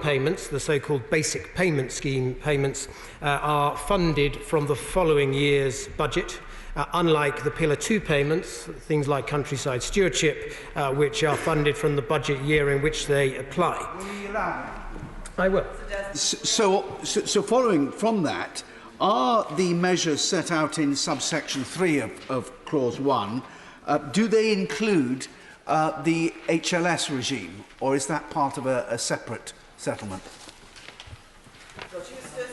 payments, the so-called basic payment scheme payments, are funded from the following year's budget, unlike the Pillar 2 payments, things like countryside stewardship, which are funded from the budget year in which they apply. Will you allow me? I will. So following from that, are the measures set out in subsection 3 of Clause 1, do they include the HLS regime, or is that part of a separate settlement?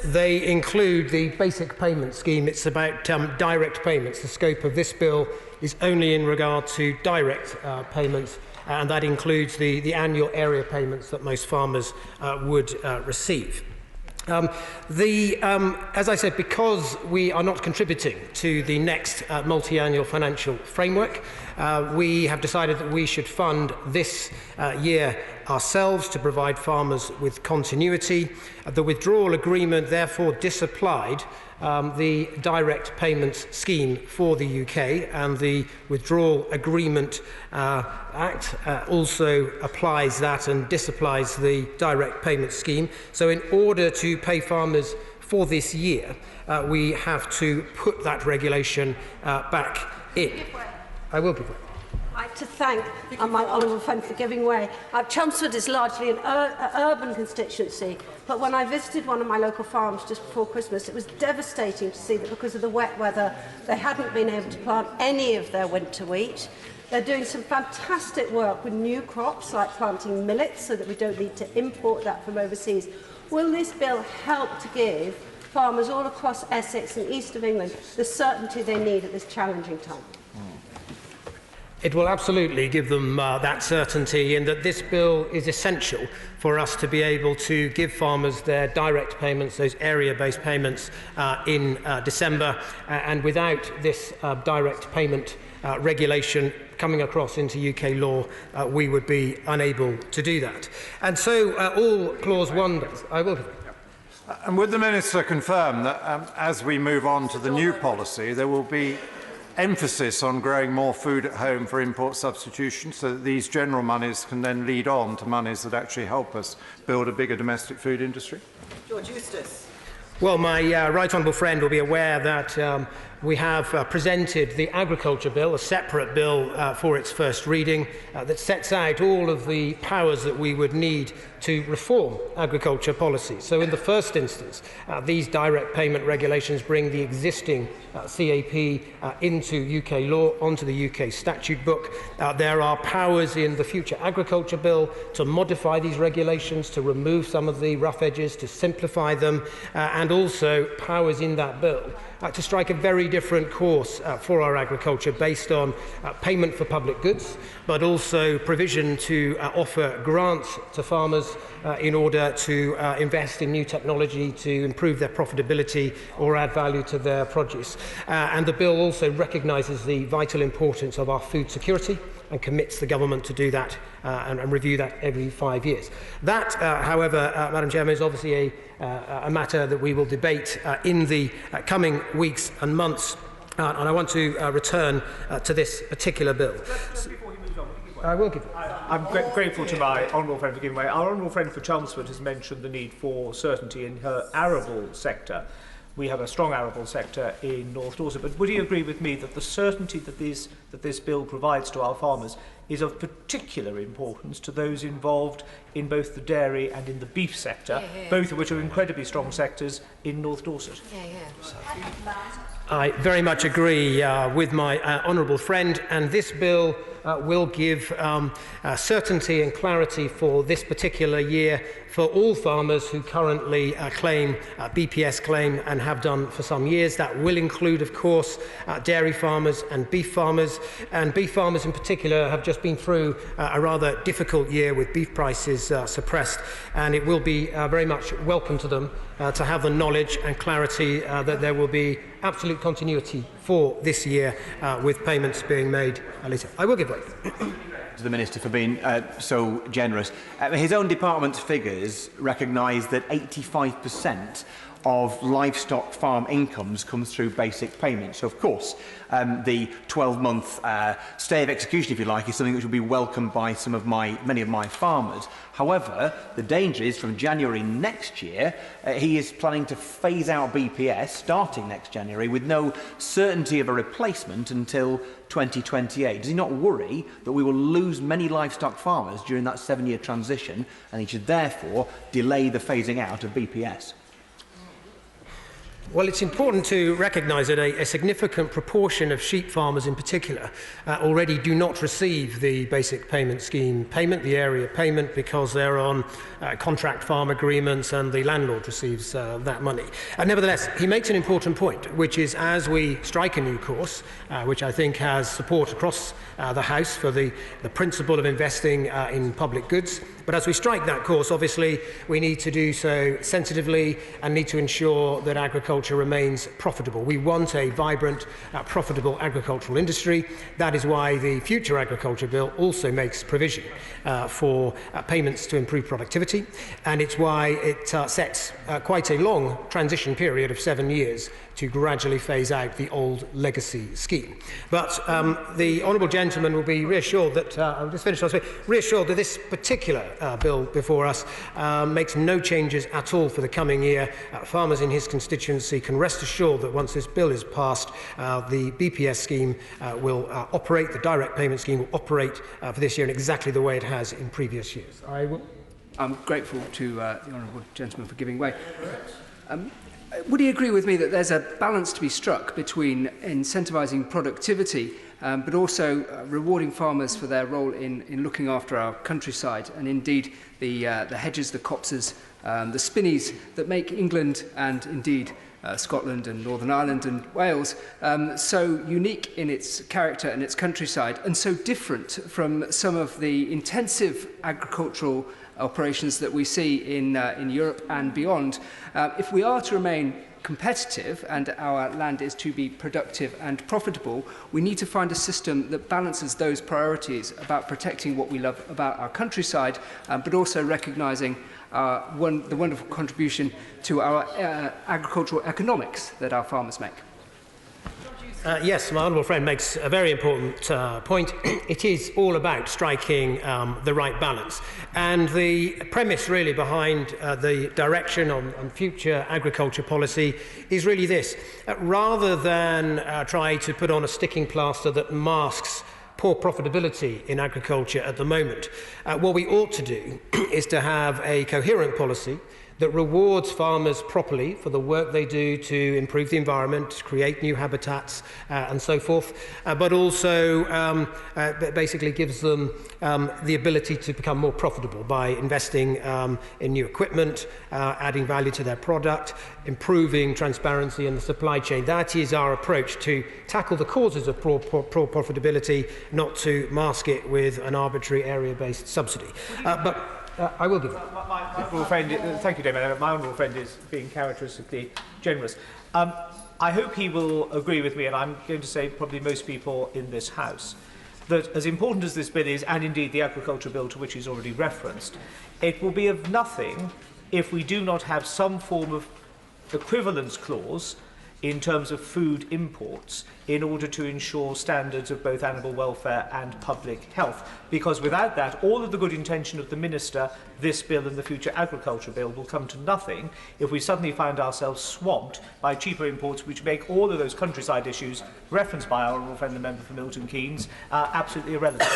They include the basic payment scheme. It's about direct payments. The scope of this bill is only in regard to direct payments, and that includes the annual area payments that most farmers would receive. As I said, because we are not contributing to the next multi-annual financial framework, we have decided that we should fund this year ourselves to provide farmers with continuity. The withdrawal agreement therefore disapplied the direct payments scheme for the UK, and the Withdrawal Agreement Act also applies that and disapplies the direct payment scheme. So in order to pay farmers for this year, we have to put that regulation back in. I will give way. I'd like to thank my honourable friend for giving way. Chelmsford is largely an urban constituency, but when I visited one of my local farms just before Christmas, it was devastating to see that because of the wet weather, they hadn't been able to plant any of their winter wheat. They're doing some fantastic work with new crops, like planting millet, so that we don't need to import that from overseas. Will this bill help to give farmers all across Essex and east of England the certainty they need at this challenging time? It will absolutely give them that certainty, in that this bill is essential for us to be able to give farmers their direct payments, those area-based payments, in December. And without this direct payment regulation coming across into UK law, we would be unable to do that. And so all Clause 1 does. I will. And would the Minister confirm that as we move on to the new policy, there will be emphasis on growing more food at home for import substitution, so that these general monies can then lead on to monies that actually help us build a bigger domestic food industry? George Eustace. Well, my right honourable friend will be aware that we have presented the Agriculture Bill, a separate bill for its first reading, that sets out all of the powers that we would need to reform agriculture policy. So in the first instance, these direct payment regulations bring the existing CAP into UK law, onto the UK statute book. There are powers in the future Agriculture Bill to modify these regulations, to remove some of the rough edges, to simplify them, and also powers in that bill to strike a very different course for our agriculture, based on payment for public goods, but also provision to offer grants to farmers in order to invest in new technology to improve their profitability or add value to their produce. And the bill also recognises the vital importance of our food security and commits the government to do that and review that every 5 years. That, however, Madam Chairman, is obviously a matter that we will debate in the coming weeks and months, and I want to return to this particular bill. I will give. I'm grateful to my honourable friend for giving way. Our honourable friend for Chelmsford has mentioned the need for certainty in her arable sector. We have a strong arable sector in North Dorset, but would you agree with me that the certainty that this bill provides to our farmers is of particular importance to those involved in both the dairy and in the beef sector, both of which are incredibly strong sectors in North Dorset? I very much agree with my honourable friend, and this bill will give certainty and clarity for this particular year for all farmers who currently claim BPS claim and have done for some years. That will include, of course, dairy farmers and beef farmers. And beef farmers in particular have just been through a rather difficult year with beef prices suppressed, and it will be very much welcome to them to have the knowledge and clarity that there will be absolute continuity for this year with payments being made later. I will give way to the Minister for being so generous. His own department's figures recognise that 85% of livestock farm incomes comes through basic payments. So, of course, the 12-month stay of execution, if you like, is something which will be welcomed by many of my farmers. However, the danger is from January next year, he is planning to phase out BPS starting next January with no certainty of a replacement until 2028. Does he not worry that we will lose many livestock farmers during that 7-year transition, and he should therefore delay the phasing out of BPS? Well, it's important to recognise that a significant proportion of sheep farmers in particular already do not receive the basic payment scheme payment, the area payment, because they're on contract farm agreements and the landlord receives that money. Nevertheless, he makes an important point, which is as we strike a new course, which I think has support across the House for the principle of investing in public goods, but as we strike that course, obviously, we need to do so sensitively and need to ensure that agriculture remains profitable. We want a vibrant, profitable agricultural industry. That is why the future agriculture bill also makes provision for payments to improve productivity, and it's why it sets quite a long transition period of 7 years to gradually phase out the old legacy scheme. But the honourable gentleman will be reassured that, I'll just finish last week, reassured that this particular bill before us makes no changes at all for the coming year. Farmers in his constituency can rest assured that once this bill is passed, the BPS scheme will operate, the direct payment scheme will operate for this year in exactly the way it has in previous years. I'm grateful to the honourable gentleman for giving way. Would he agree with me that there's a balance to be struck between incentivising productivity but also rewarding farmers for their role in looking after our countryside and indeed the hedges, the copses, the spinneys that make England and indeed Scotland and Northern Ireland and Wales so unique in its character and its countryside and so different from some of the intensive agricultural operations that we see in Europe and beyond. If we are to remain competitive and our land is to be productive and profitable, we need to find a system that balances those priorities about protecting what we love about our countryside, but also recognising the wonderful contribution to our agricultural economics that our farmers make. Yes, my honourable friend makes a very important point. It is all about striking the right balance. And the premise really behind the direction on future agriculture policy is really this. Rather than try to put on a sticking plaster that masks poor profitability in agriculture at the moment, what we ought to do is to have a coherent policy that rewards farmers properly for the work they do to improve the environment, create new habitats and so forth, but also basically gives them the ability to become more profitable by investing in new equipment, adding value to their product, improving transparency in the supply chain. That is our approach to tackle the causes of poor profitability, not to mask it with an arbitrary area-based subsidy. I will give it. My honourable friend, thank you, David. My honourable friend is being characteristically generous. I hope he will agree with me, and I'm going to say probably most people in this House, that as important as this bill is, and indeed the agriculture bill to which he's already referenced, it will be of nothing if we do not have some form of equivalence clause in terms of food imports in order to ensure standards of both animal welfare and public health. Because without that, all of the good intention of the Minister, this bill and the future agriculture bill will come to nothing if we suddenly find ourselves swamped by cheaper imports which make all of those countryside issues referenced by our honourable friend the member for Milton Keynes absolutely irrelevant.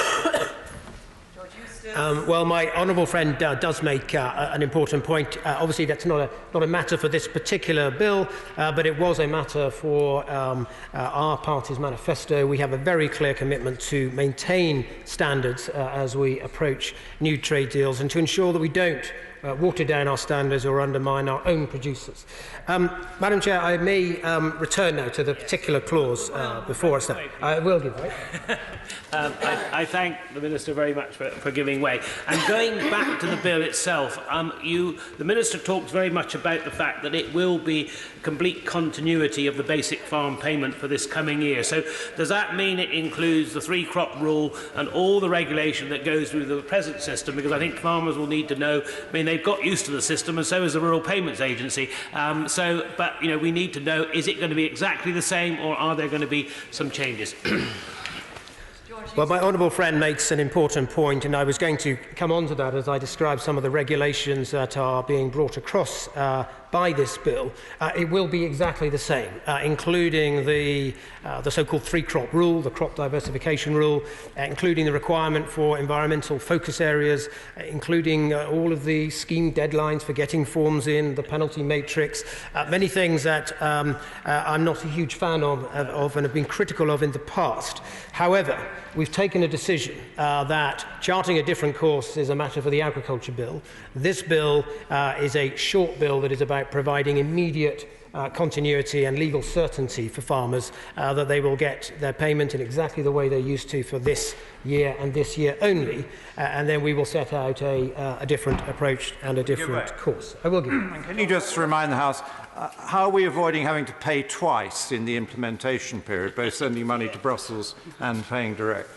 Well, my honourable friend does make an important point. Obviously, that's not a matter for this particular bill, but it was a matter for our party's manifesto. We have a very clear commitment to maintain standards as we approach new trade deals and to ensure that we don't water down our standards or undermine our own producers. Madam Chair, I may return now to the particular clause before us. I will give way. I thank the Minister very much for giving Giving Way. And going back to the bill itself, the Minister talks very much about the fact that it will be complete continuity of the basic farm payment for this coming year. So does that mean it includes the 3-crop rule and all the regulation that goes through the present system? Because I think farmers will need to know, I mean, they've got used to the system, and so has the Rural Payments Agency. But you know, we need to know, is it going to be exactly the same, or are there going to be some changes? Well, my honourable friend makes an important point, and I was going to come on to that as I describe some of the regulations that are being brought across by this bill. It will be exactly the same, including the so-called 3-crop rule, the crop diversification rule, including the requirement for environmental focus areas, including all of the scheme deadlines for getting forms in, the penalty matrix, many things that I'm not a huge fan of and have been critical of in the past. However, we've taken a decision that charting a different course is a matter for the Agriculture Bill. This bill is a short bill that is about providing immediate continuity and legal certainty for farmers that they will get their payment in exactly the way they're used to for this year and this year only, and then we will set out a different approach and a different course. I will give you. Can you just remind the House, how are we avoiding having to pay twice in the implementation period, both sending money to Brussels and paying direct?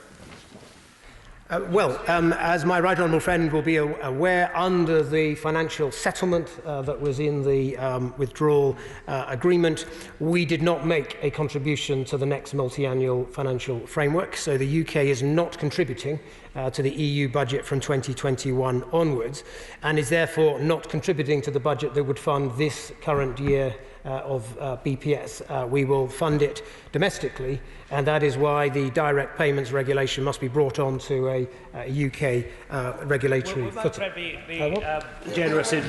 As my right honourable friend will be aware, under the financial settlement that was in the withdrawal agreement, we did not make a contribution to the next multi-annual financial framework. So the UK is not contributing to the EU budget from 2021 onwards, and is therefore not contributing to the budget that would fund this current year of BPS. We will fund it domestically, and that is why the direct payments regulation must be brought on to a UK regulatory footing. Be generous in.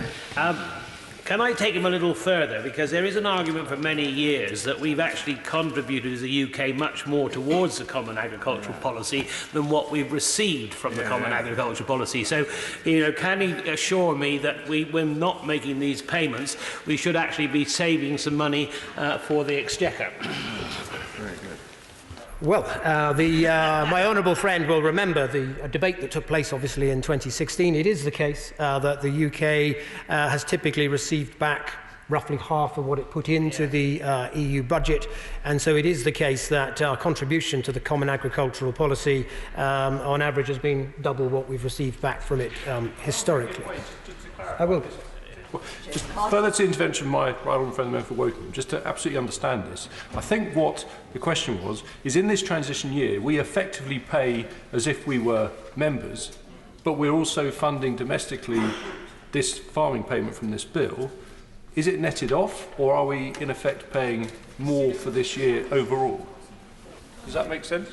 Can I take him a little further? Because there is an argument for many years that we've actually contributed as a UK much more towards the Common Agricultural Policy than what we've received from the Common Agricultural Policy. So, you know, can he assure me that we're not making these payments, we should actually be saving some money for the Exchequer? Very good. Well, my honourable friend will remember the debate that took place, obviously, in 2016. It is the case that the UK has typically received back roughly half of what it put into the EU budget, and so it is the case that our contribution to the Common Agricultural Policy on average has been double what we've received back from it historically. I will. Well, just further to the intervention of my right honourable friend, the member for Woking, just to absolutely understand this, I think what the question was is, in this transition year, we effectively pay as if we were members, but we're also funding domestically this farming payment from this bill. Is it netted off, or are we in effect paying more for this year overall? Does that make sense?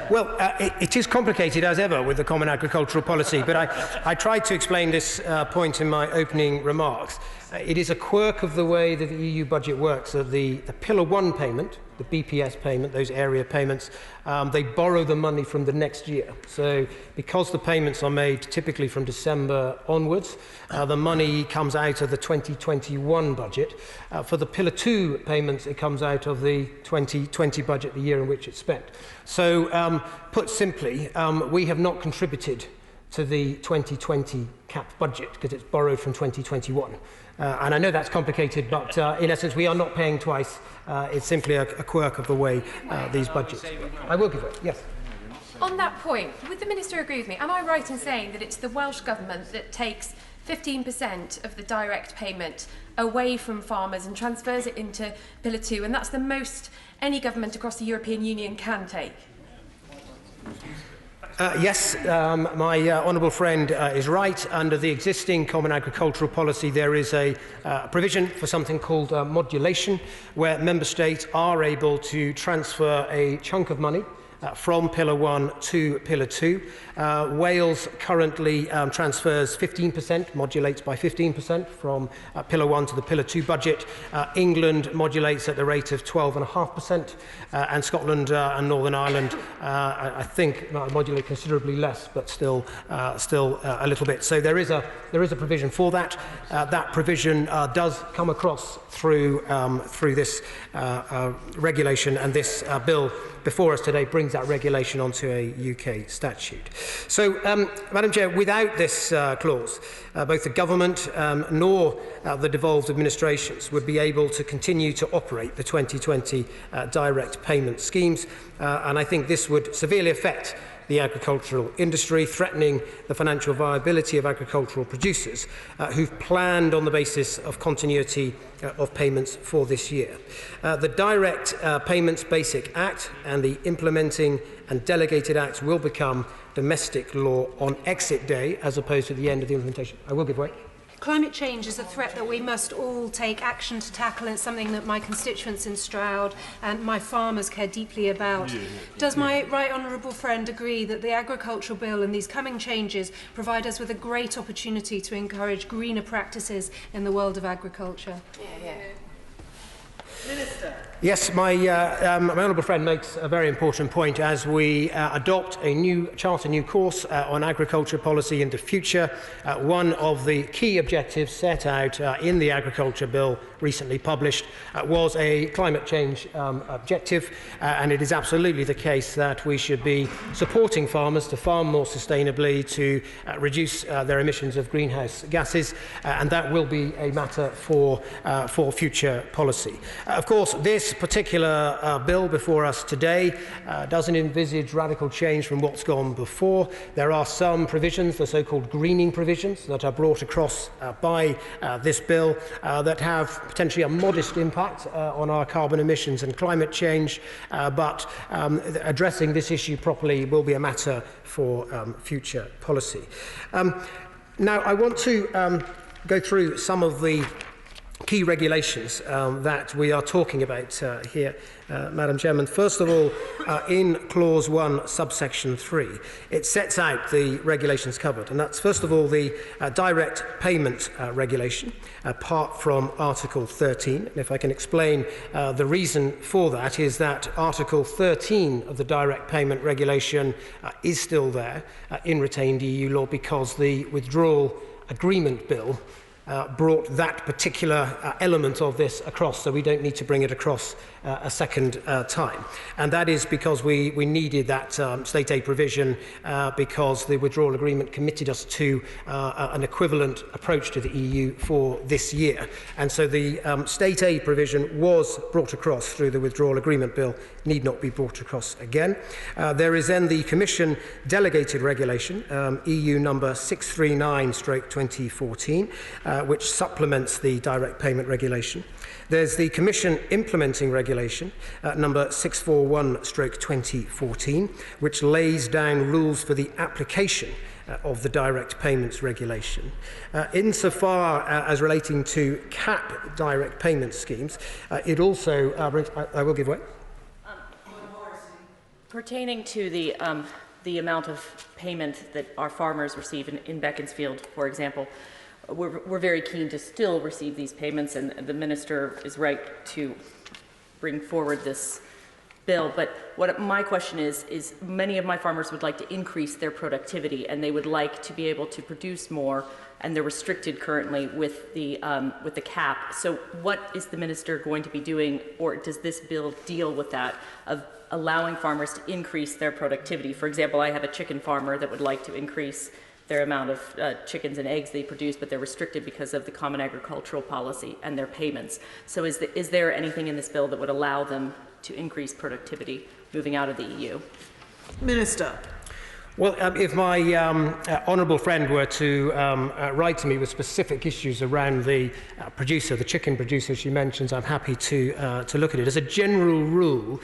Well, it is complicated as ever with the Common Agricultural Policy, but I tried to explain this point in my opening remarks. It is a quirk of the way that the EU budget works, that the Pillar 1 payment, the BPS payment, those area payments, they borrow the money from the next year. So because the payments are made typically from December onwards, the money comes out of the 2021 budget. For the Pillar 2 payments, it comes out of the 2020 budget, the year in which it's spent. So put simply, we have not contributed to the 2020 CAP budget because it's borrowed from 2021. And I know that's complicated, but in essence, we are not paying twice. It's simply a quirk of the way these budgets work. I will give it, yes. On that point, would the Minister agree with me? Am I right in saying that it's the Welsh Government that takes 15% of the direct payment away from farmers and transfers it into Pillar 2, and that's the most any government across the European Union can take? Yes, my honourable friend is right. Under the existing Common Agricultural Policy, there is a provision for something called modulation, where member states are able to transfer a chunk of money from Pillar 1 to Pillar 2. Wales currently transfers 15%, modulates by 15% from Pillar 1 to the Pillar 2 budget. England modulates at the rate of 12.5%, and Scotland and Northern Ireland, I think, modulate considerably less, but still a little bit. So there is a provision for that. That provision does come across through this regulation and this bill before us today brings that regulation onto a UK statute. So, Madam Chair, without this clause, both the government nor the devolved administrations would be able to continue to operate the 2020 direct payment schemes, and I think this would severely affect the agricultural industry, threatening the financial viability of agricultural producers who've planned on the basis of continuity of payments for this year. The Direct Payments Basic Act and the Implementing and Delegated Acts will become domestic law on exit day as opposed to the end of the implementation. I will give way. Climate change is a threat that we must all take action to tackle, and it's something that my constituents in Stroud and my farmers care deeply about. Does my right honourable friend agree that the agricultural bill and these coming changes provide us with a great opportunity to encourage greener practices in the world of agriculture? Minister. Yes, my honourable friend makes a very important point. As we adopt a new course on agriculture policy in the future, one of the key objectives set out in the agriculture bill recently published was a climate change objective, and it is absolutely the case that we should be supporting farmers to farm more sustainably, to reduce their emissions of greenhouse gases, and that will be a matter for future policy. Of course, this particular bill before us today doesn't envisage radical change from what's gone before. There are some provisions, the so-called greening provisions, that are brought across by this bill that have potentially a modest impact on our carbon emissions and climate change, but addressing this issue properly will be a matter for future policy. Now, I want to go through some of the key regulations that we are talking about here, Madam Chairman. First of all, in Clause 1, subsection 3, it sets out the regulations covered, and that's first of all the direct payment regulation, apart from Article 13. And if I can explain the reason for that, is that Article 13 of the direct payment regulation is still there in retained EU law because the withdrawal agreement bill brought that particular element of this across, so we don't need to bring it across a second time. And that is because we needed that state aid provision because the withdrawal agreement committed us to an equivalent approach to the EU for this year. And so the state aid provision was brought across through the withdrawal agreement bill, need not be brought across again. There is then the Commission delegated regulation, EU number 639/2014, which supplements the direct payment regulation. There's the Commission implementing regulation, number 641/2014, which lays down rules for the application of the direct payments regulation. Insofar as relating to cap direct payment schemes, it also brings... I will give way. Pertaining to the amount of payment that our farmers receive in Beaconsfield, for example, we're very keen to still receive these payments, and the Minister is right to bring forward this bill. But what my question is many of my farmers would like to increase their productivity, and they would like to be able to produce more, and they're restricted currently with the cap. So what is the Minister going to be doing, or does this bill deal with that, of allowing farmers to increase their productivity? For example, I have a chicken farmer that would like to increase their amount of chickens and eggs they produce, but they're restricted because of the Common Agricultural Policy and their payments. So is there anything in this bill that would allow them to increase productivity moving out of the EU? Minister. Well, if my honourable friend were to write to me with specific issues around the producer, the chicken producer she mentions, I'm happy to look at it. As a general rule,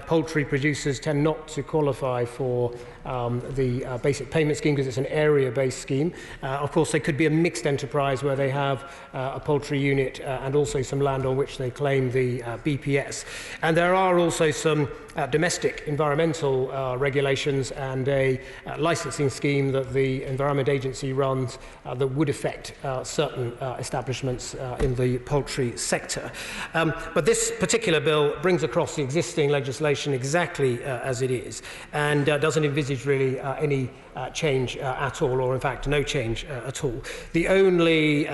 poultry producers tend not to qualify for the basic payment scheme because it's an area-based scheme. Of course, they could be a mixed enterprise where they have a poultry unit and also some land on which they claim the BPS. And there are also some domestic environmental regulations and a licensing scheme that the Environment Agency runs that would affect certain establishments in the poultry sector. But this particular bill brings across the existing legislation exactly as it is, and doesn't envisage really any change at all, or in fact no change at all. The only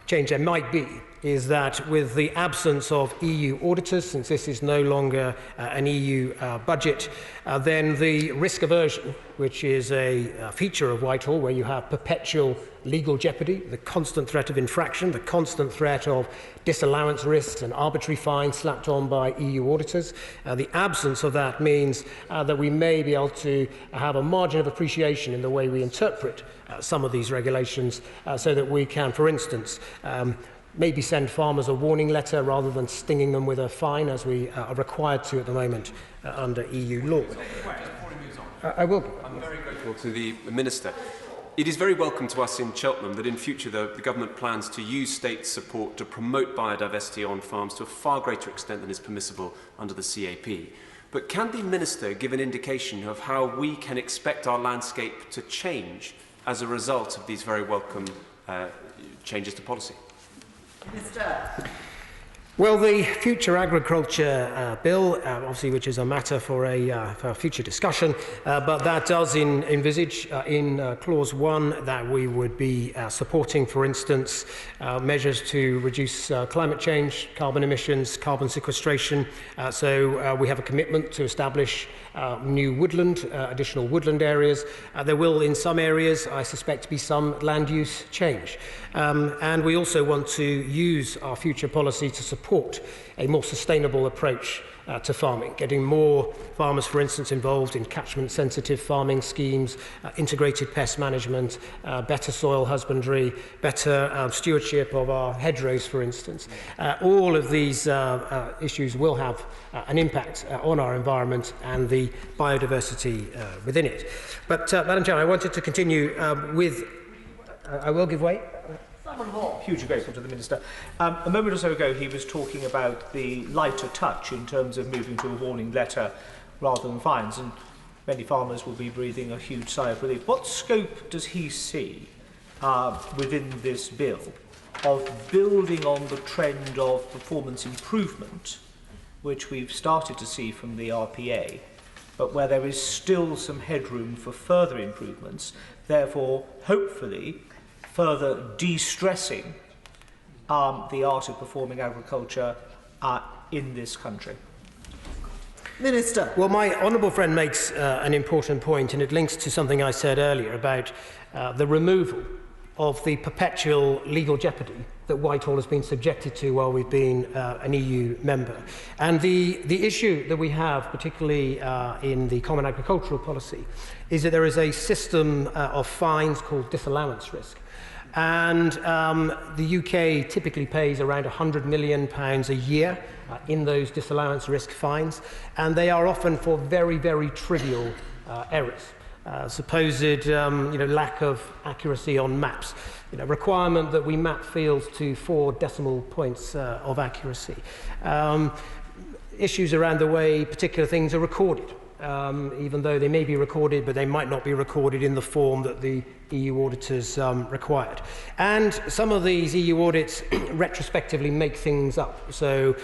change there might be is that with the absence of EU auditors, since this is no longer an EU budget, then the risk aversion, which is a feature of Whitehall, where you have perpetual legal jeopardy, the constant threat of infraction, the constant threat of disallowance risks and arbitrary fines slapped on by EU auditors. The absence of that means that we may be able to have a margin of appreciation in the way we interpret some of these regulations, so that we can, for instance, maybe send farmers a warning letter rather than stinging them with a fine, as we are required to at the moment under EU law. I will. I'm very grateful to the Minister. It is very welcome to us in Cheltenham that in future the government plans to use state support to promote biodiversity on farms to a far greater extent than is permissible under the CAP. But can the Minister give an indication of how we can expect our landscape to change as a result of these very welcome changes to policy? Well, the future agriculture bill, obviously, which is a matter for a future discussion, but that does envisage in clause 1 that we would be supporting, for instance, measures to reduce climate change, carbon emissions, carbon sequestration. So we have a commitment to establish new woodland, additional woodland areas. There will, in some areas, I suspect, be some land use change. And we also want to use our future policy to support a more sustainable approach to farming, getting more farmers, for instance, involved in catchment-sensitive farming schemes, integrated pest management, better soil husbandry, better stewardship of our hedgerows, for instance. All of these issues will have an impact on our environment and the biodiversity within it. But, Madam Chair, I wanted to continue with... I will give way. Hugely grateful to the Minister. A moment or so ago he was talking about the lighter touch in terms of moving to a warning letter rather than fines, and many farmers will be breathing a huge sigh of relief. What scope does he see within this bill of building on the trend of performance improvement which we've started to see from the RPA, but where there is still some headroom for further improvements, therefore hopefully further de-stressing the art of performing agriculture in this country? Minister. Well, my honourable friend makes an important point, and it links to something I said earlier about the removal of the perpetual legal jeopardy that Whitehall has been subjected to while we've been an EU member. And the issue that we have, particularly in the Common Agricultural Policy, is that there is a system of fines called disallowance risk. And the UK typically pays around £100 million a year in those disallowance risk fines, and they are often for very, very trivial errors. Supposed lack of accuracy on maps, requirement that we map fields to 4 decimal points of accuracy, issues around the way particular things are recorded. Even though they may be recorded, but they might not be recorded in the form that the EU auditors required. And some of these EU audits retrospectively make things up. So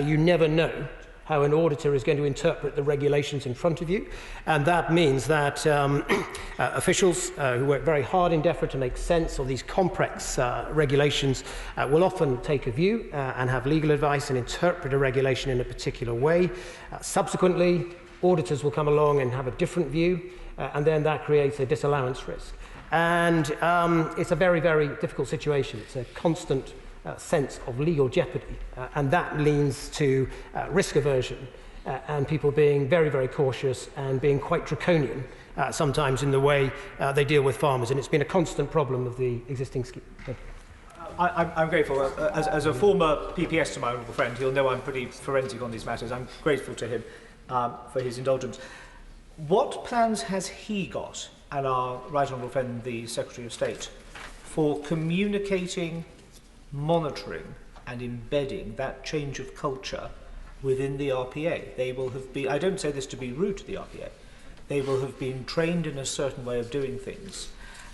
you never know how an auditor is going to interpret the regulations in front of you. And that means that officials who work very hard in DEFRA to make sense of these complex regulations will often take a view and have legal advice and interpret a regulation in a particular way. Subsequently, auditors will come along and have a different view, and then that creates a disallowance risk. And it's a very, very difficult situation. It's a constant sense of legal jeopardy, and that leads to risk aversion and people being very, very cautious and being quite draconian sometimes in the way they deal with farmers. And it's been a constant problem of the existing scheme. I'm grateful. As a former PPS to my honourable friend, he'll know I'm pretty forensic on these matters. I'm grateful to him for his indulgence. What plans has he got, and our right honourable friend, the Secretary of State, for communicating, monitoring and embedding that change of culture within the RPA? They will have been, I don't say this to be rude to the RPA, they will have been trained in a certain way of doing things,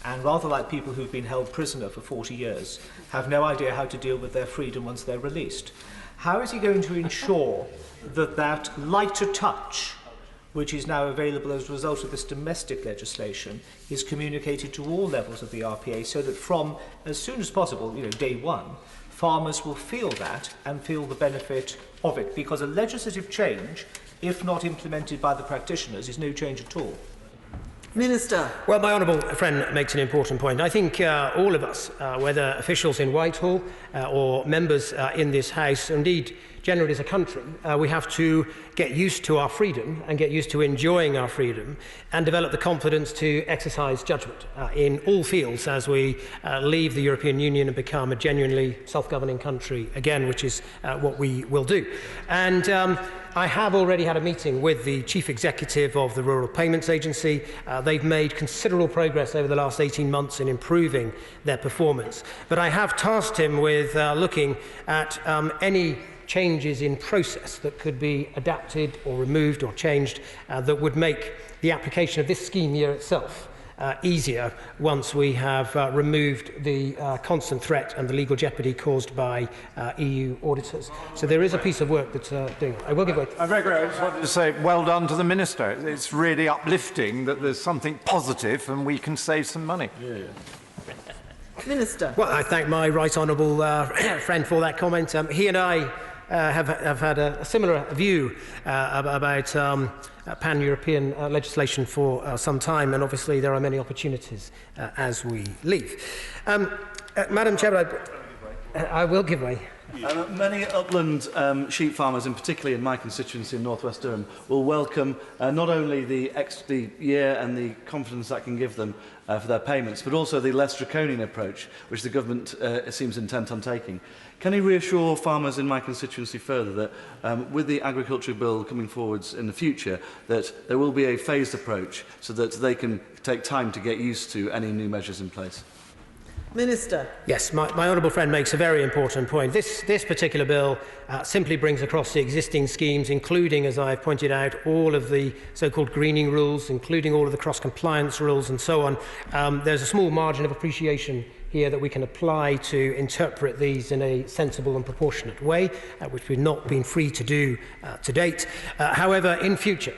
and rather like people who've been held prisoner for 40 years, have no idea how to deal with their freedom once they're released. How is he going to ensure that that lighter touch which is now available as a result of this domestic legislation, is communicated to all levels of the RPA so that from as soon as possible, day one, farmers will feel that and feel the benefit of it, because a legislative change, if not implemented by the practitioners, is no change at all. Minister. Well, my honourable friend makes an important point. I think all of us, whether officials in Whitehall or members in this House, indeed generally as a country, we have to get used to our freedom and get used to enjoying our freedom and develop the confidence to exercise judgment in all fields as we leave the European Union and become a genuinely self-governing country again, which is what we will do. And I have already had a meeting with the Chief Executive of the Rural Payments Agency. They've made considerable progress over the last 18 months in improving their performance. But I have tasked him with looking at any changes in process that could be adapted or removed or changed that would make the application of this scheme year itself easier once we have removed the constant threat and the legal jeopardy caused by EU auditors. So there is a piece of work that's doing. I will give way. I'm very grateful. I just wanted to say well done to the Minister. It's really uplifting that there's something positive and we can save some money. Yeah. Minister. Well, I thank my right honourable friend for that comment. He and I have had a similar view about pan-European legislation for some time, and obviously there are many opportunities as we leave. Madam Chair, I will give way. Many upland sheep farmers, and particularly in my constituency in North West Durham, will welcome not only the extra year and the confidence that can give them for their payments, but also the less draconian approach which the government seems intent on taking. Can he reassure farmers in my constituency further that with the agriculture bill coming forwards in the future, that there will be a phased approach so that they can take time to get used to any new measures in place? Minister. Yes, my honourable friend makes a very important point. This particular bill simply brings across the existing schemes, including, as I've pointed out, all of the so-called greening rules, including all of the cross-compliance rules and so on. There's a small margin of appreciation here that we can apply to interpret these in a sensible and proportionate way, which we've not been free to do to date. However, in future,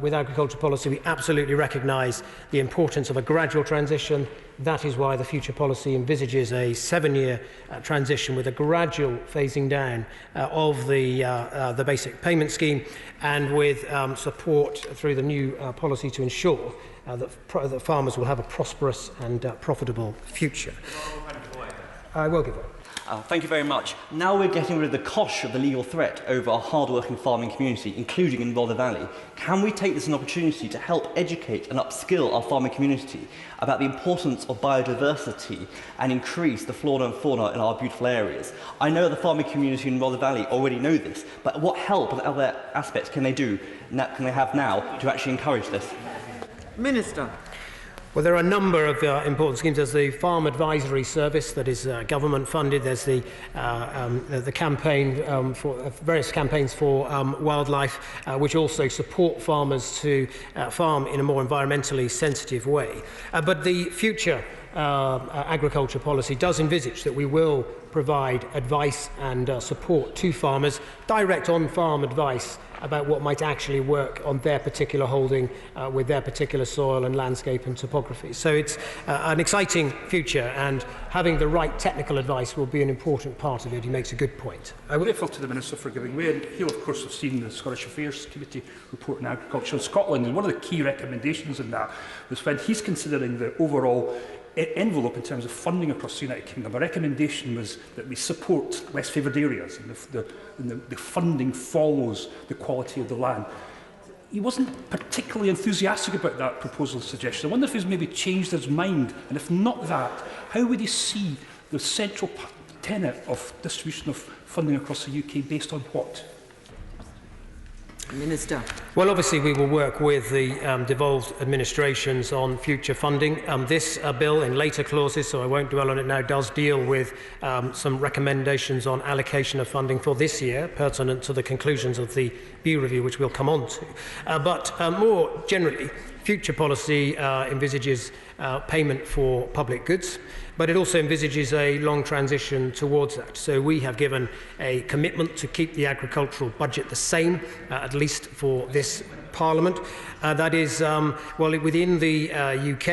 with agriculture policy, we absolutely recognise the importance of a gradual transition. That is why the future policy envisages a 7-year transition with a gradual phasing down of the basic payment scheme, and with support through the new policy to ensure that farmers will have a prosperous and profitable future. I will give it. Thank you very much. Now we're getting rid of the cosh of the legal threat over our hard-working farming community, including in Rother Valley. Can we take this as an opportunity to help educate and upskill our farming community about the importance of biodiversity and increase the flora and fauna in our beautiful areas? I know the farming community in Rother Valley already know this, but what help and other aspects can they have now to actually encourage this? Minister. Well, there are a number of important schemes. There's the Farm Advisory Service that is government funded. There's the campaign for various campaigns for wildlife, which also support farmers to farm in a more environmentally sensitive way. But the future agriculture policy does envisage that we will provide advice and support to farmers, direct on-farm advice about what might actually work on their particular holding with their particular soil and landscape and topography. So it's an exciting future, and having the right technical advice will be an important part of it. He makes a good point. I'm grateful to the Minister for giving way, and he'll of course have seen the Scottish Affairs Committee report on agriculture in Scotland, and one of the key recommendations in that was when he's considering the overall envelope in terms of funding across the United Kingdom. A recommendation was that we support less favoured areas, and the funding follows the quality of the land. He wasn't particularly enthusiastic about that proposal suggestion. I wonder if he's maybe changed his mind, and if not that, how would he see the central tenet of distribution of funding across the UK based on what? Minister. Well, obviously we will work with the devolved administrations on future funding. This bill, in later clauses, so I won't dwell on it now, does deal with some recommendations on allocation of funding for this year, pertinent to the conclusions of the View Review, which we'll come on to. But more generally, future policy envisages payment for public goods, but it also envisages a long transition towards that. So we have given a commitment to keep the agricultural budget the same, at least for this Parliament. That is, well, within the UK,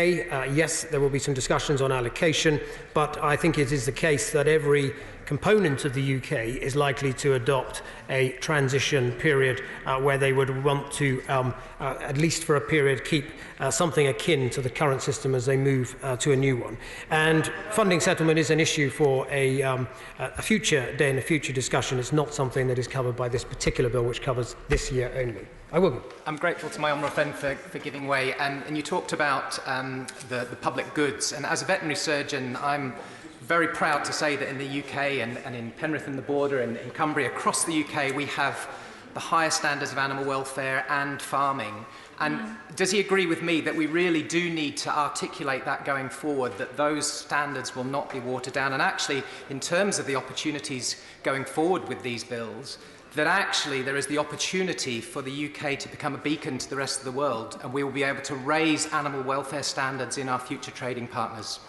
yes, there will be some discussions on allocation, but I think it is the case that every component of the UK is likely to adopt a transition period where they would want to, at least for a period, keep something akin to the current system as they move to a new one. And funding settlement is an issue for a future day and a future discussion. It's not something that is covered by this particular bill, which covers this year only. I will. I'm grateful to my honourable friend for giving way. And you talked about the public goods. And as a veterinary surgeon, I'm very proud to say that in the UK and in Penrith and the border and in Cumbria, across the UK, we have the highest standards of animal welfare and farming. And does he agree with me that we really do need to articulate that going forward, that those standards will not be watered down? And actually, in terms of the opportunities going forward with these bills, that actually there is the opportunity for the UK to become a beacon to the rest of the world, and we will be able to raise animal welfare standards in our future trading partners.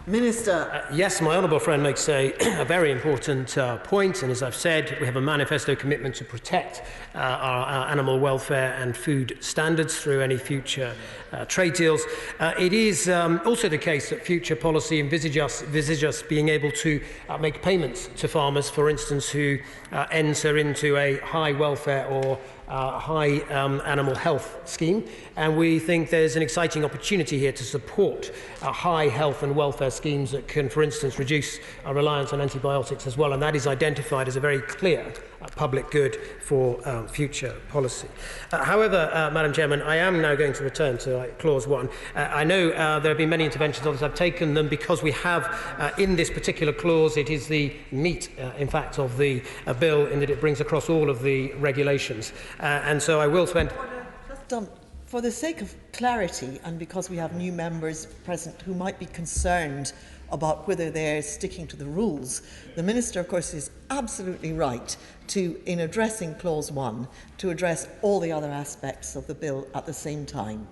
Minister. Yes, my honourable friend makes a very important point, and as I've said, we have a manifesto commitment to protect our animal welfare and food standards through any future trade deals. It is also the case that future policy envisage us being able to make payments to farmers, for instance, who enter into a high welfare or high animal health scheme, and we think there's an exciting opportunity here to support high health and welfare schemes that can, for instance, reduce our reliance on antibiotics as well, and that is identified as a very clear public good for future policy. However, Madam Chairman, I am now going to return to Clause 1. I know there have been many interventions on this. I've taken them because we have in this particular clause, it is the meat, in fact, of the bill in that it brings across all of the regulations. And so I will spend... For the sake of clarity, and because we have new members present who might be concerned about whether they're sticking to the rules, the Minister, of course, is absolutely right to, in addressing Clause 1, to address all the other aspects of the bill at the same time,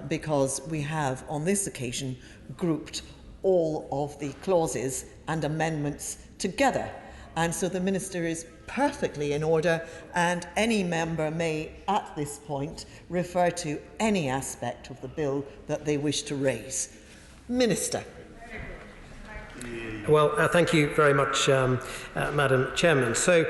because we have, on this occasion, grouped all of the clauses and amendments together. And so the Minister is perfectly in order, and any member may, at this point, refer to any aspect of the bill that they wish to raise. Minister. Well, thank you very much, Madam Chairman. So,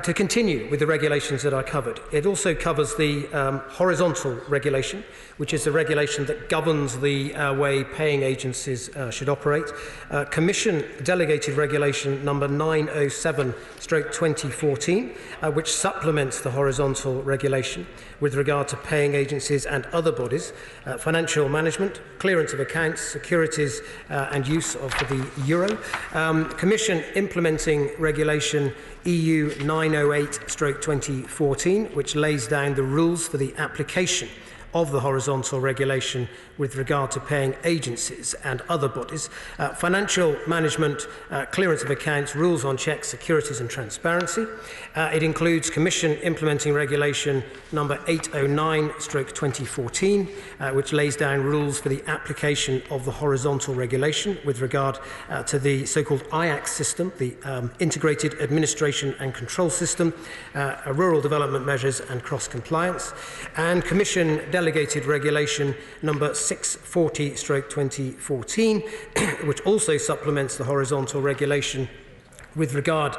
to continue with the regulations that are covered, it also covers the horizontal regulation, which is the regulation that governs the way paying agencies should operate. Commission Delegated Regulation number 907/2014, which supplements the horizontal regulation with regard to paying agencies and other bodies, financial management, clearance of accounts, securities and use of the euro. Commission Implementing Regulation EU 908/2014, which lays down the rules for the application of the horizontal regulation with regard to paying agencies and other bodies, financial management, clearance of accounts, rules on checks, securities and transparency. It includes Commission Implementing Regulation number 809/2014, which lays down rules for the application of the horizontal regulation with regard to the so-called IAC system, the Integrated Administration and Control System, rural development measures and cross-compliance, and Commission Delegated Regulation number 640/2014, which also supplements the horizontal regulation with regard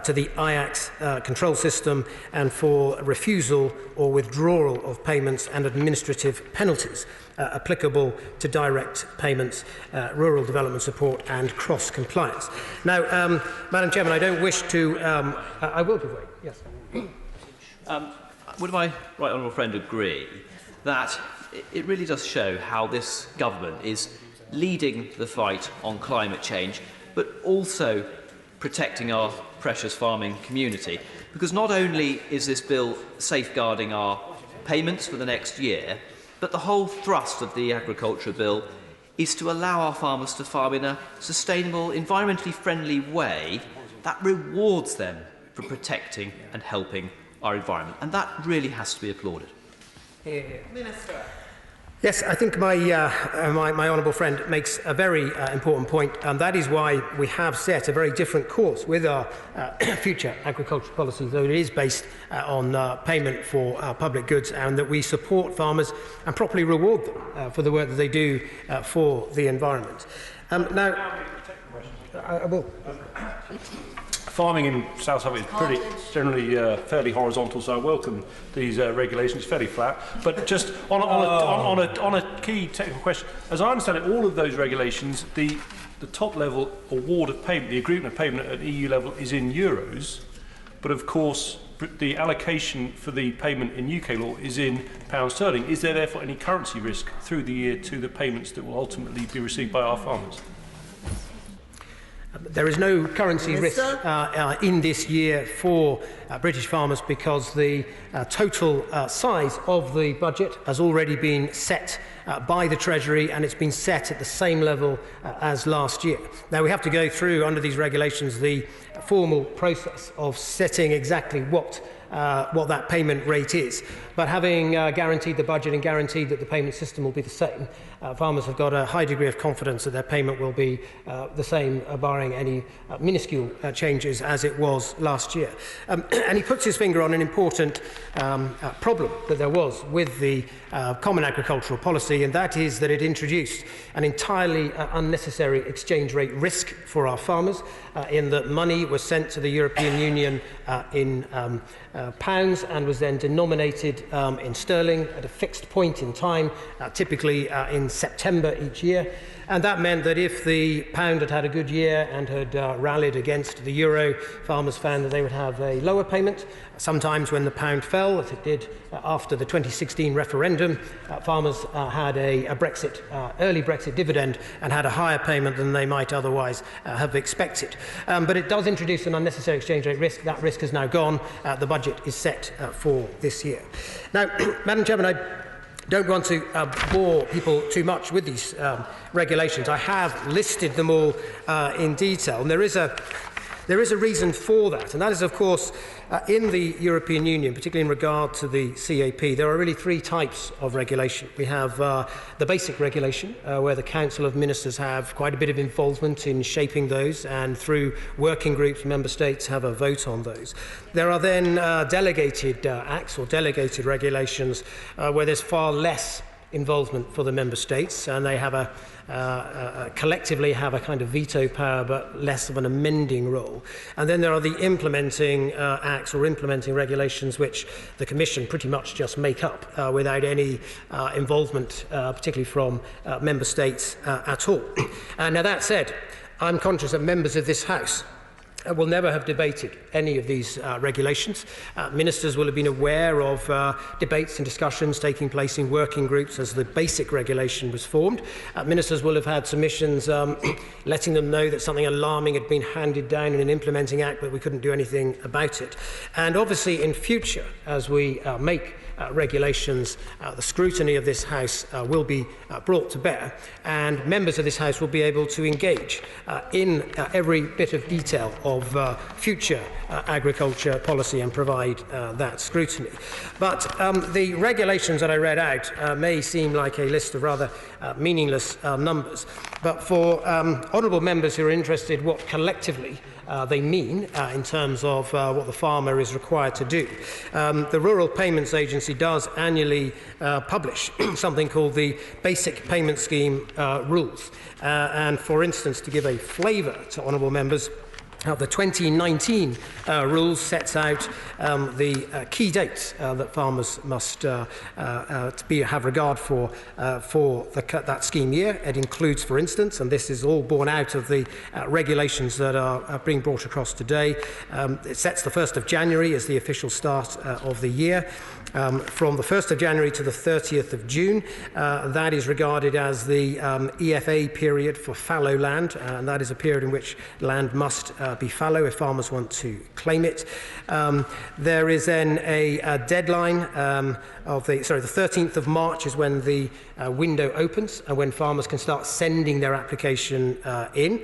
to the IACS control system and for refusal or withdrawal of payments and administrative penalties applicable to direct payments, rural development support and cross-compliance. Now, Madam Chairman, I don't wish to... I will give way, yes. Would my right honourable friend agree that it really does show how this government is leading the fight on climate change, but also protecting our precious farming community? Because not only is this bill safeguarding our payments for the next year, but the whole thrust of the agriculture bill is to allow our farmers to farm in a sustainable, environmentally friendly way that rewards them for protecting and helping our environment. And that really has to be applauded. Minister. Yes, I think my honourable friend makes a very important point, and that is why we have set a very different course with our future agricultural policy, though it is based on payment for public goods, and that we support farmers and properly reward them for the work that they do for the environment. Now, I will. Farming in South Suffolk is pretty generally fairly horizontal, so I welcome these regulations. Fairly flat, but just on a key technical question, as I understand it, all of those regulations, the top level award of payment, the agreement of payment at EU level, is in euros, but of course the allocation for the payment in UK law is in pound sterling. Is there therefore any currency risk through the year to the payments that will ultimately be received by our farmers? There is no currency risk in this year for British farmers because the total size of the budget has already been set by the Treasury, and it's been set at the same level as last year. Now, we have to go through, under these regulations, the formal process of setting exactly what that payment rate is. But having guaranteed the budget and guaranteed that the payment system will be the same, farmers have got a high degree of confidence that their payment will be the same, barring any minuscule changes as it was last year. And he puts his finger on an important problem that there was with the Common Agricultural Policy, and that is that it introduced an entirely unnecessary exchange rate risk for our farmers, in that money was sent to the European Union in pounds and was then denominated in sterling at a fixed point in time, typically in September each year. And that meant that if the pound had had a good year and had rallied against the euro, farmers found that they would have a lower payment. Sometimes when the pound fell, as it did after the 2016 referendum, farmers had a early Brexit dividend and had a higher payment than they might otherwise have expected. But it does introduce an unnecessary exchange rate risk. That risk has now gone. The budget is set for this year. Now, Madam Chairman, I don't want to bore people too much with these regulations. I have listed them all in detail, and there is a reason for that, and that is, of course, in the European Union, particularly in regard to the CAP, there are really three types of regulation. We have the basic regulation, where the Council of Ministers have quite a bit of involvement in shaping those, and through working groups, member states have a vote on those. There are then delegated acts or delegated regulations, where there's far less involvement for the member states, and they have collectively have a kind of veto power but less of an amending role. And then there are the implementing acts or implementing regulations which the Commission pretty much just make up without any involvement, particularly from member states at all. Now, that said, I'm conscious that members of this House will never have debated any of these regulations. Ministers will have been aware of debates and discussions taking place in working groups as the basic regulation was formed. Ministers will have had submissions letting them know that something alarming had been handed down in an implementing act, but we couldn't do anything about it. And obviously in future, as we make regulations, the scrutiny of this House will be brought to bear, and members of this House will be able to engage in every bit of detail of future agriculture policy and provide that scrutiny. But the regulations that I read out may seem like a list of rather meaningless numbers, but for honourable members who are interested what collectively they mean in terms of what the farmer is required to do. The Rural Payments Agency does annually publish something called the Basic Payment Scheme Rules. And for instance, to give a flavour to honourable members, the 2019 rules sets out the key dates that farmers must have regard for that scheme year. It includes, for instance, and this is all borne out of the regulations that are being brought across today, it sets the 1st of January as the official start of the year. From the 1st of January to the 30th of June, that is regarded as the EFA period for fallow land, and that is a period in which land must be fallow if farmers want to claim it. There is then a deadline of the 13th of March is when the window opens and when farmers can start sending their application in.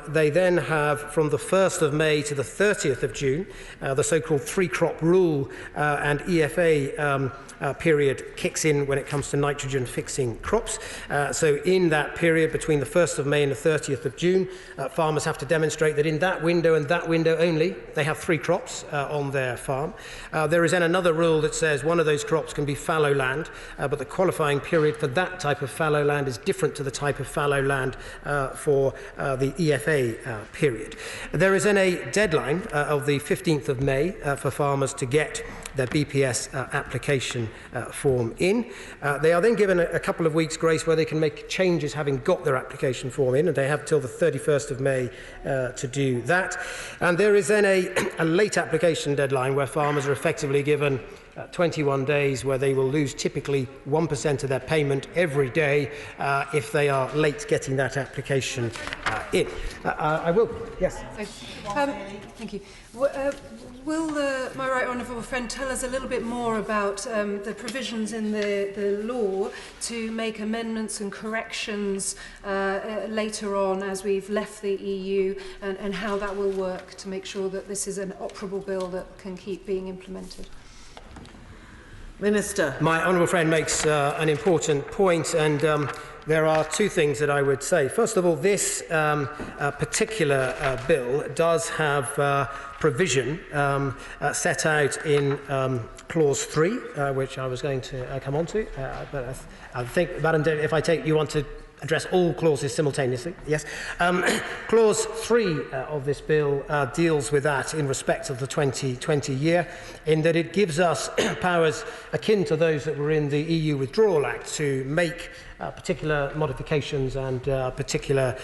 They then have from the 1st of May to the 30th of June, the so-called three-crop rule and EFA period kicks in when it comes to nitrogen fixing crops. So in that period between the 1st of May and the 30th of June, farmers have to demonstrate that in that window and that window only, they have 3 crops on their farm. There is then another rule that says one of those crops can be fallow land, but the qualifying period for that type of fallow land is different to the type of fallow land for the EFA period. There is then a deadline of the 15th of May for farmers to get their BPS application form in. They are then given a couple of weeks grace where they can make changes having got their application form in, and they have till the 31st of May to do that. And there is then a late application deadline where farmers are effectively given 21 days where they will lose typically 1% of their payment every day if they are late getting that application in. I will, yes. Thank you. Will my right honourable friend tell us a little bit more about the provisions in the law to make amendments and corrections later on as we've left the EU and how that will work to make sure that this is an operable bill that can keep being implemented? Minister. My honourable friend makes an important point, and there are 2 things that I would say. First of all, this particular bill does have provision set out in clause 3, which I was going to come on to. But I think, Madam Deputy, if I take you want to address all clauses simultaneously. Yes. Clause 3 of this bill deals with that in respect of the 2020 year, in that it gives us powers akin to those that were in the EU Withdrawal Act to make particular modifications and particular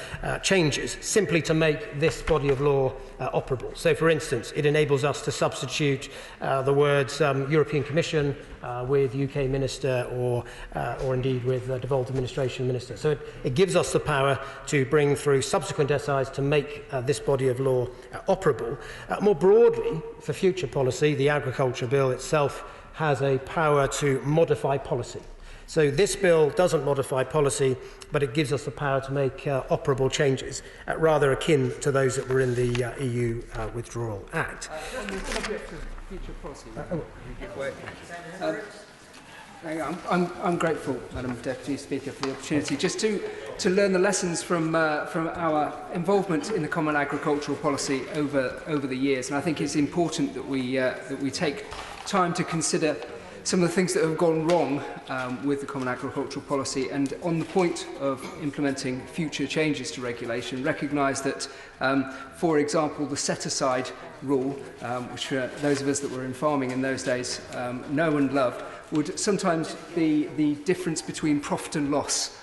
changes, simply to make this body of law operable. So, for instance, it enables us to substitute the words European Commission with UK Minister or indeed with Devolved Administration Minister. So it gives us the power to bring through subsequent SIs to make this body of law operable. More broadly, for future policy, the Agriculture Bill itself has a power to modify policy. So this bill doesn't modify policy, but it gives us the power to make operable changes, rather akin to those that were in the EU Withdrawal Act. I'm grateful, Madam Deputy Speaker, for the opportunity just to learn the lessons from our involvement in the Common Agricultural Policy over the years, and I think it's important that we take time to consider some of the things that have gone wrong with the Common Agricultural Policy, and on the point of implementing future changes to regulation, recognise that, for example, the set-aside rule, which those of us that were in farming in those days know and loved, would sometimes be the difference between profit and loss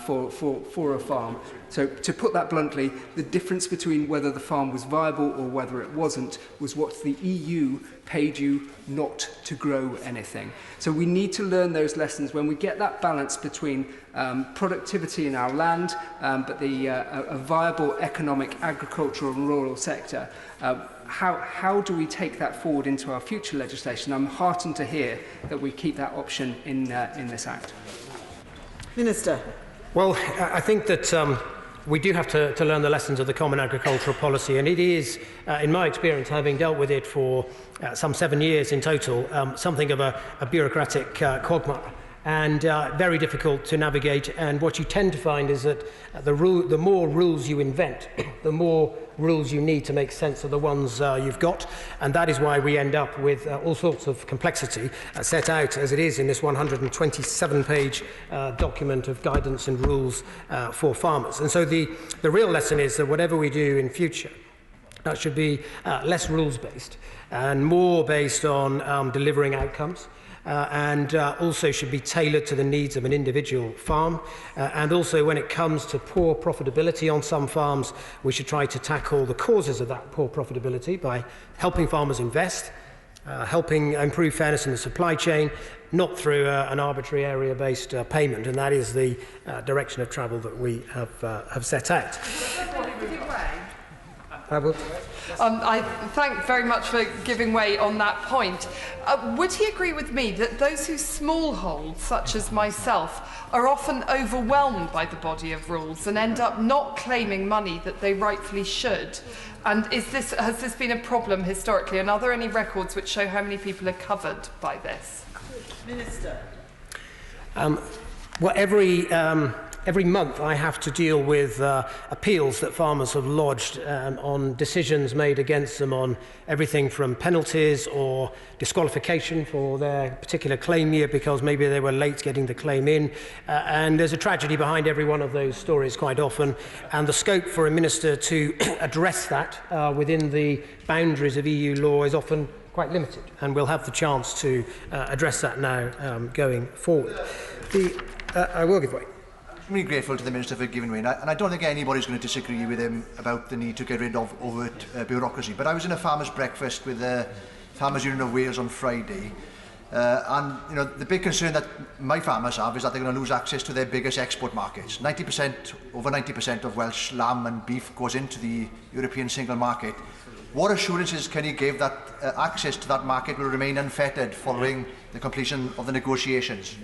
for a farm. So, to put that bluntly, the difference between whether the farm was viable or whether it wasn't was what the EU paid you not to grow anything. So we need to learn those lessons when we get that balance between productivity in our land, but a viable economic, agricultural and rural sector. How do we take that forward into our future legislation? I'm heartened to hear that we keep that option in this Act. Minister. Well, I think that we do have to learn the lessons of the Common Agricultural Policy, and it is, in my experience, having dealt with it for some 7 years in total, something of a bureaucratic quagmire, and very difficult to navigate. And what you tend to find is that the more rules you invent, the more rules you need to make sense of the ones you've got, and that is why we end up with all sorts of complexity set out as it is in this 127-page document of guidance and rules for farmers. And so the real lesson is that whatever we do in future should be less rules-based and more based on delivering outcomes. And also should be tailored to the needs of an individual farm. And also, when it comes to poor profitability on some farms, we should try to tackle the causes of that poor profitability by helping farmers invest, helping improve fairness in the supply chain, not through an arbitrary area-based payment. And that is the direction of travel that we have set out. I thank very much for giving way on that point. Would he agree with me that those who smallhold, such as myself, are often overwhelmed by the body of rules and end up not claiming money that they rightfully should? And has this been a problem historically? And are there any records which show how many people are covered by this? Minister. Well, every month I have to deal with appeals that farmers have lodged on decisions made against them on everything from penalties or disqualification for their particular claim year because maybe they were late getting the claim in. And there's a tragedy behind every one of those stories quite often. And the scope for a minister to address that within the boundaries of EU law is often quite limited. And we'll have the chance to address that now going forward. I will give way. I'm really grateful to the Minister for giving way, and I don't think anybody's going to disagree with him about the need to get rid of overt bureaucracy. But I was in a farmers' breakfast with the Farmers Union of Wales on Friday, and the big concern that my farmers have is that they're going to lose access to their biggest export markets. Over 90% of Welsh lamb and beef goes into the European single market. What assurances can he give that access to that market will remain unfettered following the completion of the negotiations?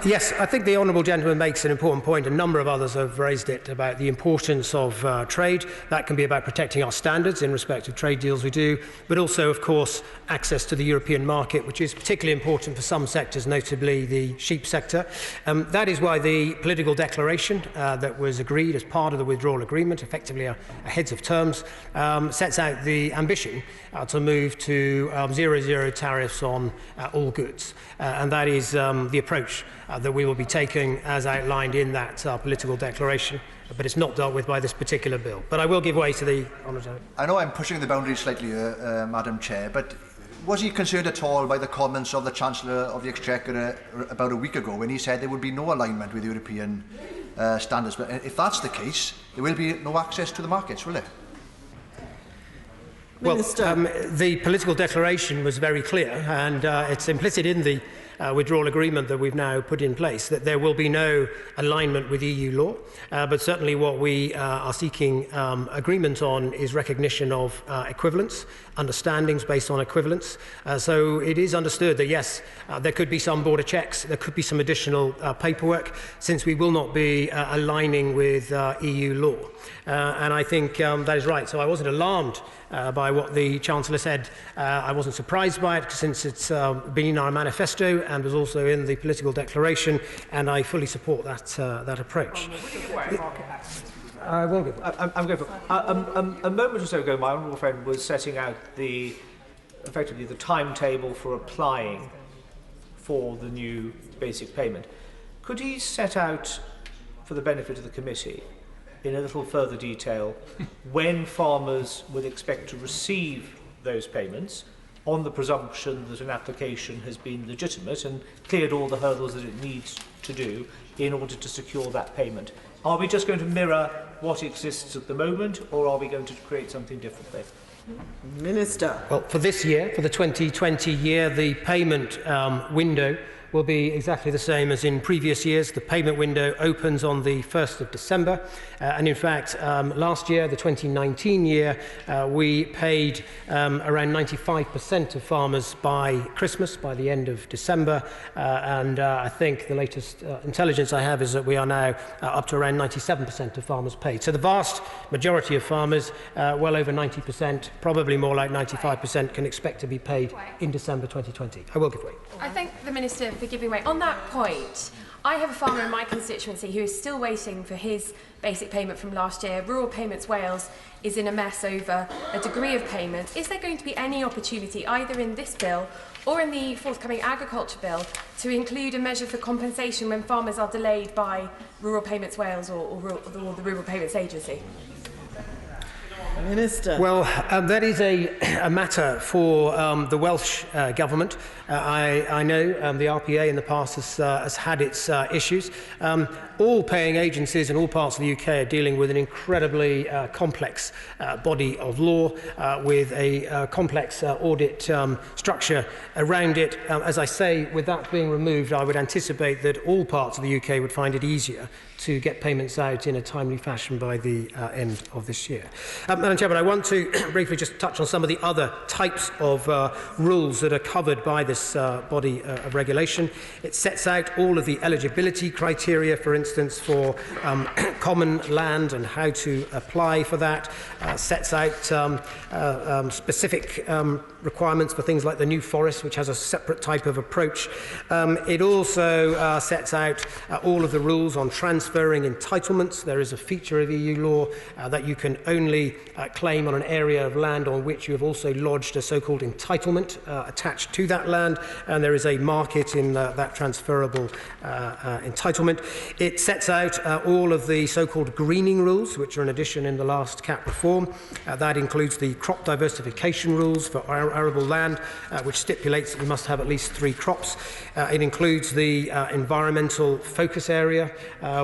Yes, I think the honourable gentleman makes an important point. A number of others have raised it about the importance of trade. That can be about protecting our standards in respect of trade deals we do, but also, of course, access to the European market, which is particularly important for some sectors, notably the sheep sector. That is why the political declaration that was agreed as part of the withdrawal agreement, effectively a heads of terms, sets out the ambition to move to 0 tariffs on all goods. And that is the approach that we will be taking as outlined in that political declaration, but it's not dealt with by this particular bill. But I will give way to the honourable. I know I'm pushing the boundaries slightly here, Madam Chair, but was he concerned at all by the comments of the Chancellor of the Exchequer about a week ago when he said there would be no alignment with European standards? But if that's the case, there will be no access to the markets, will there? Well, the political declaration was very clear, and it's implicit in the withdrawal agreement that we've now put in place that there will be no alignment with EU law, but certainly what we are seeking agreement on is recognition of equivalence, understandings based on equivalence. So it is understood that yes, there could be some border checks, there could be some additional paperwork, since we will not be aligning with EU law. And I think that is right. So I wasn't alarmed by what the Chancellor said. I wasn't surprised by it, since it's been in our manifesto and was also in the political declaration, and I fully support that approach. I will give. I'm grateful. A moment or so ago, my honourable friend was setting out effectively the timetable for applying for the new basic payment. Could he set out, for the benefit of the committee, in a little further detail, when farmers would expect to receive those payments, on the presumption that an application has been legitimate and cleared all the hurdles that it needs to do in order to secure that payment? Are we just going to mirror what exists at the moment, or are we going to create something differently? Minister. Well, for this year, for the 2020 year, the payment window will be exactly the same as in previous years. The payment window opens on the 1st of December. And in fact, last year, the 2019 year, we paid around 95% of farmers by Christmas, by the end of December. And I think the latest intelligence I have is that we are now up to around 97% of farmers paid. So the vast majority of farmers, well over 90%, probably more like 95%, can expect to be paid in December 2020. I will give way. I thank the Minister for giving way. On that point, I have a farmer in my constituency who is still waiting for his basic payment from last year. Rural Payments Wales is in a mess over a degree of payment. Is there going to be any opportunity, either in this bill or in the forthcoming agriculture bill, to include a measure for compensation when farmers are delayed by Rural Payments Wales or the Rural Payments Agency? Minister. Well, that is a matter for the Welsh Government. I know the RPA in the past has had its issues. All paying agencies in all parts of the UK are dealing with an incredibly complex body of law with a complex audit structure around it. As I say, with that being removed, I would anticipate that all parts of the UK would find it easier to get payments out in a timely fashion by the end of this year. Madam Chairman, I want to briefly just touch on some of the other types of rules that are covered by this body of regulation. It sets out all of the eligibility criteria, for instance, for common land and how to apply for that, sets out specific requirements for things like the New Forest, which has a separate type of approach. It also sets out all of the rules on transferring entitlements. There is a feature of EU law that you can only claim on an area of land on which you have also lodged a so-called entitlement attached to that land, and there is a market in that transferable entitlement. It sets out all of the so-called greening rules, which are an addition in the last CAP reform. That includes the crop diversification rules for arable land, which stipulates that you must have at least 3 crops. It includes the environmental focus area,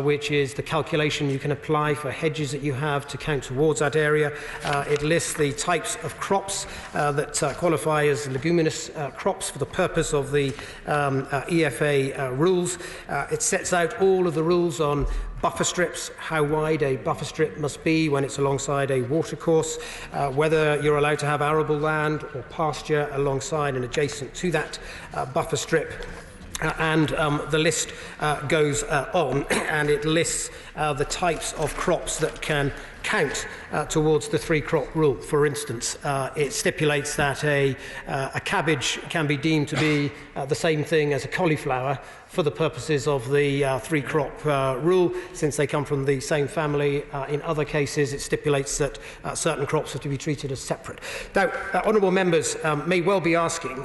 which is the calculation you can apply for hedges that you have to count towards that area. It lists the types of crops that qualify as leguminous crops for the purpose of the EFA rules. It sets out all of the rules on buffer strips, how wide a buffer strip must be when it's alongside a watercourse, whether you're allowed to have arable land or pasture alongside and adjacent to that buffer strip. And the list goes on, and it lists the types of crops that can count towards the 3-crop rule. For instance, it stipulates that a cabbage can be deemed to be the same thing as a cauliflower for the purposes of the 3-crop rule, since they come from the same family. In other cases, it stipulates that certain crops are to be treated as separate. Now, honourable members may well be asking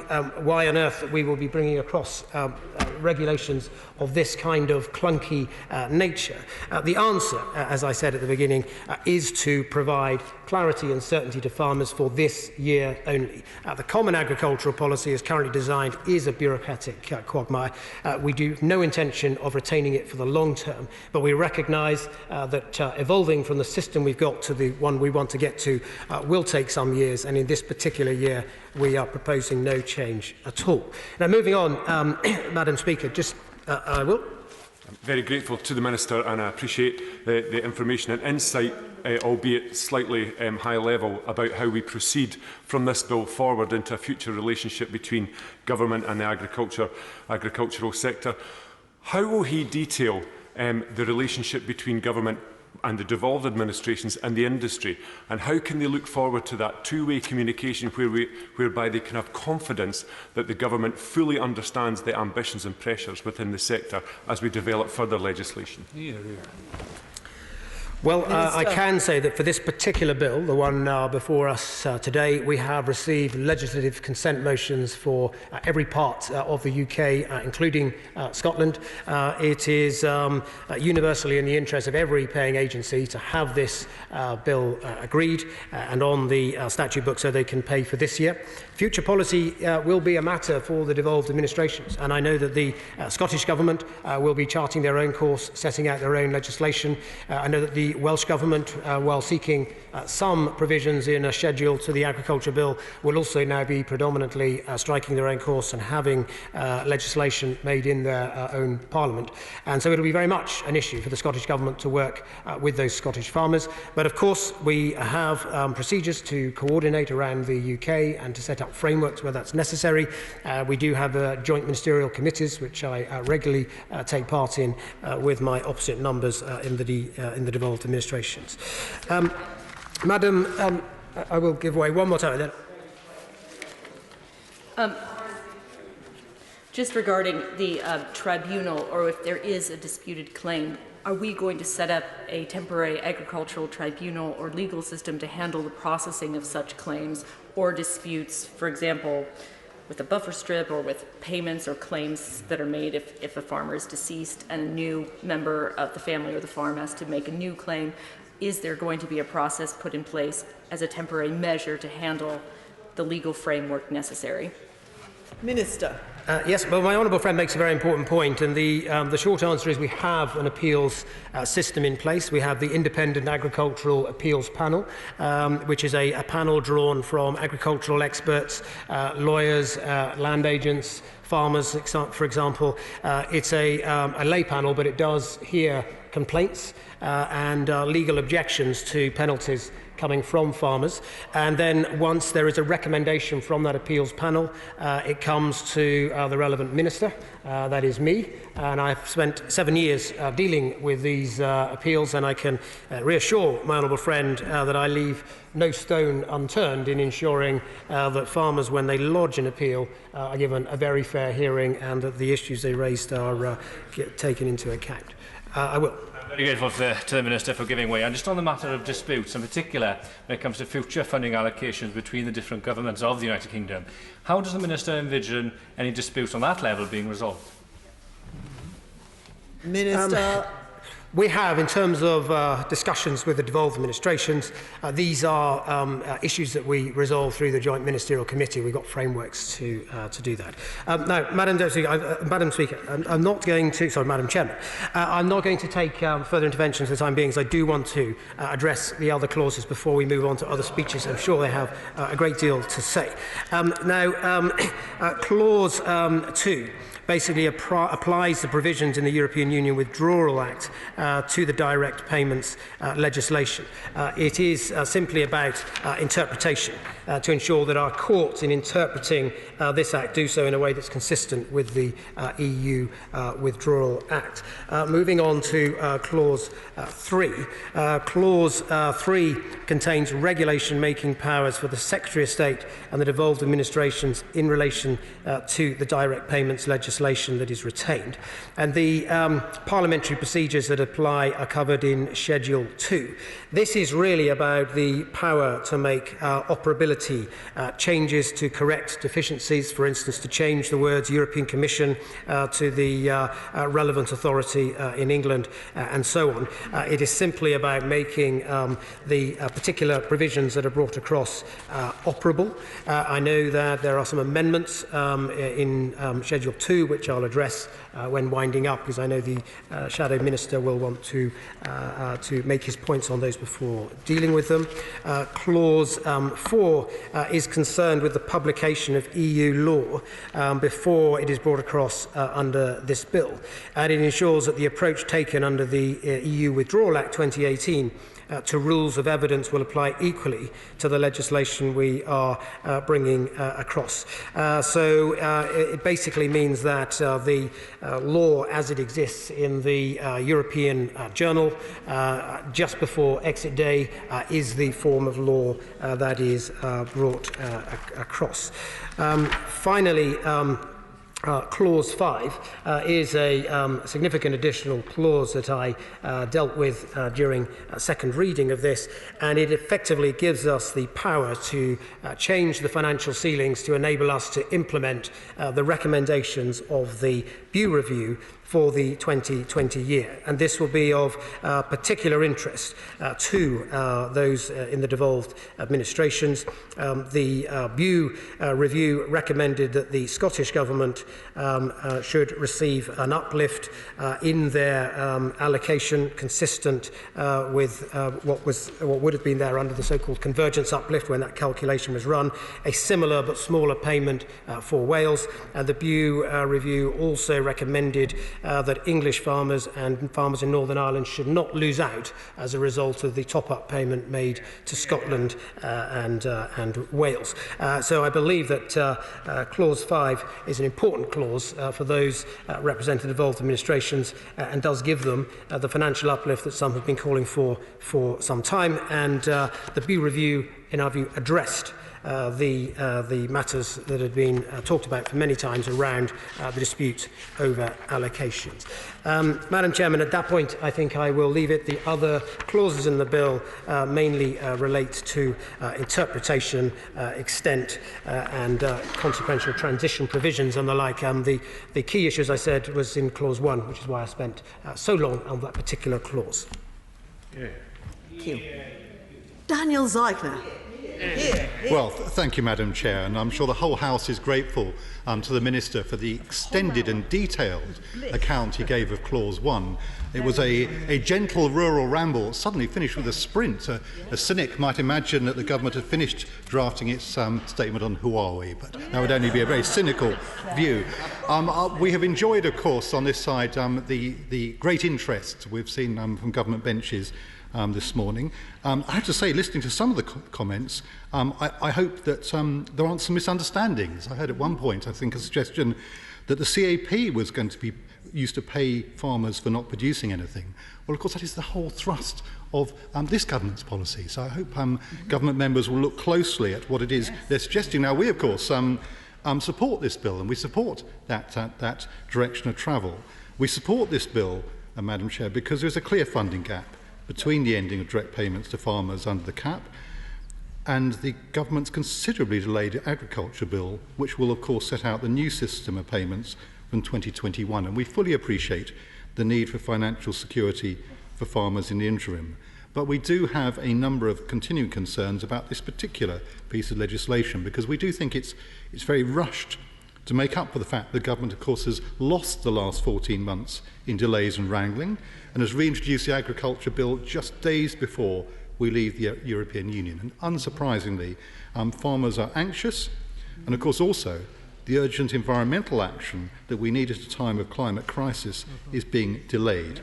why on earth we will be bringing across regulations of this kind of clunky nature. The answer, as I said at the beginning, is to provide clarity and certainty to farmers for this year only. The Common Agricultural Policy, as currently designed, is a bureaucratic quagmire. We do have no intention of retaining it for the long term, but we recognise that evolving from the system we've got to the one we want to get to will take some years, and in this particular year we are proposing no change at all. Now, moving on, Madam Speaker, I will. I'm very grateful to the Minister, and I appreciate the information and insight, albeit slightly high level, about how we proceed from this bill forward into a future relationship between government and the agricultural sector. How will he detail the relationship between government and the devolved administrations and the industry, and how can they look forward to that two-way communication whereby they can have confidence that the government fully understands the ambitions and pressures within the sector as we develop further legislation? Well, I can say that for this particular bill, the one before us today, we have received legislative consent motions for every part of the UK, including Scotland. It is universally in the interest of every paying agency to have this bill agreed and on the statute book so they can pay for this year. Future policy will be a matter for the devolved administrations, and I know that the Scottish Government will be charting their own course, setting out their own legislation. I know that the Welsh Government, while seeking some provisions in a schedule to the Agriculture Bill, will also now be predominantly striking their own course and having legislation made in their own Parliament. And so it will be very much an issue for the Scottish Government to work with those Scottish farmers. But of course, we have procedures to coordinate around the UK and to set up frameworks where that's necessary. We do have joint ministerial committees, which I regularly take part in with my opposite numbers in the devolved administrations. Madam, I will give way one more time then. Just regarding the tribunal, or if there is a disputed claim, are we going to set up a temporary agricultural tribunal or legal system to handle the processing of such claims or disputes, for example, with a buffer strip or with payments or claims that are made if a farmer is deceased and a new member of the family or the farm has to make a new claim? is there going to be a process put in place as a temporary measure to handle the legal framework necessary? Minister. Yes, well, my honourable friend makes a very important point, and the short answer is we have an appeals system in place. We have the Independent Agricultural Appeals Panel, which is a panel drawn from agricultural experts, lawyers, land agents, farmers, for example. It's a lay panel, but it does hear complaints and legal objections to penalties coming from farmers, and then once there is a recommendation from that appeals panel, it comes to the relevant minister, that is me, and I've spent 7 years dealing with these appeals, and I can reassure my honourable friend that I leave no stone unturned in ensuring that farmers, when they lodge an appeal, are given a very fair hearing and that the issues they raised are taken into account. I will. Very grateful to the Minister for giving way. And just on the matter of disputes, in particular when it comes to future funding allocations between the different governments of the United Kingdom, how does the Minister envision any disputes on that level being resolved? Minister. We have, in terms of discussions with the devolved administrations, these are issues that we resolve through the Joint Ministerial Committee. We've got frameworks to do that. Now, Madam Speaker, I'm not going to, sorry, Madam Chairman, I'm not going to take further interventions for the time being, as I do want to address the other clauses before we move on to other speeches. I'm sure they have a great deal to say. Clause 2 basically applies the provisions in the European Union Withdrawal Act to the direct payments legislation. It is simply about interpretation to ensure that our courts, in interpreting this Act, do so in a way that's consistent with the EU Withdrawal Act. Moving on to Clause 3. Clause 3 contains regulation-making powers for the Secretary of State and the devolved administrations in relation to the direct payments legislation that is retained. And the parliamentary procedures that apply are covered in Schedule 2. This is really about the power to make operability changes to correct deficiencies, for instance, to change the words European Commission to the relevant authority in England, and so on. It is simply about making the particular provisions that are brought across operable. I know that there are some amendments in Schedule 2 which I'll address when winding up, because I know the Shadow Minister will want to make his points on those before dealing with them. Clause 4 is concerned with the publication of EU law before it is brought across under this bill, and it ensures that the approach taken under the EU Withdrawal Act 2018 to rules of evidence will apply equally to the legislation we are bringing across. It basically means that the law as it exists in the European Journal just before exit day is the form of law that is brought across. Finally, Clause 5 is a significant additional clause that I dealt with during second reading of this, and it effectively gives us the power to change the financial ceilings to enable us to implement the recommendations of the Bew Review for the 2020 year. And this will be of particular interest to those in the devolved administrations. The Bew Review recommended that the Scottish Government should receive an uplift in their allocation consistent with what would have been there under the so-called convergence uplift when that calculation was run, a similar but smaller payment for Wales. The Bew Review also recommended that English farmers and farmers in Northern Ireland should not lose out as a result of the top-up payment made to Scotland and Wales. So I believe that Clause 5 is an important clause for those represented devolved administrations and does give them the financial uplift that some have been calling for some time. And the Bew Review, in our view, addressed the matters that had been talked about for many times around the dispute over allocations. Madam Chairman, at that point I think I will leave it. The other clauses in the bill mainly relate to interpretation, extent and consequential transition provisions and the like. The key issue, as I said, was in Clause 1, which is why I spent so long on that particular clause. Yeah. Thank you. Daniel Zeigler. Well, thank you, Madam Chair, and I'm sure the whole House is grateful to the Minister for the extended and detailed account he gave of Clause 1. It was a gentle rural ramble, suddenly finished with a sprint. A cynic might imagine that the government had finished drafting its statement on Huawei, but that would only be a very cynical view. We have enjoyed, of course, on this side, the great interest we've seen from government benches this morning. I have to say, listening to some of the comments, I hope that there aren't some misunderstandings. I heard at one point, I think, a suggestion that the CAP was going to be used to pay farmers for not producing anything. Well, of course, that is the whole thrust of this government's policy. So I hope government members will look closely at what it is they're suggesting. Now, we, of course, support this bill, and we support that direction of travel. We support this bill, Madam Chair, because there is a clear funding gap between the ending of direct payments to farmers under the cap and the government's considerably delayed agriculture bill, which will of course set out the new system of payments from 2021. And we fully appreciate the need for financial security for farmers in the interim. But we do have a number of continuing concerns about this particular piece of legislation, because we do think it's very rushed to make up for the fact the government, of course, has lost the last 14 months in delays and wrangling, and has reintroduced the agriculture bill just days before we leave the European Union. And unsurprisingly, farmers are anxious, and of course also the urgent environmental action that we need at a time of climate crisis is being delayed.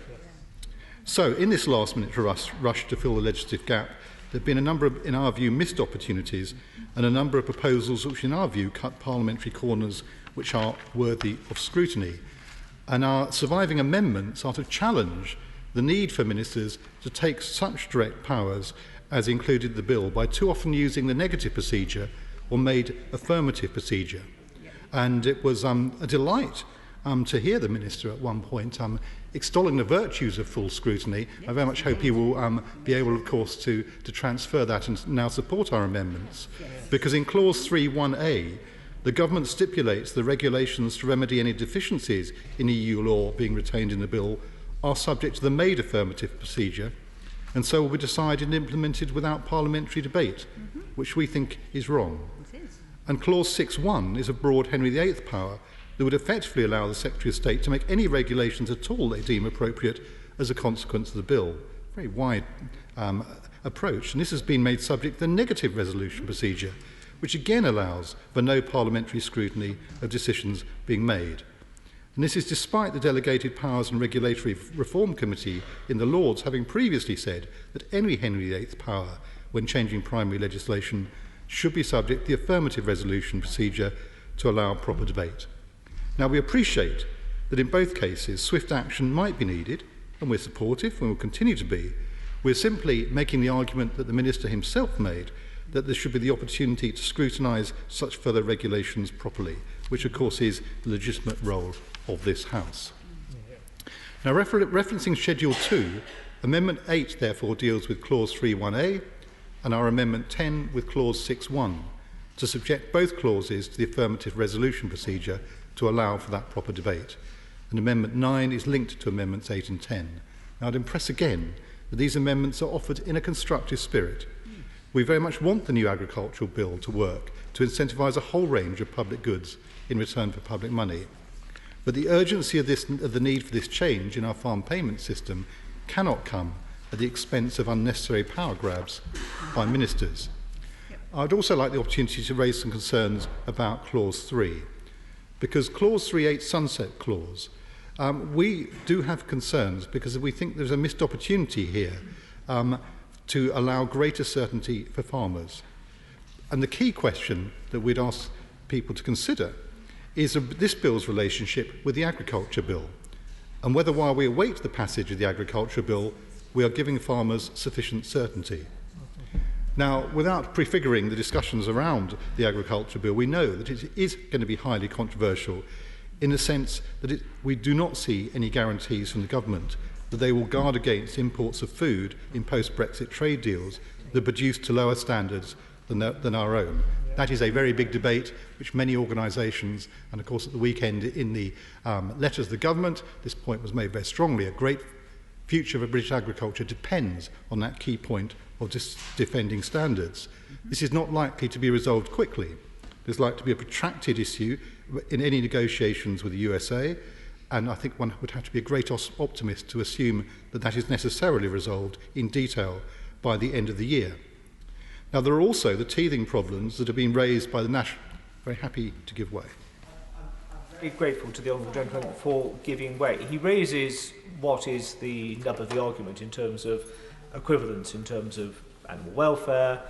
So in this last-minute rush to fill the legislative gap, there have been a number of, in our view, missed opportunities and a number of proposals which, in our view, cut parliamentary corners which are worthy of scrutiny. And our surviving amendments are to challenge the need for ministers to take such direct powers as included the bill by too often using the negative procedure or made affirmative procedure. And it was a delight to hear the Minister at one point extolling the virtues of full scrutiny. I very much hope he will be able, of course, to transfer that and now support our amendments. Because in Clause 3(1)(a), the government stipulates the regulations to remedy any deficiencies in EU law being retained in the bill are subject to the made affirmative procedure, and so will be decided and implemented without parliamentary debate, which we think is wrong. And Clause 6(1) is a broad Henry VIII power that would effectively allow the Secretary of State to make any regulations at all they deem appropriate as a consequence of the bill. Very wide approach, and this has been made subject to the negative resolution procedure, which again allows for no parliamentary scrutiny of decisions being made. And this is despite the Delegated Powers and Regulatory Reform Committee in the Lords having previously said that any Henry VIII power, when changing primary legislation, should be subject to the affirmative resolution procedure to allow proper debate. Now, we appreciate that in both cases swift action might be needed, and we're supportive and will continue to be. We're simply making the argument that the Minister himself made, that there should be the opportunity to scrutinise such further regulations properly, which of course is the legitimate role of this House. Now, referencing Schedule 2, Amendment 8 therefore deals with Clause 3(1)(a) and our Amendment 10 with Clause 6(1) to subject both clauses to the affirmative resolution procedure to allow for that proper debate. And Amendment 9 is linked to Amendments 8 and 10. Now, I'd impress again that these amendments are offered in a constructive spirit. We very much want the new agricultural bill to work to incentivise a whole range of public goods in return for public money. But the urgency of the need for this change in our farm payment system cannot come at the expense of unnecessary power grabs by ministers. I'd also like the opportunity to raise some concerns about Clause 3, because Clause 3(8) sunset clause, we do have concerns because we think there's a missed opportunity here to allow greater certainty for farmers. And the key question that we'd ask people to consider is this bill's relationship with the agriculture bill, and whether while we await the passage of the agriculture bill, we are giving farmers sufficient certainty. Now, without prefiguring the discussions around the agriculture bill, we know that it is going to be highly controversial in the sense that we do not see any guarantees from the government that they will guard against imports of food in post-Brexit trade deals that are produced to lower standards than our own. That is a very big debate which many organisations, and of course at the weekend in the letters of the government, this point was made very strongly, a great future of British agriculture depends on that key point of just defending standards. This is not likely to be resolved quickly. There's likely to be a protracted issue in any negotiations with the USA, and I think one would have to be a great optimist to assume that that is necessarily resolved in detail by the end of the year. Now, there are also the teething problems that have been raised by the national... Very happy to give way. I'm very grateful to the honourable gentleman for giving way. He raises what is the nub of the argument in terms of equivalence, in terms of animal welfare,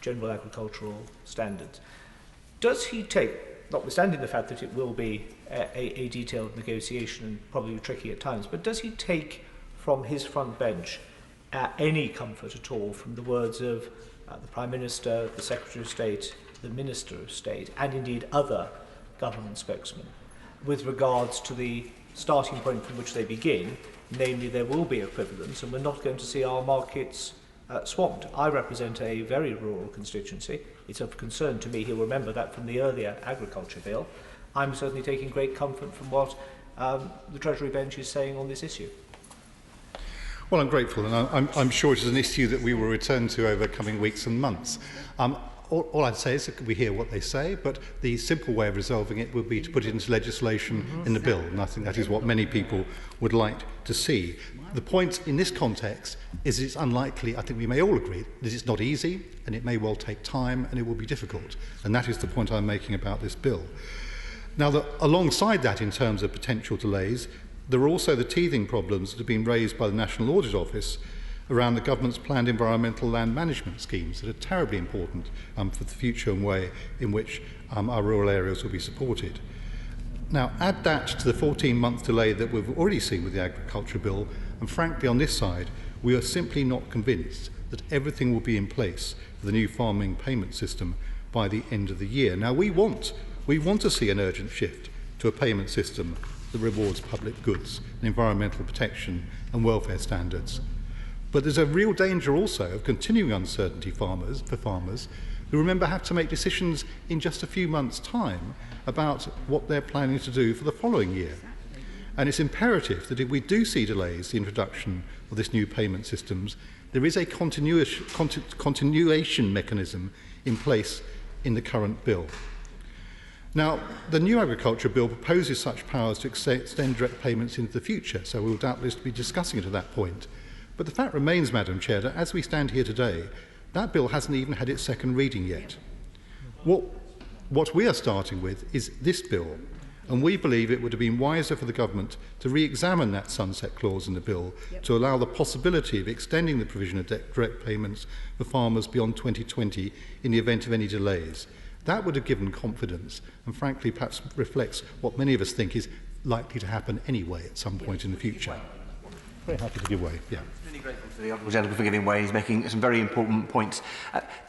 general agricultural standards. Does he take, notwithstanding the fact that it will be a detailed negotiation and probably tricky at times, but does he take from his front bench any comfort at all from the words of the Prime Minister, the Secretary of State, the Minister of State, and indeed other government spokesmen, with regards to the starting point from which they begin, namely there will be equivalence and we're not going to see our markets swamped? I represent a very rural constituency. It's of concern to me. He'll remember that from the earlier agriculture bill. I'm certainly taking great comfort from what the Treasury bench is saying on this issue. Well, I'm grateful, and I'm sure it is an issue that we will return to over coming weeks and months. All I'd say is that we hear what they say, but the simple way of resolving it would be to put it into legislation in the bill, and I think that is what many people would like to see. The point in this context is it's unlikely, I think we may all agree, that it's not easy, and it may well take time, and it will be difficult, and that is the point I'm making about this bill. Now, alongside that, in terms of potential delays, there are also the teething problems that have been raised by the National Audit Office around the government's planned environmental land management schemes that are terribly important for the future and way in which our rural areas will be supported. Now, add that to the 14-month delay that we've already seen with the Agriculture Bill, and frankly on this side, we are simply not convinced that everything will be in place for the new farming payment system by the end of the year. Now, we want to see an urgent shift to a payment system that rewards public goods and environmental protection and welfare standards. But there's a real danger also of continuing uncertainty for farmers who, remember, have to make decisions in just a few months' time about what they're planning to do for the following year. And it's imperative that if we do see delays in the introduction of this new payment systems, there is a continuation mechanism in place in the current bill. Now, the new Agriculture Bill proposes such powers to extend direct payments into the future, so we'll doubtless be discussing it at that point. But the fact remains, Madam Chair, that as we stand here today, that bill hasn't even had its second reading yet. What we are starting with is this bill, and we believe it would have been wiser for the government to re-examine that sunset clause in the bill to allow the possibility of extending the provision of direct payments for farmers beyond 2020 in the event of any delays. That would have given confidence and, frankly, perhaps reflects what many of us think is likely to happen anyway at some point in the future. Very happy to give way. Yeah. Really grateful to the honourable gentleman for giving way. He's making some very important points.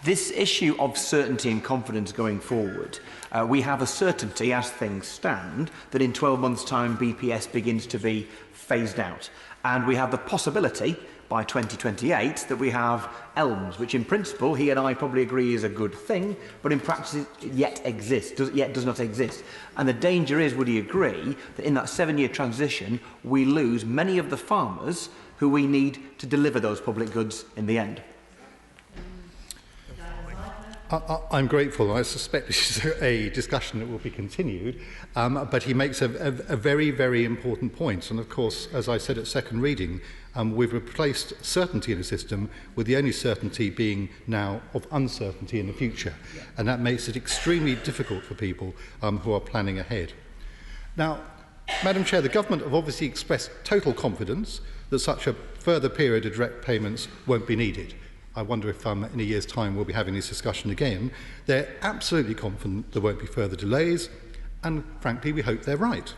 This issue of certainty and confidence going forward, we have a certainty as things stand that in 12 months' time BPS begins to be phased out. And we have the possibility by 2028 that we have ELMS, which in principle he and I probably agree is a good thing, but in practice it yet does not exist. And the danger is, would he agree, that in that 7-year transition we lose many of the farmers who we need to deliver those public goods in the end? I'm grateful. I suspect this is a discussion that will be continued, but he makes a very, very important point. And of course, as I said at second reading, we've replaced certainty in the system with the only certainty being now of uncertainty in the future. And that makes it extremely difficult for people who are planning ahead. Now, Madam Chair, the government have obviously expressed total confidence that such a further period of direct payments won't be needed. I wonder if in a year's time we'll be having this discussion again. They're absolutely confident there won't be further delays, and frankly, we hope they're right.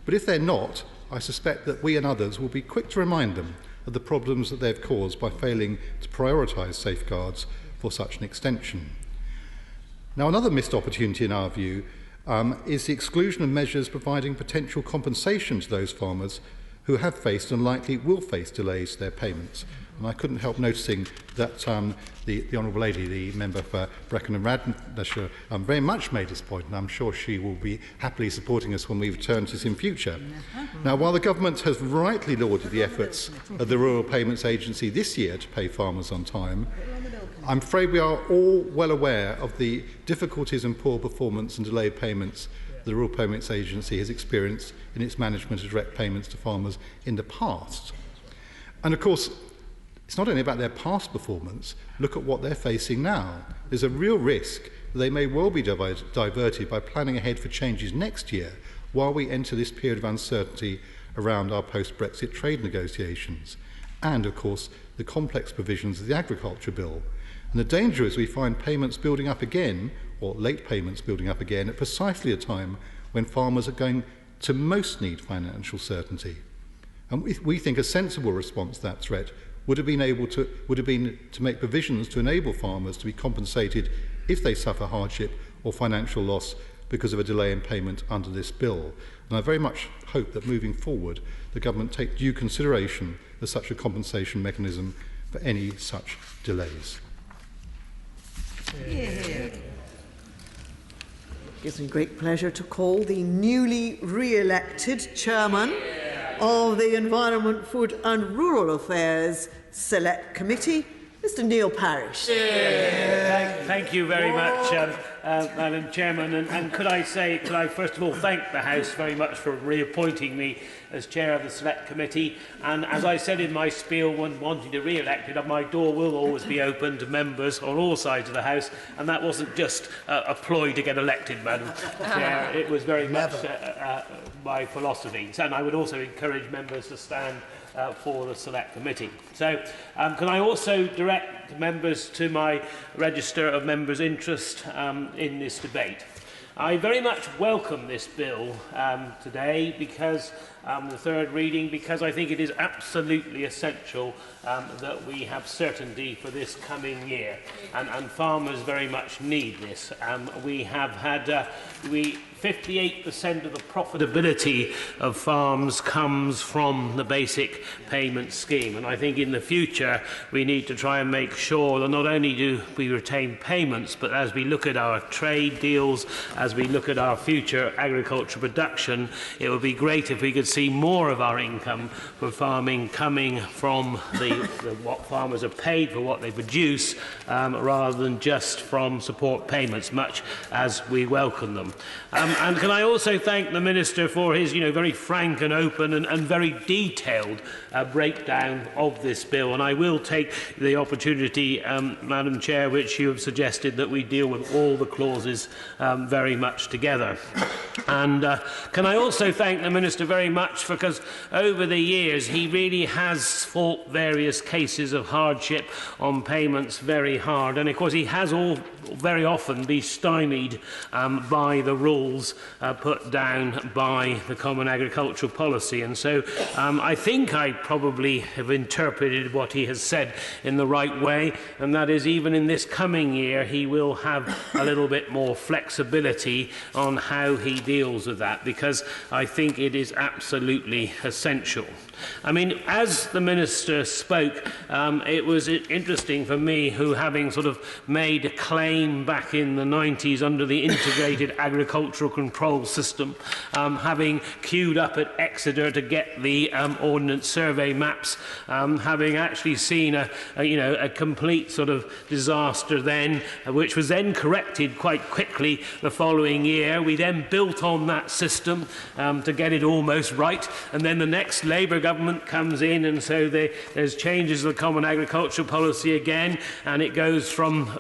But if they're not, I suspect that we and others will be quick to remind them of the problems that they've caused by failing to prioritise safeguards for such an extension. Now, another missed opportunity in our view is the exclusion of measures providing potential compensation to those farmers who have faced and likely will face delays to their payments. And I couldn't help noticing that the Honourable Lady, the member for Brecon and Radnor, very much made this point, and I'm sure she will be happily supporting us when we return to this in future. Now, while the Government has rightly lauded the efforts of the Rural Payments Agency this year to pay farmers on time, I'm afraid we are all well aware of the difficulties and poor performance and delayed payments the Rural Payments Agency has experienced in its management of direct payments to farmers in the past. And of course, it's not only about their past performance. Look at what they're facing now. There's a real risk that they may well be diverted by planning ahead for changes next year while we enter this period of uncertainty around our post-Brexit trade negotiations. And, of course, the complex provisions of the Agriculture Bill. And the danger is we find payments building up again, or late payments building up again, at precisely a time when farmers are going to most need financial certainty. And we think a sensible response to that threat would have been to make provisions to enable farmers to be compensated if they suffer hardship or financial loss because of a delay in payment under this bill. And I very much hope that moving forward, the Government take due consideration of such a compensation mechanism for any such delays. It gives me great pleasure to call the newly re-elected Chairman of the Environment, Food and Rural Affairs Select Committee, Mr Neil Parish. Thank you very much, Madam Chairman. And could I first of all thank the House very much for reappointing me as Chair of the Select Committee. And as I said in my spiel when wanting to be re-elected, my door will always be open to members on all sides of the House. And that wasn't just a ploy to get elected, Madam Chair. It was very much my philosophy. And I would also encourage members to stand for the Select Committee. So can I also direct members to my register of members' interest in this debate? I very much welcome this bill today because the third reading, because I think it is absolutely essential that we have certainty for this coming year, and farmers very much need this. We have had 58% of the profitability of farms comes from the basic payment scheme, and I think in the future we need to try and make sure that not only do we retain payments, but as we look at our trade deals, as we look at our future agricultural production, it would be great if we could see more of our income for farming coming from what farmers are paid for what they produce, rather than just from support payments, much as we welcome them. And can I also thank the Minister for his very frank and open and very detailed breakdown of this bill. And I will take the opportunity, Madam Chair, which you have suggested, that we deal with all the clauses very much together. And can I also thank the Minister very much because over the years he really has fought various cases of hardship on payments very hard. And of course he has very often been stymied by the rules put down by the Common Agricultural Policy. And so I think I probably have interpreted what he has said in the right way, and that is even in this coming year he will have a little bit more flexibility on how he deals with that, because I think it is absolutely essential. I mean, as the Minister spoke, it was interesting for me, who having sort of made a claim back in the 90s under the Integrated Agricultural Control System, having queued up at Exeter to get the Ordnance Survey maps, having actually seen a complete sort of disaster then, which was then corrected quite quickly the following year. We then built on that system to get it almost right, and then the next Labour government comes in, and so there's changes to the Common Agricultural Policy again, and it goes from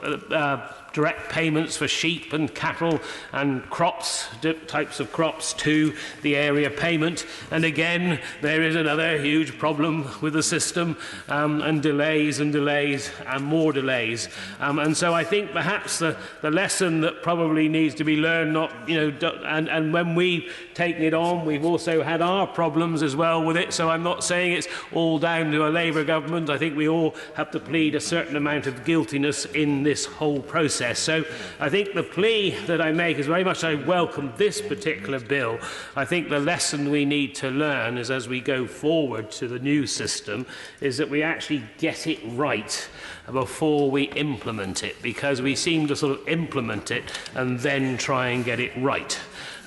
direct payments for sheep and cattle and crops, types of crops, to the area payment. And again, there is another huge problem with the system, and delays and delays and more delays. And so I think perhaps the lesson that probably needs to be learned, and when we've taken it on, we've also had our problems as well with it. So I'm not saying it's all down to a Labour government. I think we all have to plead a certain amount of guiltiness in this whole process. process. So I think the plea that I make is very much I welcome this particular bill. I think the lesson we need to learn is as we go forward to the new system is that we actually get it right before we implement it, because we seem to sort of implement it and then try and get it right.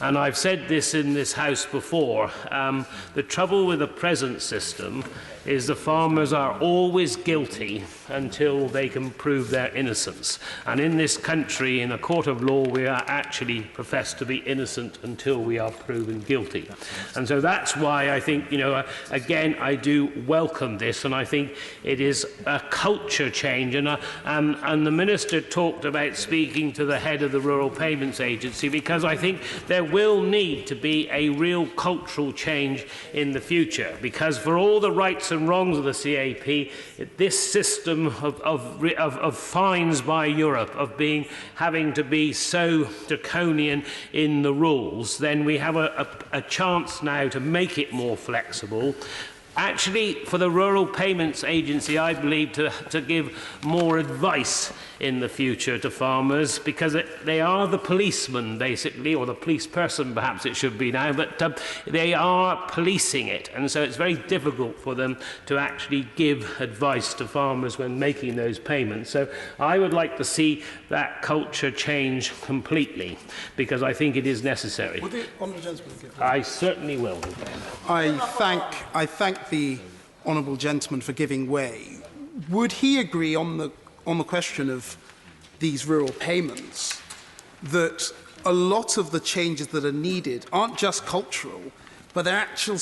And I've said this in this House before, the trouble with the present system is the farmers are always guilty until they can prove their innocence. And in this country, in a court of law, we are actually professed to be innocent until we are proven guilty. And so that's why I think, again, I do welcome this, and I think it is a culture change. And the Minister talked about speaking to the head of the Rural Payments Agency, because I think there will need to be a real cultural change in the future, because for all the rights and wrongs of the CAP, this system of fines by Europe, of having to be so draconian in the rules, then we have a chance now to make it more flexible. Actually, for the Rural Payments Agency, I believe, to give more advice in the future to farmers, because they are the policeman, basically, or the police person, perhaps it should be now, but they are policing it. And so it's very difficult for them to actually give advice to farmers when making those payments. So I would like to see that culture change completely, because I think it is necessary. Would the honourable gentleman give I certainly will. I thank the honourable gentleman for giving way. Would he agree on the question of these rural payments that a lot of the changes that are needed aren't just cultural, but they're actual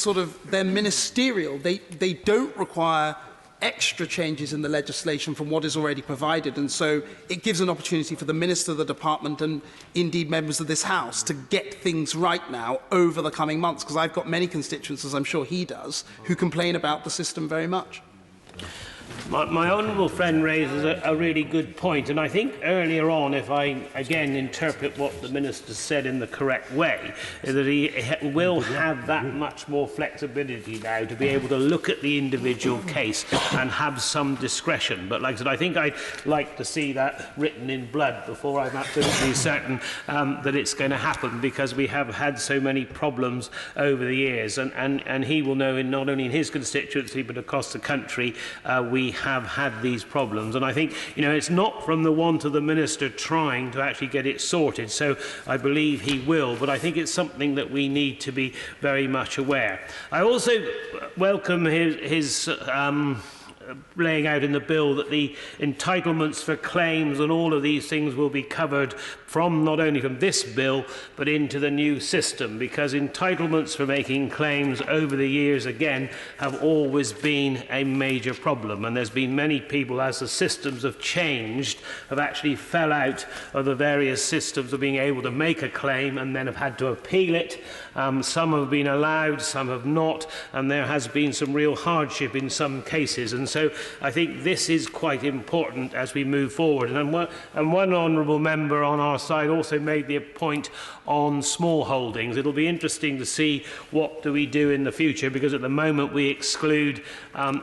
they're ministerial. They don't require extra changes in the legislation from what is already provided, and so it gives an opportunity for the Minister, the Department, and indeed members of this House to get things right now over the coming months, because I've got many constituents, as I'm sure he does, who complain about the system very much. My honourable friend raises a really good point, and I think earlier on, if I again interpret what the Minister said in the correct way, is that he will have that much more flexibility now to be able to look at the individual case and have some discretion. But like I said, I think I'd like to see that written in blood before I'm absolutely certain that it's going to happen, because we have had so many problems over the years, and he will know, not only in his constituency but across the country, we have had these problems. And I think, it's not from the want of the Minister trying to actually get it sorted, so I believe he will, but I think it's something that we need to be very much aware. I also welcome his laying out in the bill that the entitlements for claims and all of these things will be covered from not only from this bill but into the new system, because entitlements for making claims over the years again have always been a major problem, and there's been many people, as the systems have changed, have actually fell out of the various systems of being able to make a claim and then have had to appeal it. Some have been allowed, some have not, and there has been some real hardship in some cases, and so I think this is quite important as we move forward. And one honourable member on our side also made the point on small holdings. It'll be interesting to see what do we do in the future, because at the moment we exclude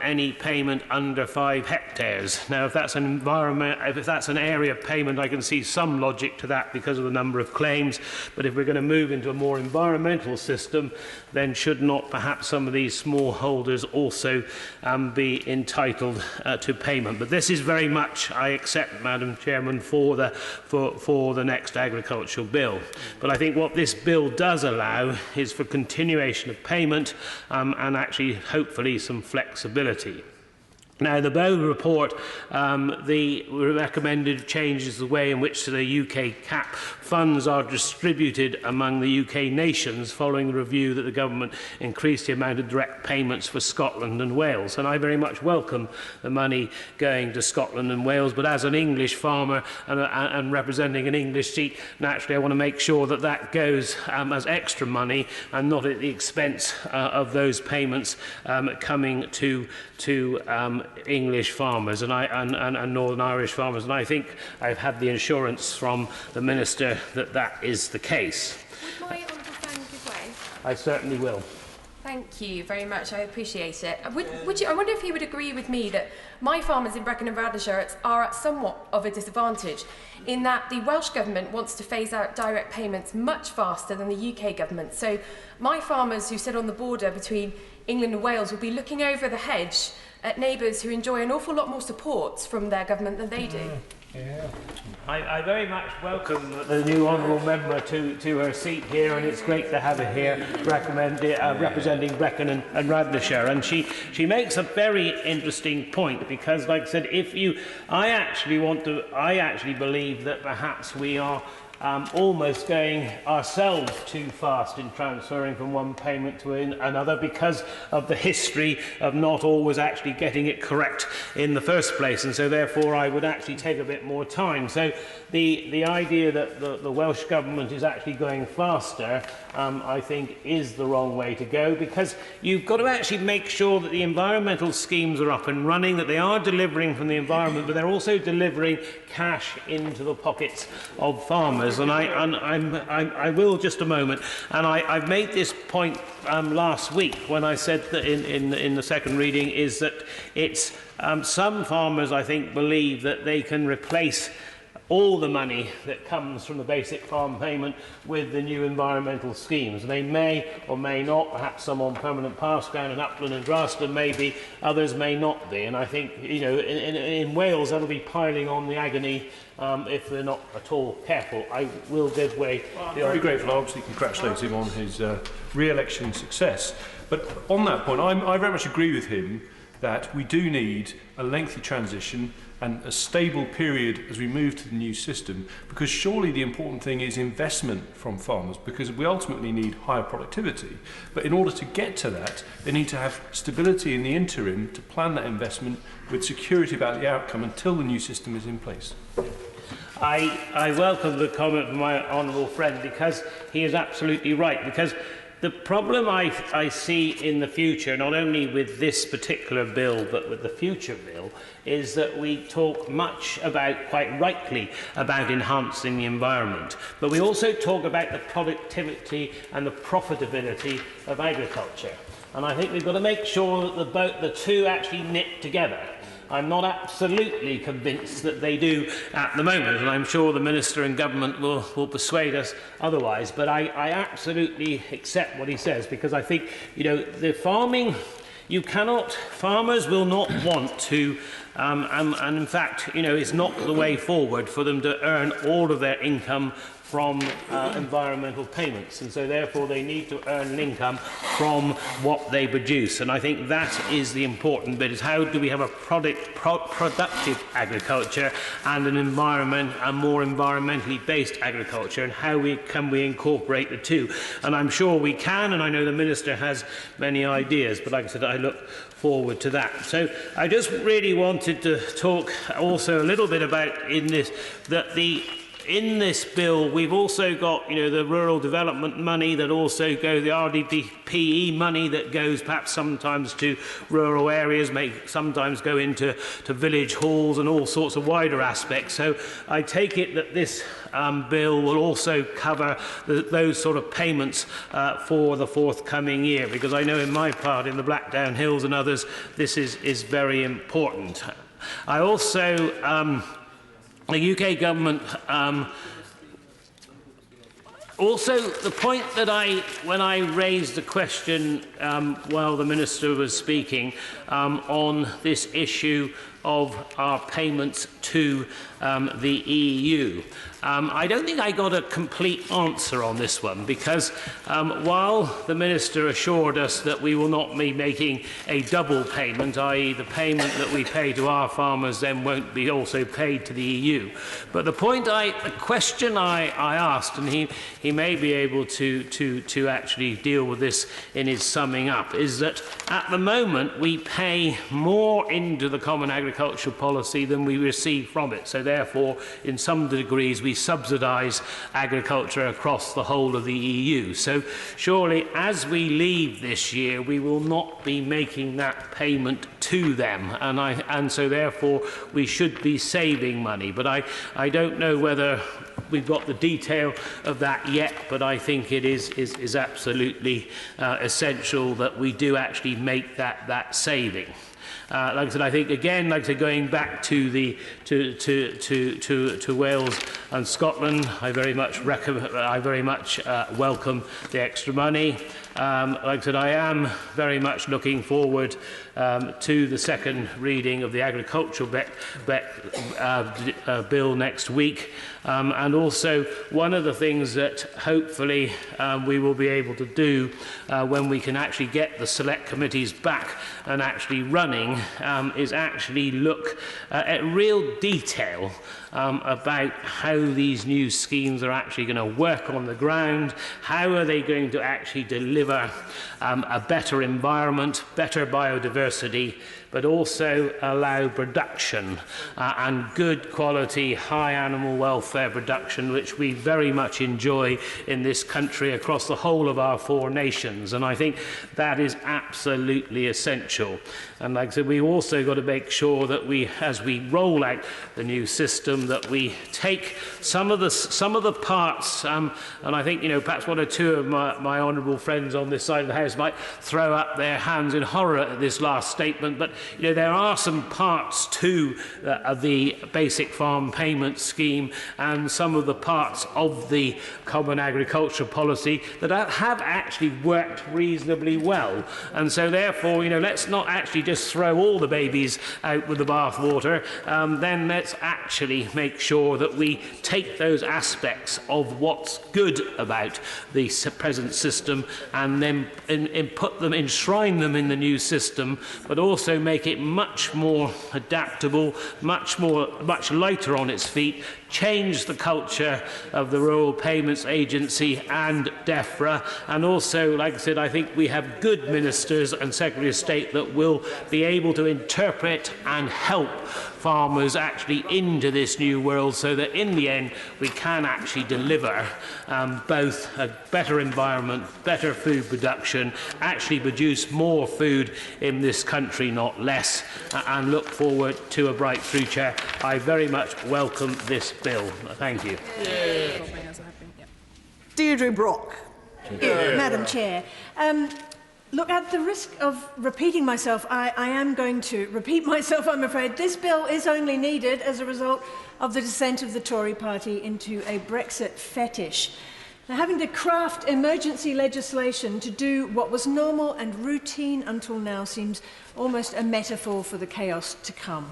any payment under 5 hectares. Now, if that's an area payment, I can see some logic to that because of the number of claims. But if we're going to move into a more environmental system, then should not perhaps some of these small holders also be entitled to payment? But this is very much, I accept, Madam Chairman, for the next agricultural bill. But I think what this bill does allow is for continuation of payment and actually hopefully some flexibility. Now, the Bow report, the recommended changes the way in which the UK CAP funds are distributed among the UK nations following the review that the government increased the amount of direct payments for Scotland and Wales. And I very much welcome the money going to Scotland and Wales, but as an English farmer and representing an English seat, naturally I want to make sure that that goes as extra money and not at the expense of those payments coming to English farmers and Northern Irish farmers, and I think I've had the assurance from the Minister that that is the case. Would my honourable friend give way? I certainly will. Thank you very much. I appreciate it. I wonder if you would agree with me that my farmers in Brecon and Radnorshire are at somewhat of a disadvantage in that the Welsh Government wants to phase out direct payments much faster than the UK Government. So my farmers who sit on the border between England and Wales will be looking over the hedge at neighbours who enjoy an awful lot more support from their government than they do. Yeah. I very much welcome the new honourable member to her seat here, and it's great to have her here representing Brecon and Radnorshire. And she makes a very interesting point because, like I said, I actually believe that perhaps we are almost going ourselves too fast in transferring from one payment to another because of the history of not always actually getting it correct in the first place, and so therefore I would actually take a bit more time. So the idea that the Welsh Government is actually going faster, I think is the wrong way to go, because you've got to actually make sure that the environmental schemes are up and running, that they are delivering from the environment, but they're also delivering cash into the pockets of farmers. And I will just a moment. And I've made this point last week when I said that in the second reading is that it's some farmers, I think, believe that they can replace all the money that comes from the basic farm payment with the new environmental schemes. They may or may not, perhaps some on permanent pasture ground in upland and grassland maybe, others may not be. And I think, you know, in Wales that'll be piling on the agony if they're not at all careful. I will give way. I'm very grateful. I obviously congratulate him on his re-election success. But on that point, I very much agree with him that we do need a lengthy transition and a stable period as we move to the new system, because surely the important thing is investment from farmers, because we ultimately need higher productivity. But in order to get to that, they need to have stability in the interim to plan that investment with security about the outcome until the new system is in place. I welcome the comment from my honourable friend, because he is absolutely right. Because the problem I see in the future, not only with this particular bill, but with the future bill, is that we talk much about, quite rightly, about enhancing the environment. But we also talk about the productivity and the profitability of agriculture. And I think we've got to make sure that the two actually knit together. I'm not absolutely convinced that they do at the moment, and I'm sure the Minister and Government will persuade us otherwise. But I absolutely accept what he says, because I think, you know, the farming, farmers will not want to, and in fact, you know, it's not the way forward for them to earn all of their income from environmental payments, and so therefore they need to earn an income from what they produce. And I think that is the important bit, is how do we have a productive agriculture and a more environmentally based agriculture, and how can we incorporate the two. And I'm sure we can, and I know the Minister has many ideas, but like I said, I look forward to that. So I just really wanted to talk also a little bit about in this bill, we've also got, you know, the rural development money that also goes, the RDPE money that goes perhaps sometimes to rural areas, may sometimes go into village halls and all sorts of wider aspects. So I take it that this bill will also cover those sort of payments for the forthcoming year, because I know in my part, in the Blackdown Hills and others, this is very important. I also the UK Government, also the point that when I raised the question while the Minister was speaking on this issue of our payments to the EU. I don't think I got a complete answer on this one, because while the Minister assured us that we will not be making a double payment, i.e. the payment that we pay to our farmers then won't be also paid to the EU. But the question I asked, and he may be able to actually deal with this in his summing up, is that at the moment we pay more into the Common Agricultural Policy than we receive from it. So therefore, in some degrees, we subsidise agriculture across the whole of the EU. So surely, as we leave this year, we will not be making that payment to them, and so therefore we should be saving money. But I don't know whether we've got the detail of that yet, but I think it is absolutely essential that we do actually make that saving. Like I said, I think again, like I said, going back to Wales and Scotland, I very much welcome the extra money. Like I said, I am very much looking forward to the second reading of the agricultural bill next week. And also, one of the things that hopefully we will be able to do when we can actually get the select committees back and actually running is actually look at real detail about how these new schemes are actually going to work on the ground, how are they going to actually deliver a better environment, better biodiversity, but also allow production and good quality, high animal welfare production, which we very much enjoy in this country across the whole of our 4 nations. And I think that is absolutely essential. And like I said, we've also got to make sure that we, as we roll out the new system, that we take some of the parts, and I think, perhaps one or two of my honourable friends on this side of the House might throw up their hands in horror at this last statement, but there are some parts to the basic farm payment scheme and some of the parts of the common agricultural policy that have actually worked reasonably well. And so therefore, let's not actually just throw all the babies out with the bathwater. Then let's actually make sure that we take those aspects of what's good about the present system and then enshrine them in the new system, but also make it much more adaptable, much lighter on its feet, change the culture of the Rural Payments Agency and DEFRA, and also, like I said, I think we have good ministers and Secretary of State that will be able to interpret and help farmers actually into this new world, so that in the end we can actually deliver both a better environment, better food production, actually produce more food in this country, not less, and look forward to a bright future. I very much welcome this bill. Thank you. Deirdre Brock. Madam Chair. Look, at the risk of repeating myself, I am going to repeat myself, I'm afraid. This bill is only needed as a result of the descent of the Tory party into a Brexit fetish. Now, having to craft emergency legislation to do what was normal and routine until now seems almost a metaphor for the chaos to come.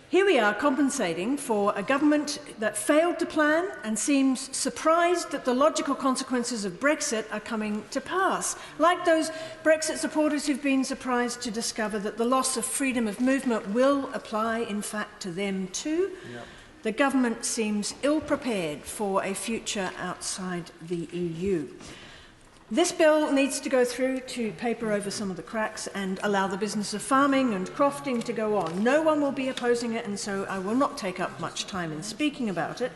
Here we are compensating for a government that failed to plan and seems surprised that the logical consequences of Brexit are coming to pass. Like those Brexit supporters who've been surprised to discover that the loss of freedom of movement will apply, in fact, to them too. Yep. The government seems ill-prepared for a future outside the EU. This bill needs to go through to paper over some of the cracks and allow the business of farming and crofting to go on. No one will be opposing it, and so I will not take up much time in speaking about it.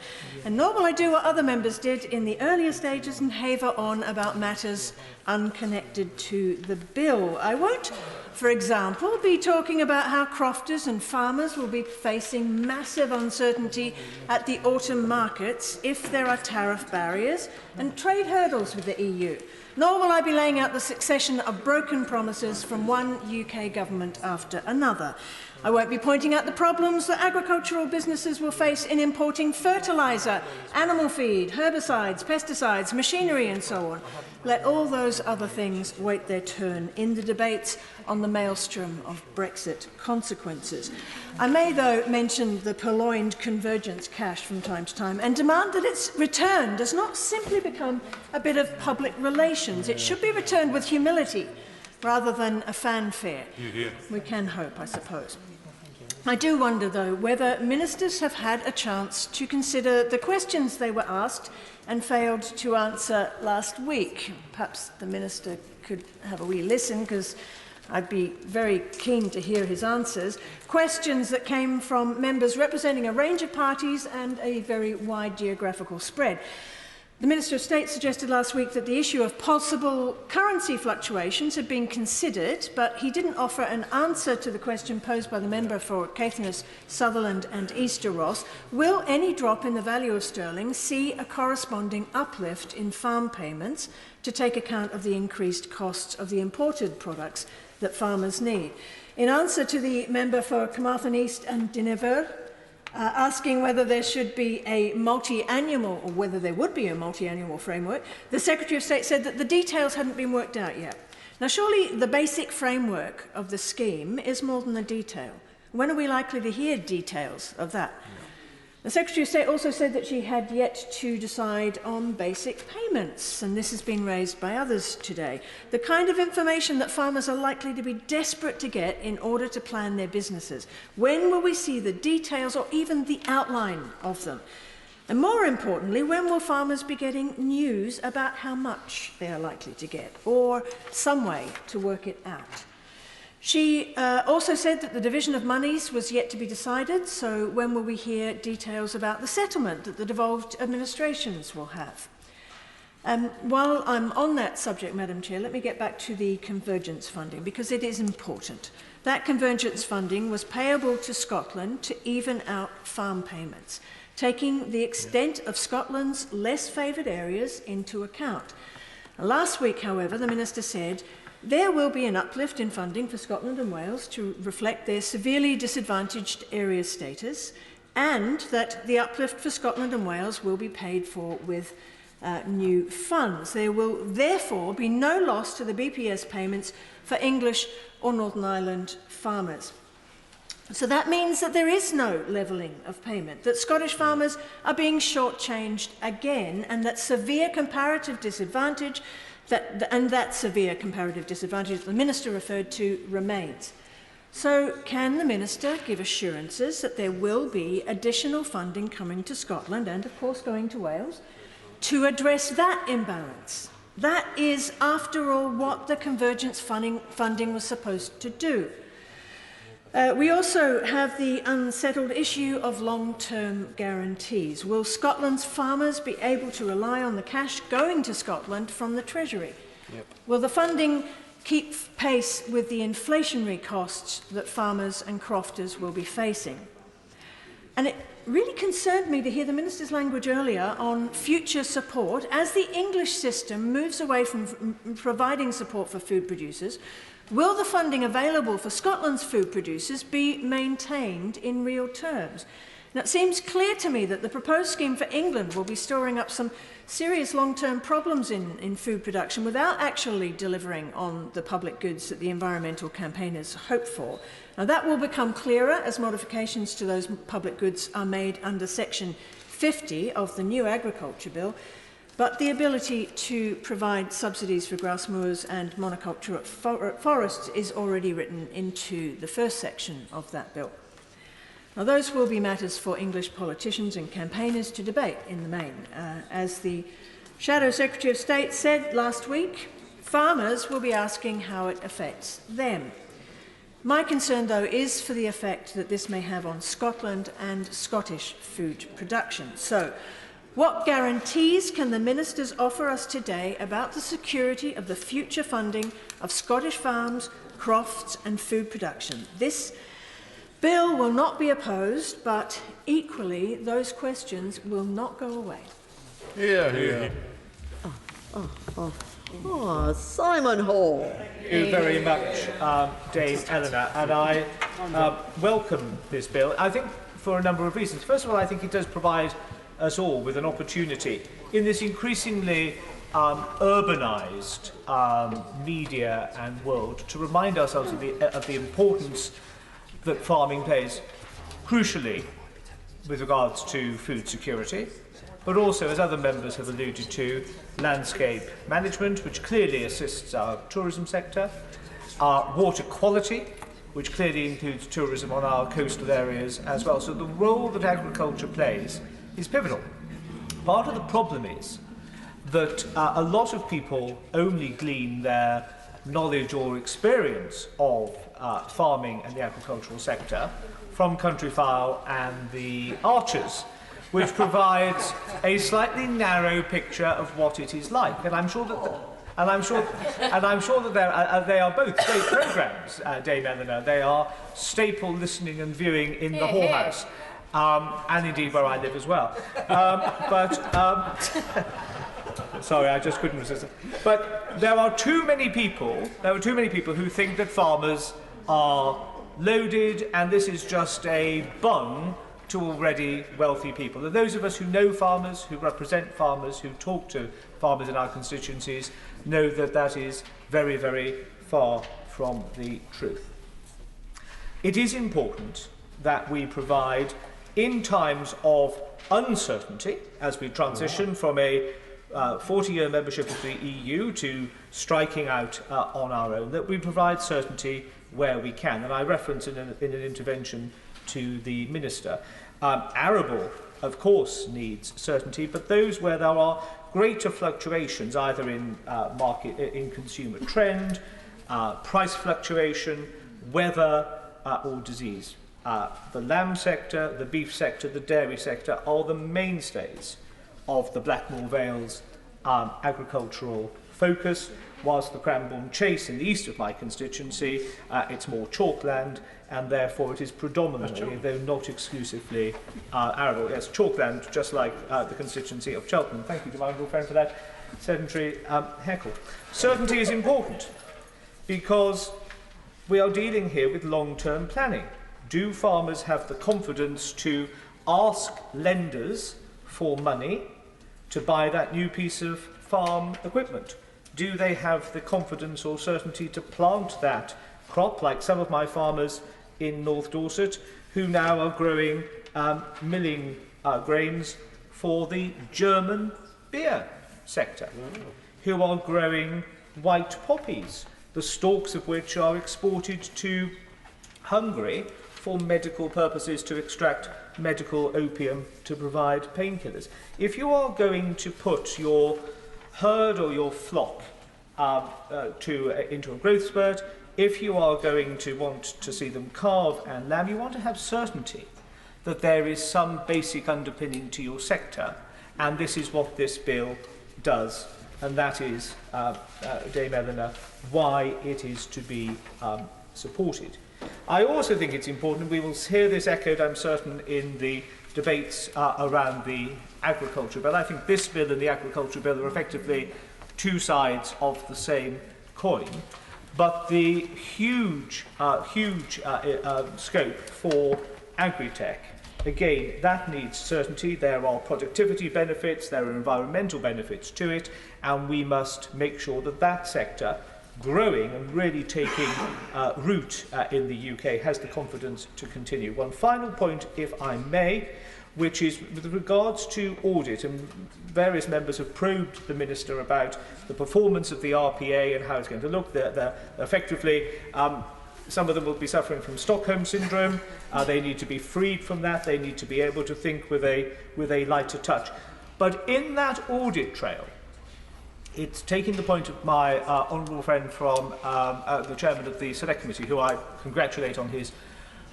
And nor will I do what other members did in the earlier stages and haver on about matters unconnected to the bill. I won't, for example, be talking about how crofters and farmers will be facing massive uncertainty at the autumn markets if there are tariff barriers and trade hurdles with the EU. Nor will I be laying out the succession of broken promises from one UK government after another. I won't be pointing out the problems that agricultural businesses will face in importing fertiliser, animal feed, herbicides, pesticides, machinery and so on. Let all those other things wait their turn in the debates on the maelstrom of Brexit consequences. I may, though, mention the purloined convergence cash from time to time and demand that its return does not simply become a bit of public relations. It should be returned with humility rather than a fanfare. We can hope, I suppose. I do wonder, though, whether ministers have had a chance to consider the questions they were asked and failed to answer last week. Perhaps the minister could have a wee listen, because I'd be very keen to hear his answers. Questions that came from members representing a range of parties and a very wide geographical spread. The Minister of State suggested last week that the issue of possible currency fluctuations had been considered, but he didn't offer an answer to the question posed by the member for Caithness, Sutherland and Easter Ross. Will any drop in the value of sterling see a corresponding uplift in farm payments to take account of the increased costs of the imported products that farmers need? In answer to the member for Carmarthen East and Dinever, asking whether there should be a multi-annual, or whether there would be a multi-annual framework, the Secretary of State said that the details hadn't been worked out yet. Now, surely the basic framework of the scheme is more than the detail. When are we likely to hear details of that? The Secretary of State also said that she had yet to decide on basic payments, and this has been raised by others today. The kind of information that farmers are likely to be desperate to get in order to plan their businesses. When will we see the details or even the outline of them? And more importantly, when will farmers be getting news about how much they are likely to get, or some way to work it out? She also said that the division of monies was yet to be decided, so when will we hear details about the settlement that the devolved administrations will have? While I'm on that subject, Madam Chair, let me get back to the convergence funding, because it is important. That convergence funding was payable to Scotland to even out farm payments, taking the extent of Scotland's less favoured areas into account. Last week, however, the Minister said there will be an uplift in funding for Scotland and Wales to reflect their severely disadvantaged area status, and that the uplift for Scotland and Wales will be paid for with new funds. There will therefore be no loss to the BPS payments for English or Northern Ireland farmers. So that means that there is no levelling of payment, that Scottish farmers are being shortchanged again, and that severe comparative disadvantage that severe comparative disadvantage the Minister referred to remains. So can the Minister give assurances that there will be additional funding coming to Scotland and, of course, going to Wales to address that imbalance? That is, after all, what the convergence funding was supposed to do. We also have the unsettled issue of long-term guarantees. Will Scotland's farmers be able to rely on the cash going to Scotland from the Treasury? Yep. Will the funding keep pace with the inflationary costs that farmers and crofters will be facing? And it really concerned me to hear the Minister's language earlier on future support as the English system moves away from providing support for food producers. Will the funding available for Scotland's food producers be maintained in real terms? Now, it seems clear to me that the proposed scheme for England will be storing up some serious long-term problems in food production without actually delivering on the public goods that the environmental campaigners hope for. Now, that will become clearer as modifications to those public goods are made under Section 50 of the new Agriculture Bill. But the ability to provide subsidies for grass moors and monoculture forests is already written into the first section of that bill. Now, those will be matters for English politicians and campaigners to debate in the main. As the Shadow Secretary of State said last week, farmers will be asking how it affects them. My concern, though, is for the effect that this may have on Scotland and Scottish food production. So, what guarantees can the ministers offer us today about the security of the future funding of Scottish farms, crofts and food production? This bill will not be opposed, but equally those questions will not go away. Yeah. Simon Hall. Thank you very much, Dame Eleanor, and I welcome this bill, I think, for a number of reasons. First of all, I think it does provide us all with an opportunity in this increasingly urbanised media and world to remind ourselves of the importance that farming plays, crucially with regards to food security, but also, as other members have alluded to, landscape management, which clearly assists our tourism sector, our water quality, which clearly includes tourism on our coastal areas as well. So the role that agriculture plays is pivotal. Part of the problem is that a lot of people only glean their knowledge or experience of farming and the agricultural sector from country fowl and the archers. which provides a slightly narrow picture of what it is like. And I'm sure that they are both great programmes, Dame Eleanor. They are staple listening and viewing in the Hall House, and indeed where I live as well. Sorry, I just couldn't resist it. But there are too many people who think that farmers are loaded, and this is just a bung to already wealthy people. And those of us who know farmers, who represent farmers, who talk to farmers in our constituencies, know that that is very, very far from the truth. It is important that we provide, in times of uncertainty, as we transition from a 40-year membership of the EU to striking out on our own, that we provide certainty where we can. And I reference in an intervention to the Minister. Arable, of course, needs certainty, but those where there are greater fluctuations, either in in consumer trend, price fluctuation, weather, or disease. The lamb sector, the beef sector, the dairy sector are the mainstays of the Blackmore Vales agricultural focus, whilst the Cranbourne Chase in the east of my constituency, it's more chalkland, and therefore it is predominantly, though not exclusively, arable. Yes, chalkland, just like the constituency of Cheltenham. Thank you to my honourable friend for that sedentary heckle. Certainty is important because we are dealing here with long-term planning. Do farmers have the confidence to ask lenders for money to buy that new piece of farm equipment? Do they have the confidence or certainty to plant that crop, like some of my farmers in North Dorset, who now are growing milling grains for the German beer sector, who are growing white poppies, the stalks of which are exported to Hungary for medical purposes, to extract medical opium to provide painkillers. If you are going to put your herd or your flock into a growth spurt, if you are going to want to see them calve and lamb, you want to have certainty that there is some basic underpinning to your sector, and this is what this bill does, and that is, Dame Eleanor, why it is to be supported. I also think it's important, we will hear this echoed, I'm certain, in the debates around the agriculture bill. I think this bill and the agriculture bill are effectively two sides of the same coin, but the huge scope for agri-tech, again, that needs certainty. There are productivity benefits, there are environmental benefits to it, and we must make sure that that sector, growing and really taking root in the UK, has the confidence to continue. One final point, if I may, which is with regards to audit, and various members have probed the Minister about the performance of the RPA and how it's going to look. They're effectively, some of them will be suffering from Stockholm Syndrome. They need to be freed from that. They need to be able to think with a lighter touch. But in that audit trail, it's taking the point of my honourable friend from the chairman of the Select Committee, who I congratulate on his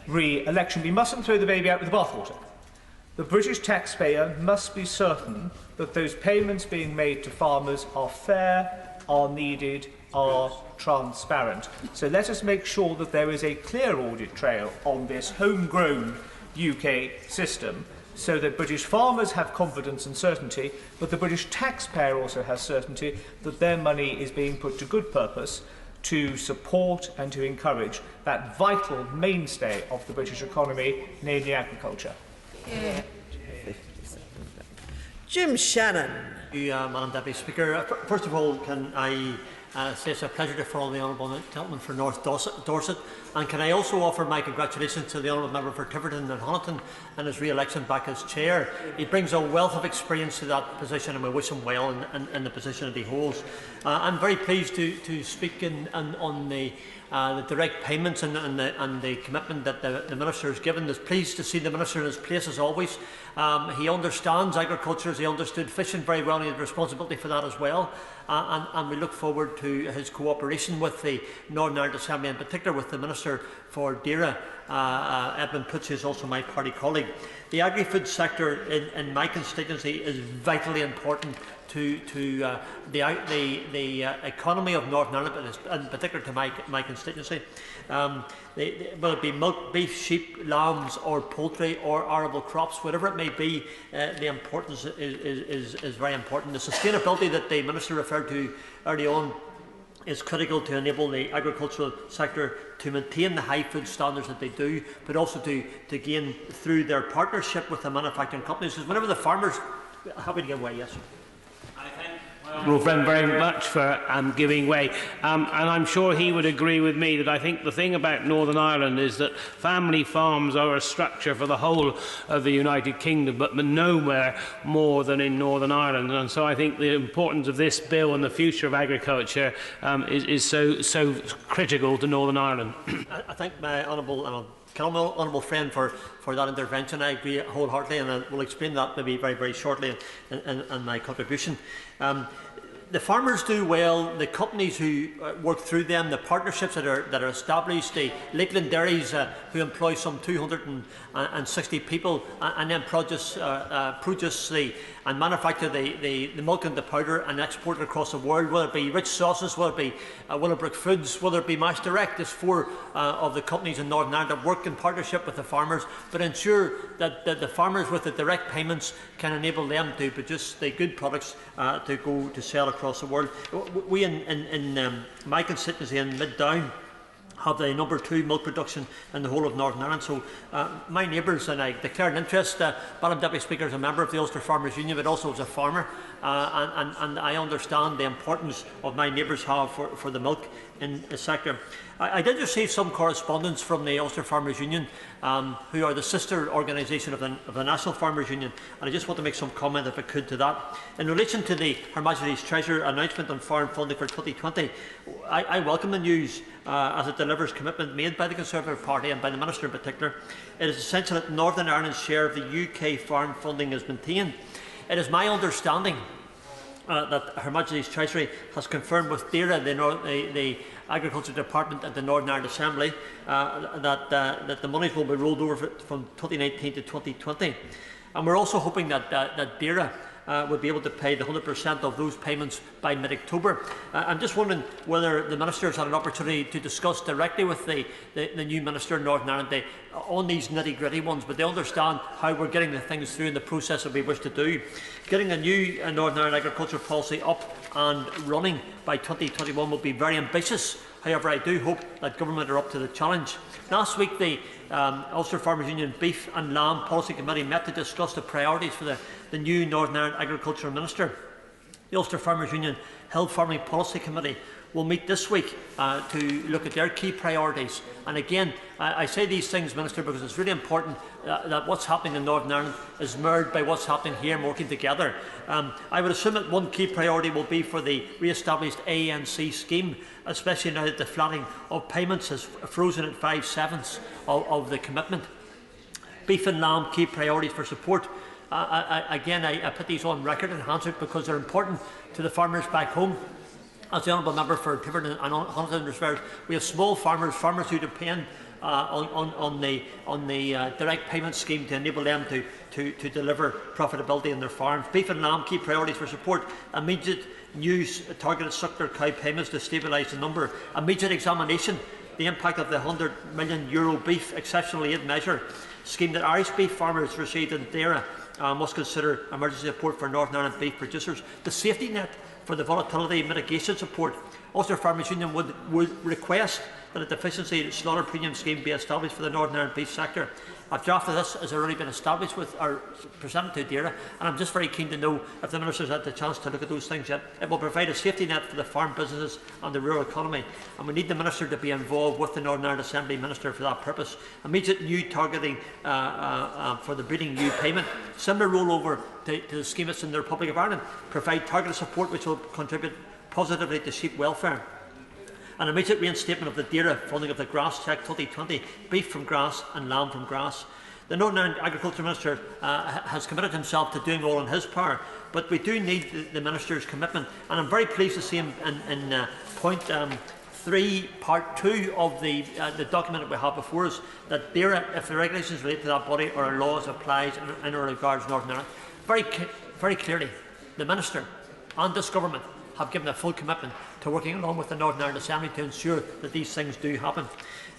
re-election. We mustn't throw the baby out with the bathwater. The British taxpayer must be certain that those payments being made to farmers are fair, are needed, are transparent. So let us make sure that there is a clear audit trail on this homegrown UK system, so that British farmers have confidence and certainty, but the British taxpayer also has certainty that their money is being put to good purpose to support and to encourage that vital mainstay of the British economy, namely agriculture. Yeah. Jim Shannon. Madam Deputy Speaker. First of all, can I say it's a pleasure to follow the Honourable Gentleman for North Dorset, and can I also offer my congratulations to the Honourable Member for Tiverton and Honiton and his re-election back as Chair. He brings a wealth of experience to that position, and we wish him well in the position that he holds. I'm very pleased to speak on the direct payments and the commitment that the Minister has given. I'm pleased to see the Minister in his place as always. He understands agriculture as he understood fishing very well, and he had responsibility for that as well. And we look forward to his cooperation with the Northern Ireland Assembly, in particular with the Minister for DAERA. Edmund Putz is also my party colleague. The agri-food sector in my constituency is vitally important to the economy of Northern Ireland, but in particular to my constituency. Whether it be milk, beef, sheep, lambs or poultry or arable crops, whatever it may be, the importance is very important. The sustainability that the Minister referred to early on is critical to enable the agricultural sector to maintain the high food standards that they do, but also to gain through their partnership with the manufacturing companies. Because whenever the farmers, happy to give way, yes. Honourable friend very much for giving way, and I'm sure he would agree with me that I think the thing about Northern Ireland is that family farms are a structure for the whole of the United Kingdom, but nowhere more than in Northern Ireland. And so I think the importance of this bill and the future of agriculture is so critical to Northern Ireland. I thank my honourable friend for that intervention. I agree wholeheartedly, and I will explain that maybe very shortly in my contribution. The farmers do well, the companies who work through them, the partnerships that are established, the Lakeland dairies who employ some 260 people and then produce and manufacture the milk and the powder and export it across the world, whether it be Rich Sauces, whether it be Willowbrook Foods, whether it be Mash Direct. There's 4 of the companies in Northern Ireland that work in partnership with the farmers, but ensure that the farmers with the direct payments can enable them to produce the good products to go to sell across the world. We in my constituency in Mid-Down have the number 2 milk production in the whole of Northern Ireland. So my neighbours, and I declare an interest, Madam Deputy Speaker, as a member of the Ulster Farmers Union, but also as a farmer, and I understand the importance of my neighbours have for the milk in the sector. I did receive some correspondence from the Ulster Farmers Union, who are the sister organisation of the National Farmers Union, and I just want to make some comment, if I could, to that. In relation to the Her Majesty's Treasurer announcement on farm funding for 2020, I welcome the news as it delivers commitment made by the Conservative Party and by the Minister in particular. It is essential that Northern Ireland's share of the UK farm funding is maintained. It is my understanding that Her Majesty's Treasury has confirmed with DAERA, the Agriculture Department at the Northern Ireland Assembly, that the monies will be rolled over from 2019 to 2020. And we're also hoping that DAERA would be able to pay the 100% of those payments by mid-October. I'm just wondering whether the Minister has had an opportunity to discuss directly with the new Minister in Northern Ireland on these nitty-gritty ones, but they understand how we're getting the things through in the process that we wish to do. Getting a new Northern Ireland agriculture policy up and running by 2021 will be very ambitious. However, I do hope that government are up to the challenge. Last week, the Ulster Farmers Union Beef and Lamb Policy Committee met to discuss the priorities for the new Northern Ireland Agricultural Minister. The Ulster Farmers Union Hill Farming Policy Committee will meet this week to look at their key priorities. And again, I say these things, Minister, because it's really important that what's happening in Northern Ireland is mirrored by what's happening here and working together. I would assume that one key priority will be for the re-established ANC scheme, especially now that the flattening of payments is frozen at 5/7 of the commitment. Beef and lamb key priorities for support. Again, I put these on record and Hansard because they're important to the farmers back home. As the Honourable Member for Tiverton and Honiton refers, we have small farmers who depend on the direct payment scheme to enable them to deliver profitability in their farms. Beef and lamb key priorities for support. Immediate new targeted suckler cow payments to stabilise the number. Immediate examination. The impact of the €100 million beef exceptional aid measure scheme that Irish beef farmers received in DAERA must consider emergency support for Northern Ireland beef producers. The safety net for the volatility mitigation support. Ulster Farmers Union would request that a deficiency slaughter premium scheme be established for the Northern Ireland beef sector. I've drafted this, has already been established with or presented to DAERA, and I'm just very keen to know if the Minister's had the chance to look at those things yet. It will provide a safety net for the farm businesses and the rural economy, and we need the Minister to be involved with the Northern Ireland Assembly Minister for that purpose. Immediate new targeting for the breeding new payment. Similar rollover to the scheme that's in the Republic of Ireland. Provide targeted support which will contribute positively to sheep welfare. An immediate reinstatement of the DAERA funding of the Grass Check 2020, beef from grass and lamb from grass. The Northern Ireland Agriculture Minister has committed himself to doing all in his power, but we do need the Minister's commitment, and I'm very pleased to see him in point 3, Part 2 of the document that we have before us, that if the regulations relate to that body or our laws applies in regards to Northern Ireland, very clearly, the Minister and this government have given a full commitment to working along with the Northern Ireland Assembly to ensure that these things do happen.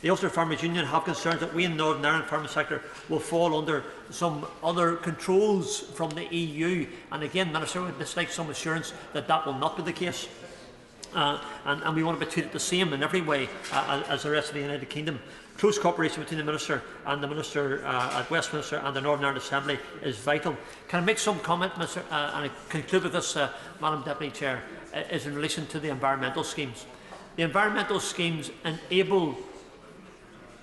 The Ulster Farmers Union have concerns that we in the Northern Ireland farming sector will fall under some other controls from the EU, and again, Minister, would just like some assurance that that will not be the case. And we want to be treated the same in every way as the rest of the United Kingdom. Close cooperation between the Minister and the Minister at Westminster and the Northern Ireland Assembly is vital. Can I make some comment, Mr. And I conclude with this, Madam Deputy Chair, is in relation to the environmental schemes. The environmental schemes enable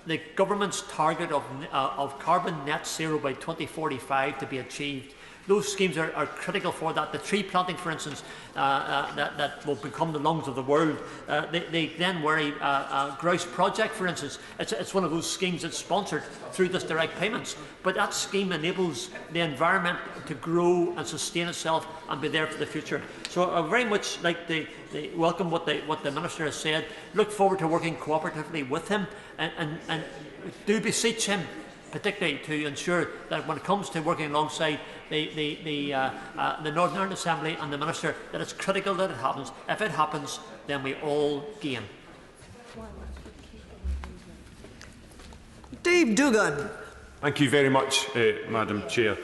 the government's target of carbon net zero by 2045 to be achieved. Those schemes are critical for that. The tree planting, for instance, that will become the lungs of the world. They then worry grouse project, for instance. It's one of those schemes that's sponsored through this direct payments. But that scheme enables the environment to grow and sustain itself and be there for the future. So I very much like the welcome what the Minister has said. Look forward to working cooperatively with him and do beseech him, particularly to ensure that when it comes to working alongside the Northern Ireland Assembly and the Minister, that it's critical that it happens. If it happens, then we all gain. Dave Duggan. Thank you very much, Madam Chair.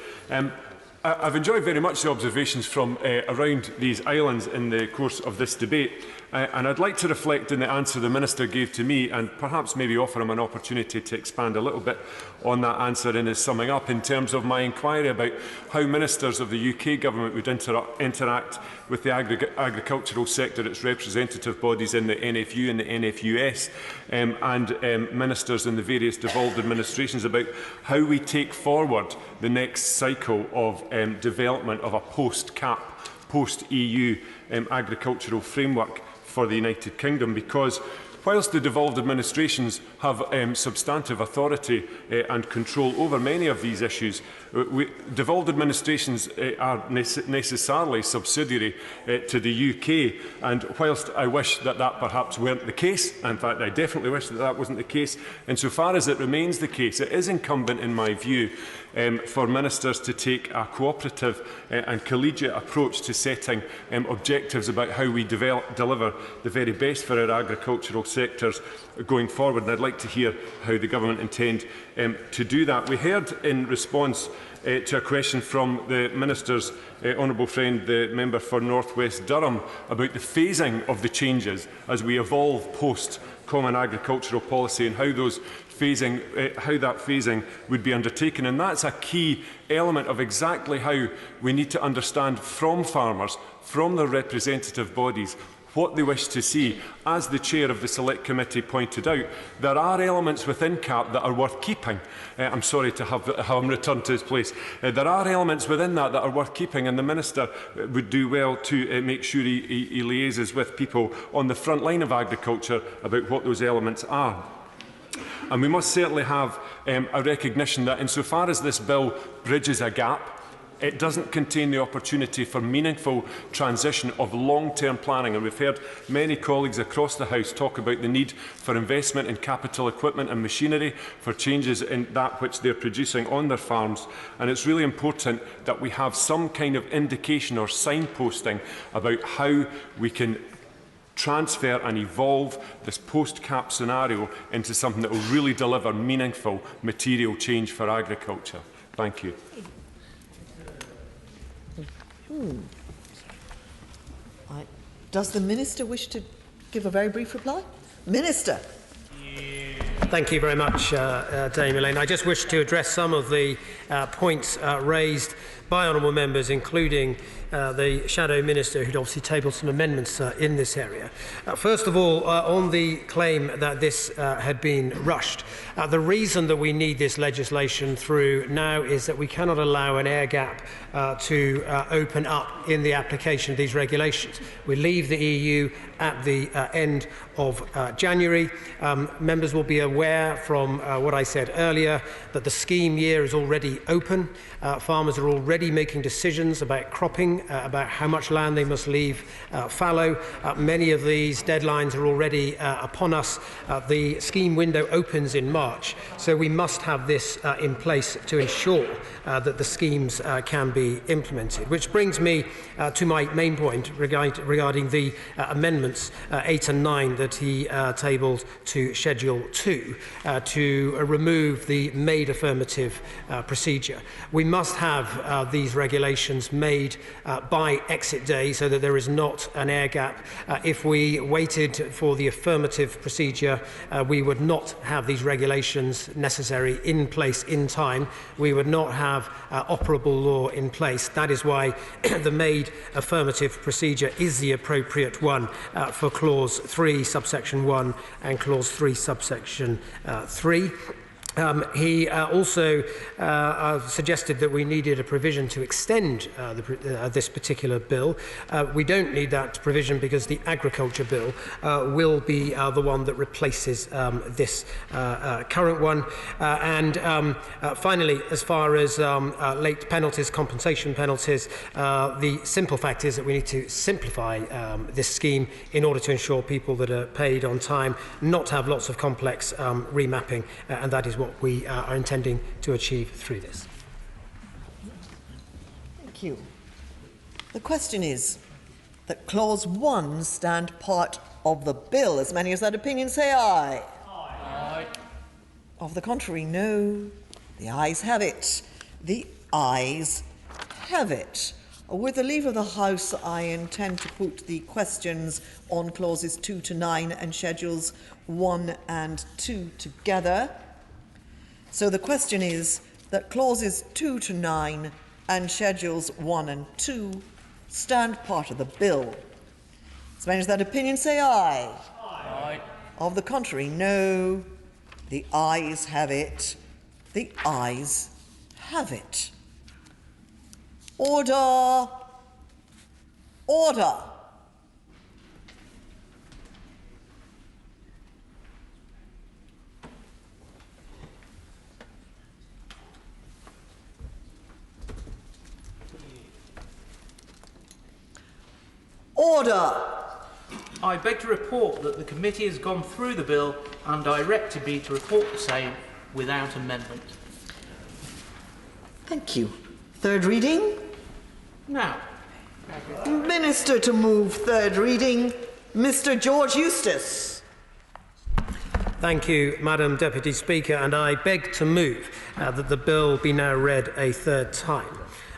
I've enjoyed very much the observations from around these islands in the course of this debate. And I'd like to reflect on the answer the Minister gave to me and perhaps maybe offer him an opportunity to expand a little bit on that answer in his summing up in terms of my inquiry about how ministers of the UK Government would interact with the agricultural sector, its representative bodies in the NFU and the NFUS, and ministers in the various devolved administrations about how we take forward the next cycle of development of a post-CAP, post-EU agricultural framework for the United Kingdom, because whilst the devolved administrations have substantive authority and control over many of these issues, devolved administrations are necessarily subsidiary to the UK, and whilst I wish that that perhaps weren't the case, in fact I definitely wish that that wasn't the case, insofar as it remains the case, it is incumbent in my view for ministers to take a cooperative and collegiate approach to setting objectives about how we deliver the very best for our agricultural sectors going forward. And I'd like to hear how the Government intend to do that. We heard in response to a question from the Minister's honourable friend, the member for North West Durham, about the phasing of the changes as we evolve post-common agricultural policy and how those how that phasing would be undertaken. And that's a key element of exactly how we need to understand from farmers, from their representative bodies, what they wish to see. As the Chair of the Select Committee pointed out, there are elements within CAP that are worth keeping. I'm sorry to have him return to his place. There are elements within that are worth keeping, and the Minister would do well to make sure he liaises with people on the front line of agriculture about what those elements are. And we must certainly have a recognition that insofar as this bill bridges a gap, it doesn't contain the opportunity for meaningful transition of long-term planning. And we've heard many colleagues across the House talk about the need for investment in capital equipment and machinery, for changes in that which they're producing on their farms. And it's really important that we have some kind of indication or signposting about how we can transfer and evolve this post-CAP scenario into something that will really deliver meaningful material change for agriculture. Thank you. Does the Minister wish to give a very brief reply? Minister. Thank you very much, Dame Elaine. I just wish to address some of the points raised by honourable members, including the Shadow Minister, who'd obviously tabled some amendments in this area. First of all, on the claim that this had been rushed, the reason that we need this legislation through now is that we cannot allow an air gap to open up in the application of these regulations. We leave the EU at the end of January. Members will be aware from what I said earlier that the scheme year is already open. Farmers are already making decisions about cropping, about how much land they must leave fallow. Many of these deadlines are already upon us. The scheme window opens in March, so we must have this in place to ensure that the schemes can be implemented. Which brings me to my main point regarding the amendments 8 and 9 that he tabled to Schedule 2 to remove the made affirmative procedure. We must have these regulations made by exit day so that there is not an air gap. If we waited for the affirmative procedure, we would not have these regulations necessary in place in time. We would not have operable law in place. That is why the made affirmative procedure is the appropriate one for Clause 3, subsection 1 and Clause 3, subsection 3. He also suggested that we needed a provision to extend this particular bill. We don't need that provision because the agriculture bill will be the one that replaces this current one. Finally, as far as late penalties, compensation penalties, the simple fact is that we need to simplify this scheme in order to ensure people that are paid on time not have lots of complex remapping, and that is what we are intending to achieve through this. Thank you. The question is that Clause 1 stand part of the bill. As many as that opinion say aye. Aye. Of the contrary, no. The ayes have it. The ayes have it. With the leave of the House, I intend to put the questions on Clauses 2 to 9 and Schedules 1 and 2 together. So the question is that Clauses 2 to 9 and Schedules 1 and 2 stand part of the bill. As many as that opinion say aye. Aye. Of the contrary, no. The ayes have it. The ayes have it. Order. Order. Order. I beg to report that the committee has gone through the bill and directed me to report the same without amendment. Thank you. Third reading? Now. Minister to move third reading, Mr. George Eustace. Thank you, Madam Deputy Speaker, and I beg to move that the bill be now read a third time.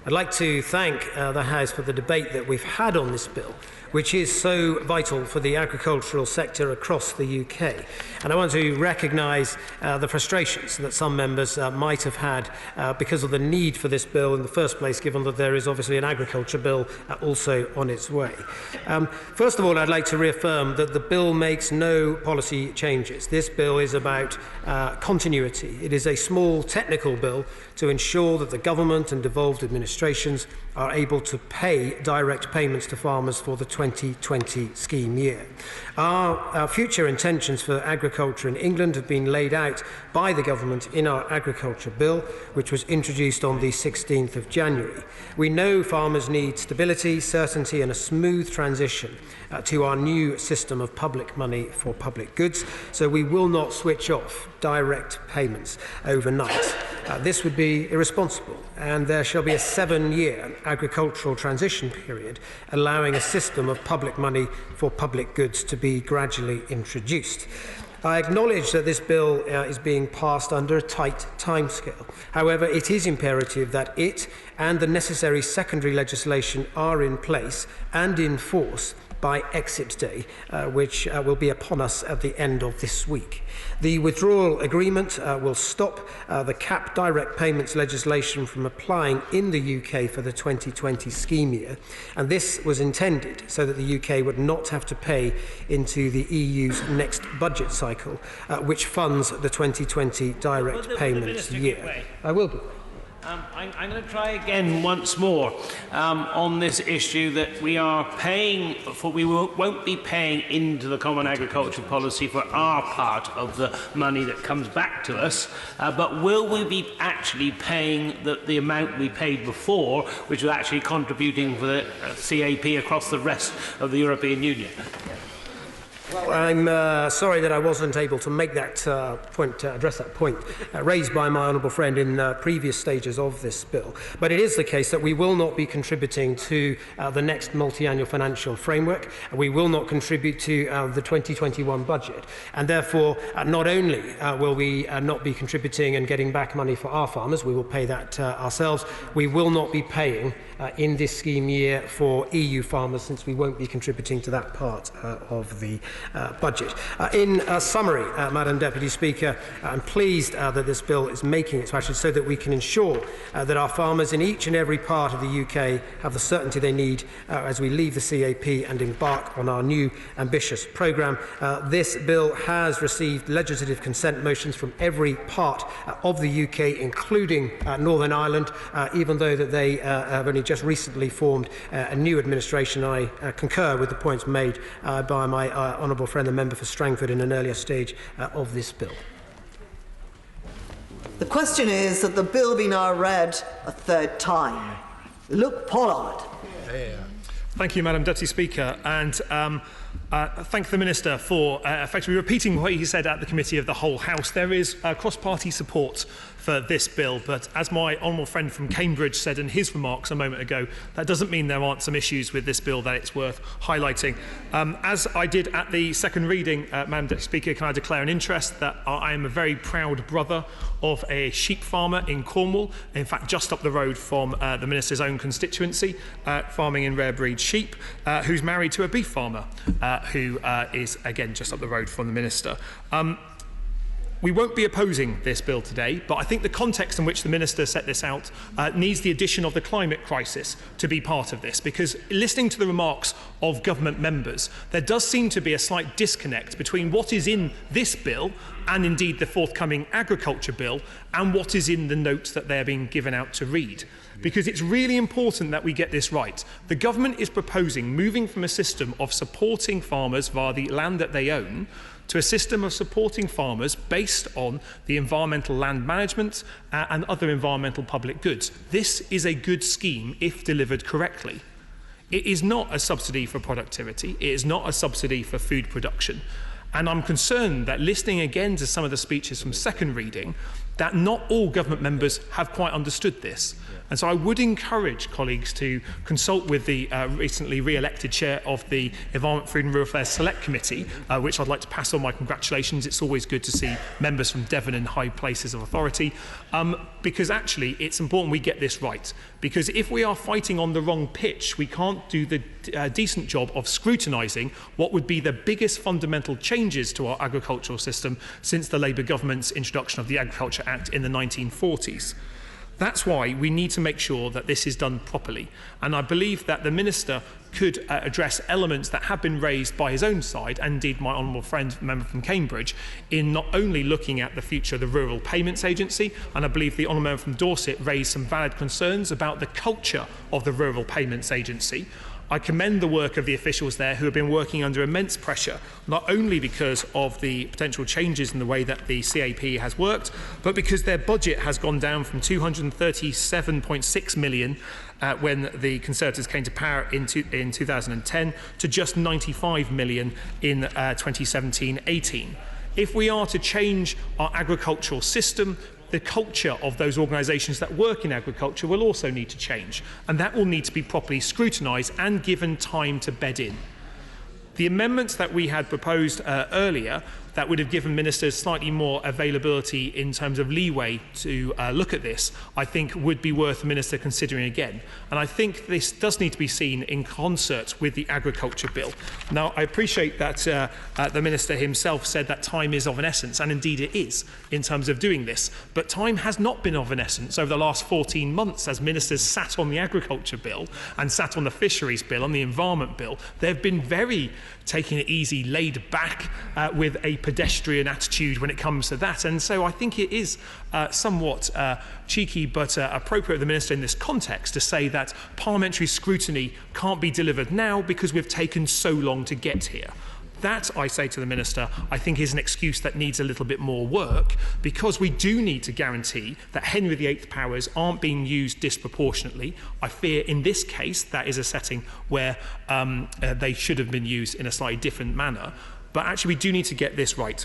I'd like to thank the House for the debate that we've had on this bill, which is so vital for the agricultural sector across the UK. And I want to recognise the frustrations that some members might have had because of the need for this bill in the first place, given that there is obviously an agriculture bill also on its way. First of all, I'd like to reaffirm that the bill makes no policy changes. This bill is about continuity. It is a small technical bill to ensure that the government and devolved administrations are able to pay direct payments to farmers for the 2020 scheme year. Our future intentions for agriculture in England have been laid out by the government in our agriculture bill, which was introduced on the 16th of January. We know farmers need stability, certainty and a smooth transition to our new system of public money for public goods, so we will not switch off direct payments overnight. This would be irresponsible, and there shall be a 7-year agricultural transition period allowing a system of public money for public goods to be gradually introduced. I acknowledge that this bill is being passed under a tight timescale. However, it is imperative that it and the necessary secondary legislation are in place and in force by exit day, which will be upon us at the end of this week. The withdrawal agreement will stop the cap direct payments legislation from applying in the UK for the 2020 scheme year, and this was intended so that the UK would not have to pay into the EU's next budget cycle, which funds the 2020 direct payments year. I will be. I'm going to try again once more on this issue that we are paying for. We won't be paying into the Common Agricultural Policy for our part of the money that comes back to us, but will we be actually paying the amount we paid before, which was actually contributing for the CAP across the rest of the European Union? Well, I'm sorry that I wasn't able to make that address that point raised by my honourable friend in previous stages of this bill. But it is the case that we will not be contributing to the next multi-annual financial framework. We will not contribute to the 2021 budget. And therefore, not only will we not be contributing and getting back money for our farmers, we will pay that ourselves. We will not be paying in this scheme year for EU farmers, since we won't be contributing to that part of the budget. In summary, Madam Deputy Speaker, I'm pleased that this bill is making its passage so that we can ensure that our farmers in each and every part of the UK have the certainty they need as we leave the CAP and embark on our new ambitious programme. This bill has received legislative consent motions from every part of the UK, including Northern Ireland, even though that they have only just recently formed a new administration. I concur with the points made by my honourable friend, the member for Strangford, in an earlier stage of this bill. The question is that the bill be now read a third time. Luke Pollard. Thank you, Madam Deputy Speaker, and thank the Minister for effectively repeating what he said at the Committee of the Whole House. There is cross-party support for this bill, but as my honourable friend from Cambridge said in his remarks a moment ago, that doesn't mean there aren't some issues with this bill that it's worth highlighting. As I did at the second reading, Madam Deputy Speaker, can I declare an interest that I am a very proud brother of a sheep farmer in Cornwall, in fact just up the road from the Minister's own constituency, farming in rare breed sheep, who's married to a beef farmer who is again just up the road from the Minister. We won't be opposing this bill today, but I think the context in which the Minister set this out needs the addition of the climate crisis to be part of this, because listening to the remarks of government members, there does seem to be a slight disconnect between what is in this bill and indeed the forthcoming agriculture bill and what is in the notes that they're being given out to read. Because it's really important that we get this right. The government is proposing moving from a system of supporting farmers via the land that they own to a system of supporting farmers based on the environmental land management and other environmental public goods. This is a good scheme if delivered correctly. It is not a subsidy for productivity. It is not a subsidy for food production. And I'm concerned that listening again to some of the speeches from second reading, that not all government members have quite understood this. And so I would encourage colleagues to consult with the recently re-elected chair of the Environment, Food and Rural Affairs Select Committee, which I'd like to pass on my congratulations. It's always good to see members from Devon and high places of authority, because actually it's important we get this right. Because if we are fighting on the wrong pitch, we can't do the decent job of scrutinising what would be the biggest fundamental changes to our agricultural system since the Labour government's introduction of the Agriculture Act in the 1940s. That's why we need to make sure that this is done properly. And I believe that the Minister could address elements that have been raised by his own side, and indeed my honourable friend, member from Cambridge, in not only looking at the future of the Rural Payments Agency, and I believe the honourable member from Dorset raised some valid concerns about the culture of the Rural Payments Agency. I commend the work of the officials there who have been working under immense pressure, not only because of the potential changes in the way that the CAP has worked, but because their budget has gone down from 237.6 million when the Conservatives came to power in 2010 to just 95 million in 2017-18. If we are to change our agricultural system, the culture of those organisations that work in agriculture will also need to change, and that will need to be properly scrutinised and given time to bed in. The amendments that we had proposed earlier that would have given ministers slightly more availability in terms of leeway to look at this, I think would be worth the minister considering again. And I think this does need to be seen in concert with the agriculture bill. Now, I appreciate that the minister himself said that time is of an essence, and indeed it is in terms of doing this. But time has not been of an essence over the last 14 months as ministers sat on the agriculture bill and sat on the fisheries bill and the environment bill. They've been very taking it easy, laid back with a pedestrian attitude when it comes to that. And so I think it is somewhat cheeky but appropriate of the Minister in this context to say that parliamentary scrutiny can't be delivered now because we've taken so long to get here. That, I say to the Minister, I think is an excuse that needs a little bit more work, because we do need to guarantee that Henry VIII powers aren't being used disproportionately. I fear in this case that is a setting where they should have been used in a slightly different manner. But actually we do need to get this right.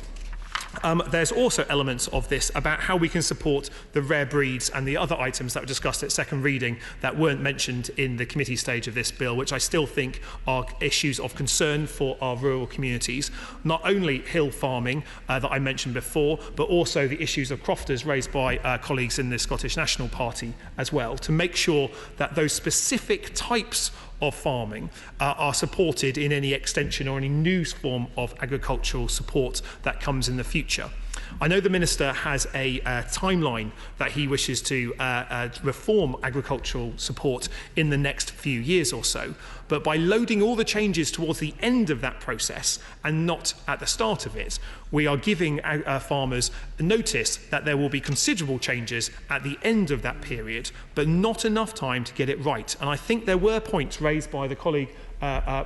There's also elements of this about how we can support the rare breeds and the other items that were discussed at second reading that weren't mentioned in the committee stage of this bill, which I still think are issues of concern for our rural communities. Not only hill farming that I mentioned before, but also the issues of crofters raised by colleagues in the Scottish National Party as well, to make sure that those specific types of farming are supported in any extension or any new form of agricultural support that comes in the future. I know the Minister has a timeline that he wishes to reform agricultural support in the next few years or so, but by loading all the changes towards the end of that process and not at the start of it, we are giving farmers notice that there will be considerable changes at the end of that period, but not enough time to get it right. And I think there were points raised by the colleague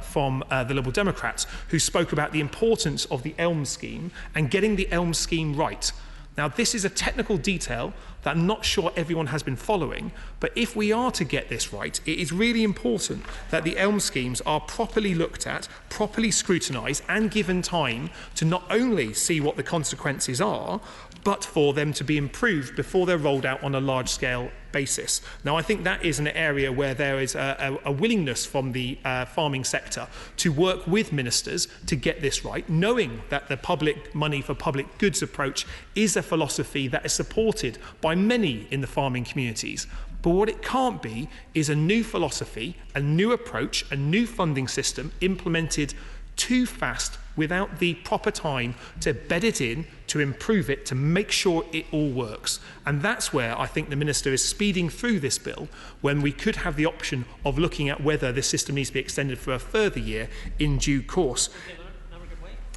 from the Liberal Democrats who spoke about the importance of the ELM scheme and getting the ELM scheme right. Now, this is a technical detail that I'm not sure everyone has been following, but if we are to get this right, it is really important that the ELM schemes are properly looked at, properly scrutinised and given time to not only see what the consequences are, but for them to be improved before they're rolled out on a large-scale basis. Now, I think that is an area where there is a willingness from the farming sector to work with ministers to get this right, knowing that the public money for public goods approach is a philosophy that is supported by many in the farming communities. But what it can't be is a new philosophy, a new approach, a new funding system implemented too fast without the proper time to bed it in, to improve it, to make sure it all works. And that's where I think the Minister is speeding through this bill, when we could have the option of looking at whether the system needs to be extended for a further year in due course.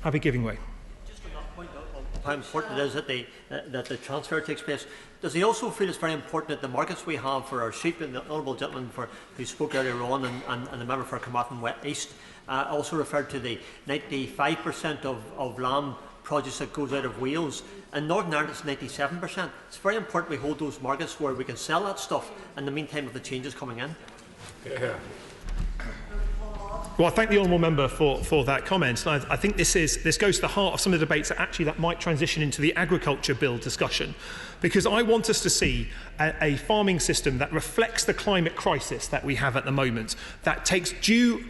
I'll be giving way. Just on that point of how important it is that the transfer takes place, does he also feel it's very important that the markets we have for our sheep, and the honourable gentleman who spoke earlier on, and the member for Carmarthen East also referred to the 95% of lamb produce that goes out of Wales. In Northern Ireland it's 97%. It's very important we hold those markets where we can sell that stuff in the meantime of the changes coming in. Yeah. Well, I thank the honourable member for that comment. And I think this goes to the heart of some of the debates that might transition into the agriculture bill discussion, because I want us to see a farming system that reflects the climate crisis that we have at the moment, that takes due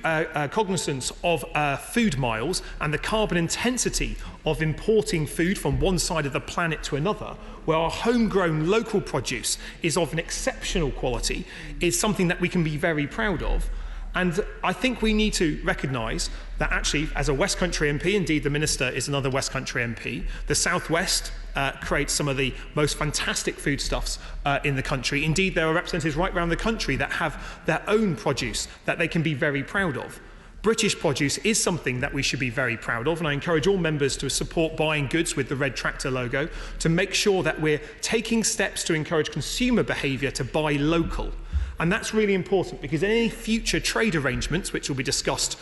cognizance of food miles and the carbon intensity of importing food from one side of the planet to another, where our homegrown local produce is of an exceptional quality, is something that we can be very proud of. And I think we need to recognise that actually, as a West Country MP, indeed the Minister is another West Country MP, the South West creates some of the most fantastic foodstuffs in the country. Indeed, there are representatives right around the country that have their own produce that they can be very proud of. British produce is something that we should be very proud of, and I encourage all members to support buying goods with the red tractor logo, to make sure that we're taking steps to encourage consumer behaviour to buy local. And that's really important, because in any future trade arrangements, which will be discussed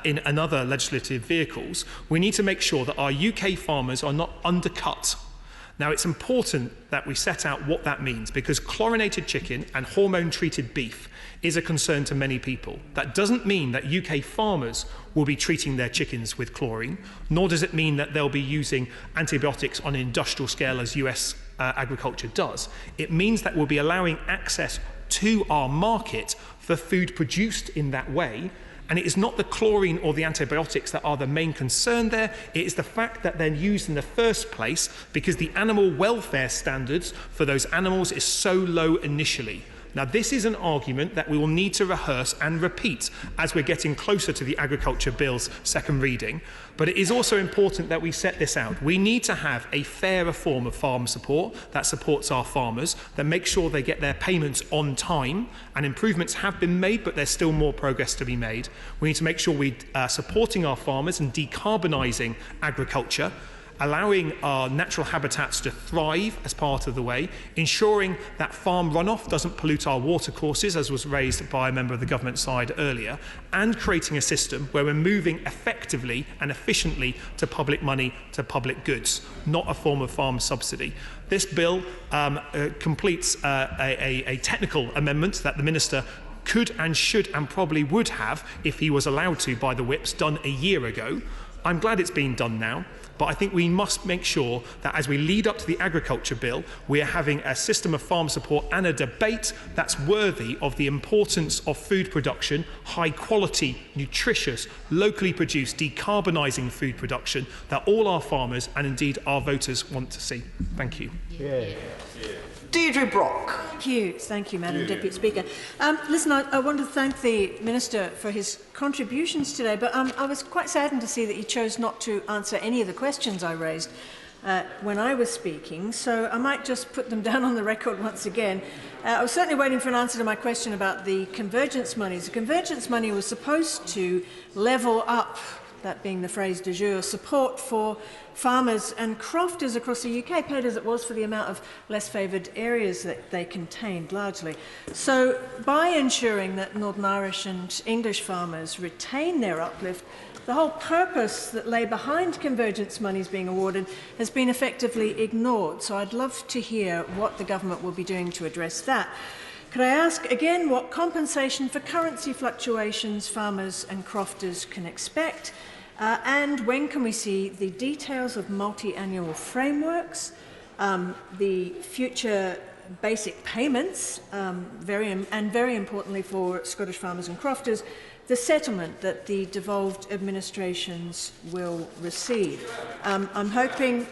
in another legislative vehicles, we need to make sure that our UK farmers are not undercut. Now, it's important that we set out what that means, because chlorinated chicken and hormone-treated beef is a concern to many people. That doesn't mean that UK farmers will be treating their chickens with chlorine, nor does it mean that they'll be using antibiotics on an industrial scale as US agriculture does. It means that we'll be allowing access to our market for food produced in that way. And it is not the chlorine or the antibiotics that are the main concern there. It is the fact that they're used in the first place because the animal welfare standards for those animals is so low initially. Now, this is an argument that we will need to rehearse and repeat as we're getting closer to the Agriculture Bill's second reading. But it is also important that we set this out. We need to have a fairer form of farm support that supports our farmers, that makes sure they get their payments on time, and improvements have been made, but there's still more progress to be made. We need to make sure we're supporting our farmers and decarbonising agriculture. allowing our natural habitats to thrive as part of the way, ensuring that farm runoff doesn't pollute our watercourses, as was raised by a member of the government side earlier, and creating a system where we're moving effectively and efficiently to public money, to public goods, not a form of farm subsidy. This bill completes a technical amendment that the Minister could and should and probably would have, if he was allowed to by the whips, done a year ago. I'm glad it's been done now, but I think we must make sure that as we lead up to the agriculture bill, we are having a system of farm support and a debate that's worthy of the importance of food production, high quality, nutritious, locally produced, decarbonising food production that all our farmers and indeed our voters want to see. Thank you. Deirdre Brock. Thank you, Madam Deputy Speaker. Listen, I want to thank the Minister for his contributions today, but I was quite saddened to see that he chose not to answer any of the questions I raised when I was speaking, so I might just put them down on the record once again. I was certainly waiting for an answer to my question about the convergence monies. The convergence money was supposed to level up, that being the phrase du jour, support for farmers and crofters across the UK, paid as it was for the amount of less favoured areas that they contained largely. So by ensuring that Northern Irish and English farmers retain their uplift, the whole purpose that lay behind convergence monies being awarded has been effectively ignored. So I'd love to hear what the government will be doing to address that. Could I ask again what compensation for currency fluctuations farmers and crofters can expect? And when can we see the details of multi-annual frameworks, the future basic payments, very importantly for Scottish farmers and crofters, the settlement that the devolved administrations will receive? I'm hoping...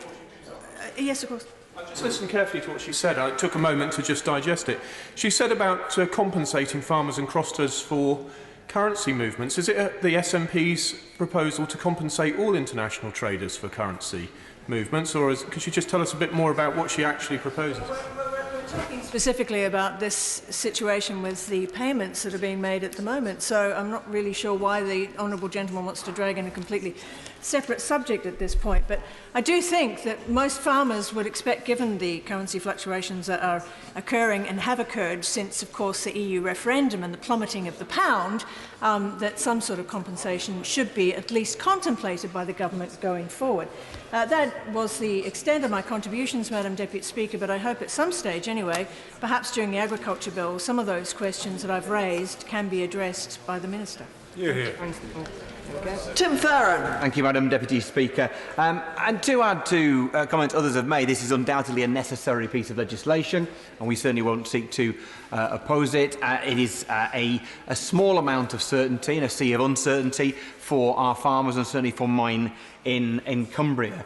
yes, of course. I just listened carefully to what she said. I took a moment to just digest it. She said about compensating farmers and crofters for currency movements. Is it the SNP's proposal to compensate all international traders for currency movements, or could you just tell us a bit more about what she actually proposes? We're talking specifically about this situation with the payments that are being made at the moment, so I'm not really sure why the honourable gentleman wants to drag in a completely separate subject at this point, but I do think that most farmers would expect, given the currency fluctuations that are occurring and have occurred since, of course, the EU referendum and the plummeting of the pound, that some sort of compensation should be at least contemplated by the government going forward. That was the extent of my contributions, Madam Deputy Speaker, but I hope at some stage anyway, perhaps during the agriculture bill, some of those questions that I've raised can be addressed by the Minister. Tim Farron. Thank you, Madam Deputy Speaker. And to add to comments others have made, this is undoubtedly a necessary piece of legislation, and we certainly won't seek to oppose it. It is a small amount of certainty in a sea of uncertainty for our farmers, and certainly for mine in Cumbria.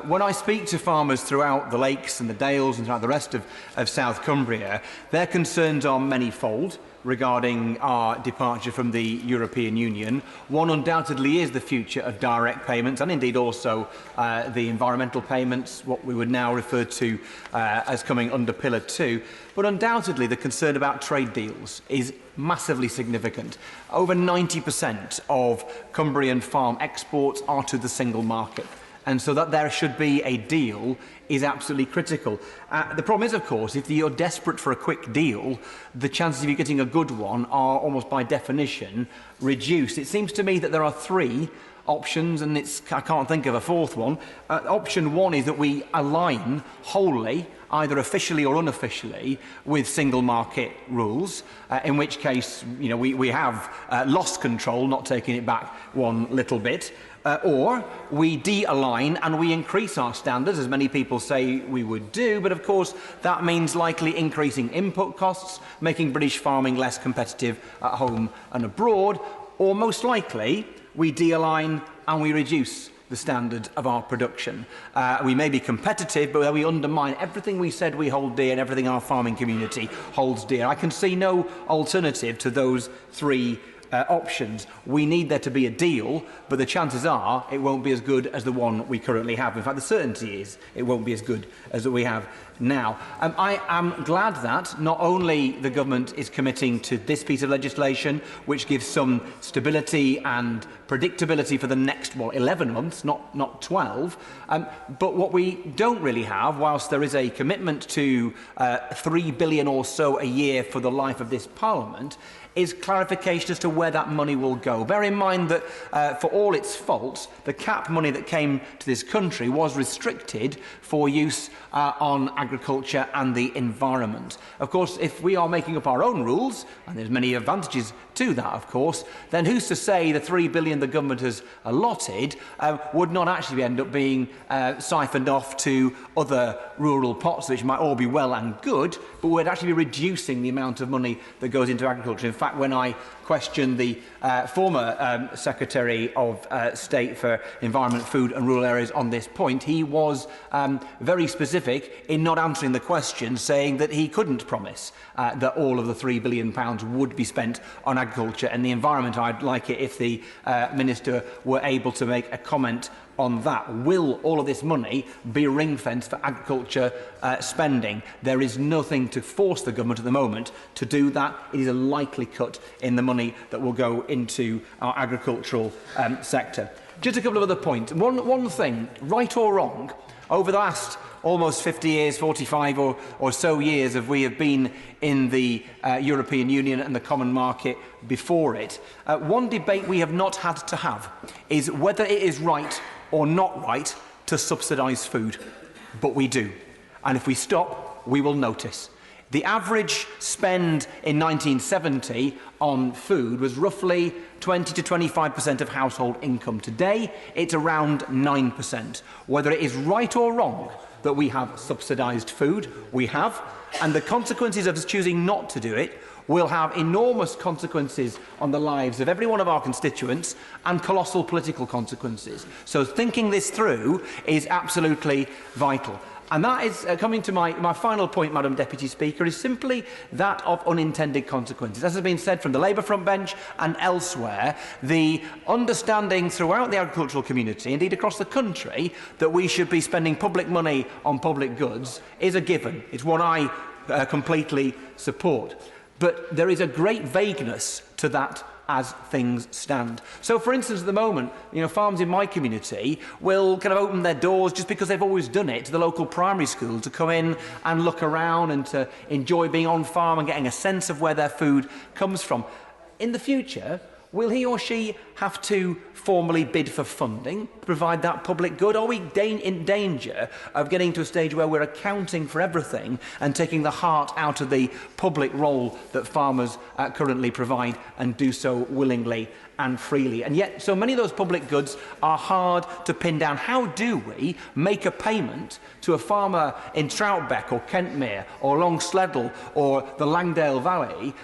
When I speak to farmers throughout the lakes and the dales and throughout the rest of South Cumbria, their concerns are manifold regarding our departure from the European Union. One undoubtedly is the future of direct payments, and indeed also the environmental payments, what we would now refer to as coming under Pillar 2. But undoubtedly the concern about trade deals is massively significant. Over 90% of Cumbrian farm exports are to the single market, and so that there should be a deal is absolutely critical. The problem is, of course, if you're desperate for a quick deal, the chances of you getting a good one are almost by definition reduced. It seems to me that there are three options, and I can't think of a fourth one. Option one is that we align wholly, either officially or unofficially, with single market rules, in which case we have lost control, not taking it back one little bit. Or we de-align and we increase our standards, as many people say we would do, but of course that means likely increasing input costs, making British farming less competitive at home and abroad, or most likely we de-align and we reduce the standard of our production. We may be competitive, but we undermine everything we said we hold dear and everything our farming community holds dear. I can see no alternative to those three options. We need there to be a deal, but the chances are it won't be as good as the one we currently have. In fact, the certainty is it won't be as good as that we have now. I am glad that not only the government is committing to this piece of legislation, which gives some stability and predictability for the next 11 months, not 12, but what we don't really have, whilst there is a commitment to £3 billion or so a year for the life of this Parliament, is clarification as to where that money will go. Bear in mind that, for all its faults, the CAP money that came to this country was restricted for use on agriculture and the environment. Of course, if we are making up our own rules, and there's many advantages to that, of course, then who's to say the £3 billion the government has allotted would not actually end up being siphoned off to other rural pots, which might all be well and good, but would actually be reducing the amount of money that goes into agriculture. In fact, when I questioned the former Secretary of State for Environment, Food and Rural Areas on this point, he was very specific in not answering the question, saying that he couldn't promise that all of the £3 billion would be spent on agriculture and the environment. I'd like it if the Minister were able to make a comment on that. Will all of this money be ring-fenced for agriculture spending? There is nothing to force the government at the moment to do that. It is a likely cut in the money that will go into our agricultural sector. Just a couple of other points. One thing, right or wrong, over the last almost 50 years, 45 or so years of we have been in the European Union and the common market before it, one debate we have not had to have is whether it is right or not right to subsidise food. But we do. And if we stop, we will notice. The average spend in 1970 on food was roughly 20 to 25% of household income. Today, it's around 9%. Whether it is right or wrong that we have subsidised food, we have, and the consequences of us choosing not to do it will have enormous consequences on the lives of every one of our constituents and colossal political consequences. So thinking this through is absolutely vital. And that is, coming to my final point, Madam Deputy Speaker, is simply that of unintended consequences. As has been said from the Labour front bench and elsewhere, the understanding throughout the agricultural community, indeed across the country, that we should be spending public money on public goods is a given. It's what I completely support. But there is a great vagueness to that as things stand. So, for instance, at the moment, farms in my community will kind of open their doors just because they've always done it to the local primary school to come in and look around and to enjoy being on farm and getting a sense of where their food comes from. In the future, will he or she have to formally bid for funding to provide that public good? Are we in danger of getting to a stage where we're accounting for everything and taking the heart out of the public role that farmers currently provide and do so willingly and freely? And yet so many of those public goods are hard to pin down. How do we make a payment to a farmer in Troutbeck or Kentmere or along Sledle or the Langdale Valley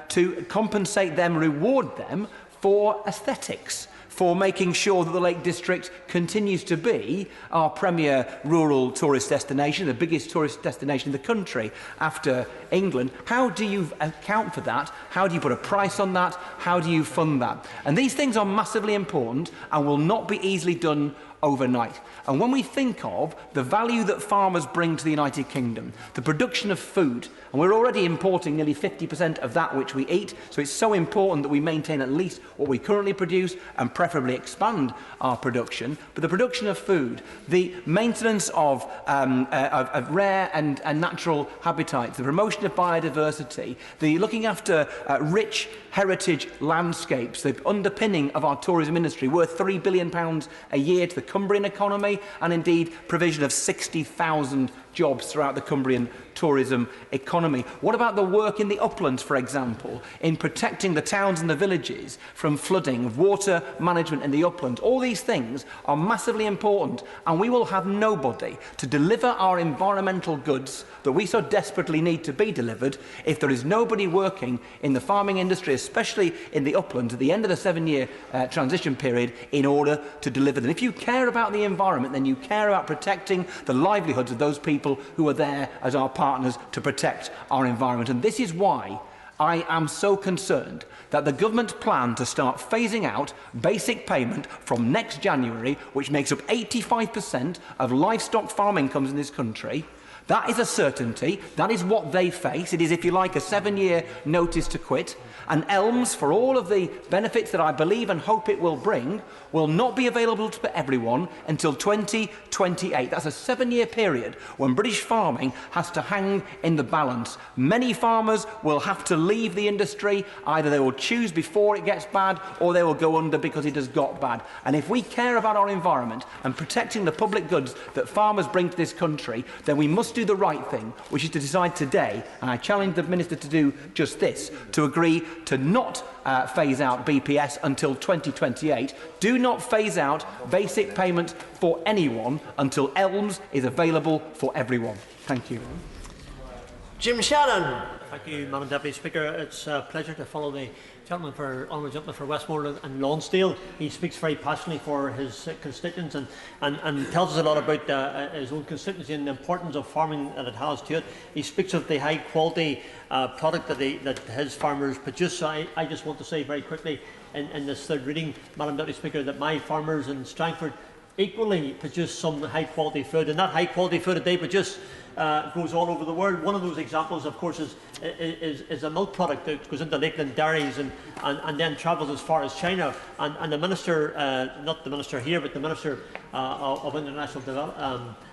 to compensate them, reward them for aesthetics, for making sure that the Lake District continues to be our premier rural tourist destination, the biggest tourist destination in the country after England? How do you account for that? How do you put a price on that? How do you fund that? And these things are massively important and will not be easily done overnight. And when we think of the value that farmers bring to the United Kingdom, the production of food, and we're already importing nearly 50% of that which we eat, so it's so important that we maintain at least what we currently produce and preferably expand our production. But the production of food, the maintenance of rare and natural habitats, the promotion of biodiversity, the looking after rich heritage landscapes, the underpinning of our tourism industry, worth £3 billion a year to the Cumbrian economy, and indeed provision of 60,000 jobs throughout the Cumbrian tourism economy. What about the work in the uplands, for example, in protecting the towns and the villages from flooding, water management in the uplands? All these things are massively important, and we will have nobody to deliver our environmental goods that we so desperately need to be delivered if there is nobody working in the farming industry, especially in the uplands, at the end of the 7-year transition period in order to deliver them. If you care about the environment, then you care about protecting the livelihoods of those people who are there as our partners to protect our environment. And this is why I am so concerned that the government's plan to start phasing out basic payment from next January, which makes up 85% of livestock farm incomes in this country, that is a certainty. That is what they face. It is, if you like, a 7-year notice to quit. And ELMS, for all of the benefits that I believe and hope it will bring, will not be available to everyone until 2028. That's a 7-year period when British farming has to hang in the balance. Many farmers will have to leave the industry. Either they will choose before it gets bad or they will go under because it has got bad. And if we care about our environment and protecting the public goods that farmers bring to this country, then we must do the right thing, which is to decide today, and I challenge the Minister to do just this, to agree to not phase out BPS until 2028. Do not phase out basic payment for anyone until ELMS is available for everyone. Thank you. Jim Shannon. Thank you, Madam Deputy Speaker. It's a pleasure to follow the honourable gentleman for Westmoreland and Lonsdale. He speaks very passionately for his constituents and tells us a lot about his own constituency and the importance of farming that it has to it. He speaks of the high quality product that his farmers produce. So I just want to say very quickly in this third reading, Madam Deputy Speaker, that my farmers in Strangford equally produce some high quality food, and that high quality food that they produce goes all over the world. One of those examples, of course, is a milk product that goes into Lakeland dairies and then travels as far as China. And the Minister, not the Minister here, but the Minister of International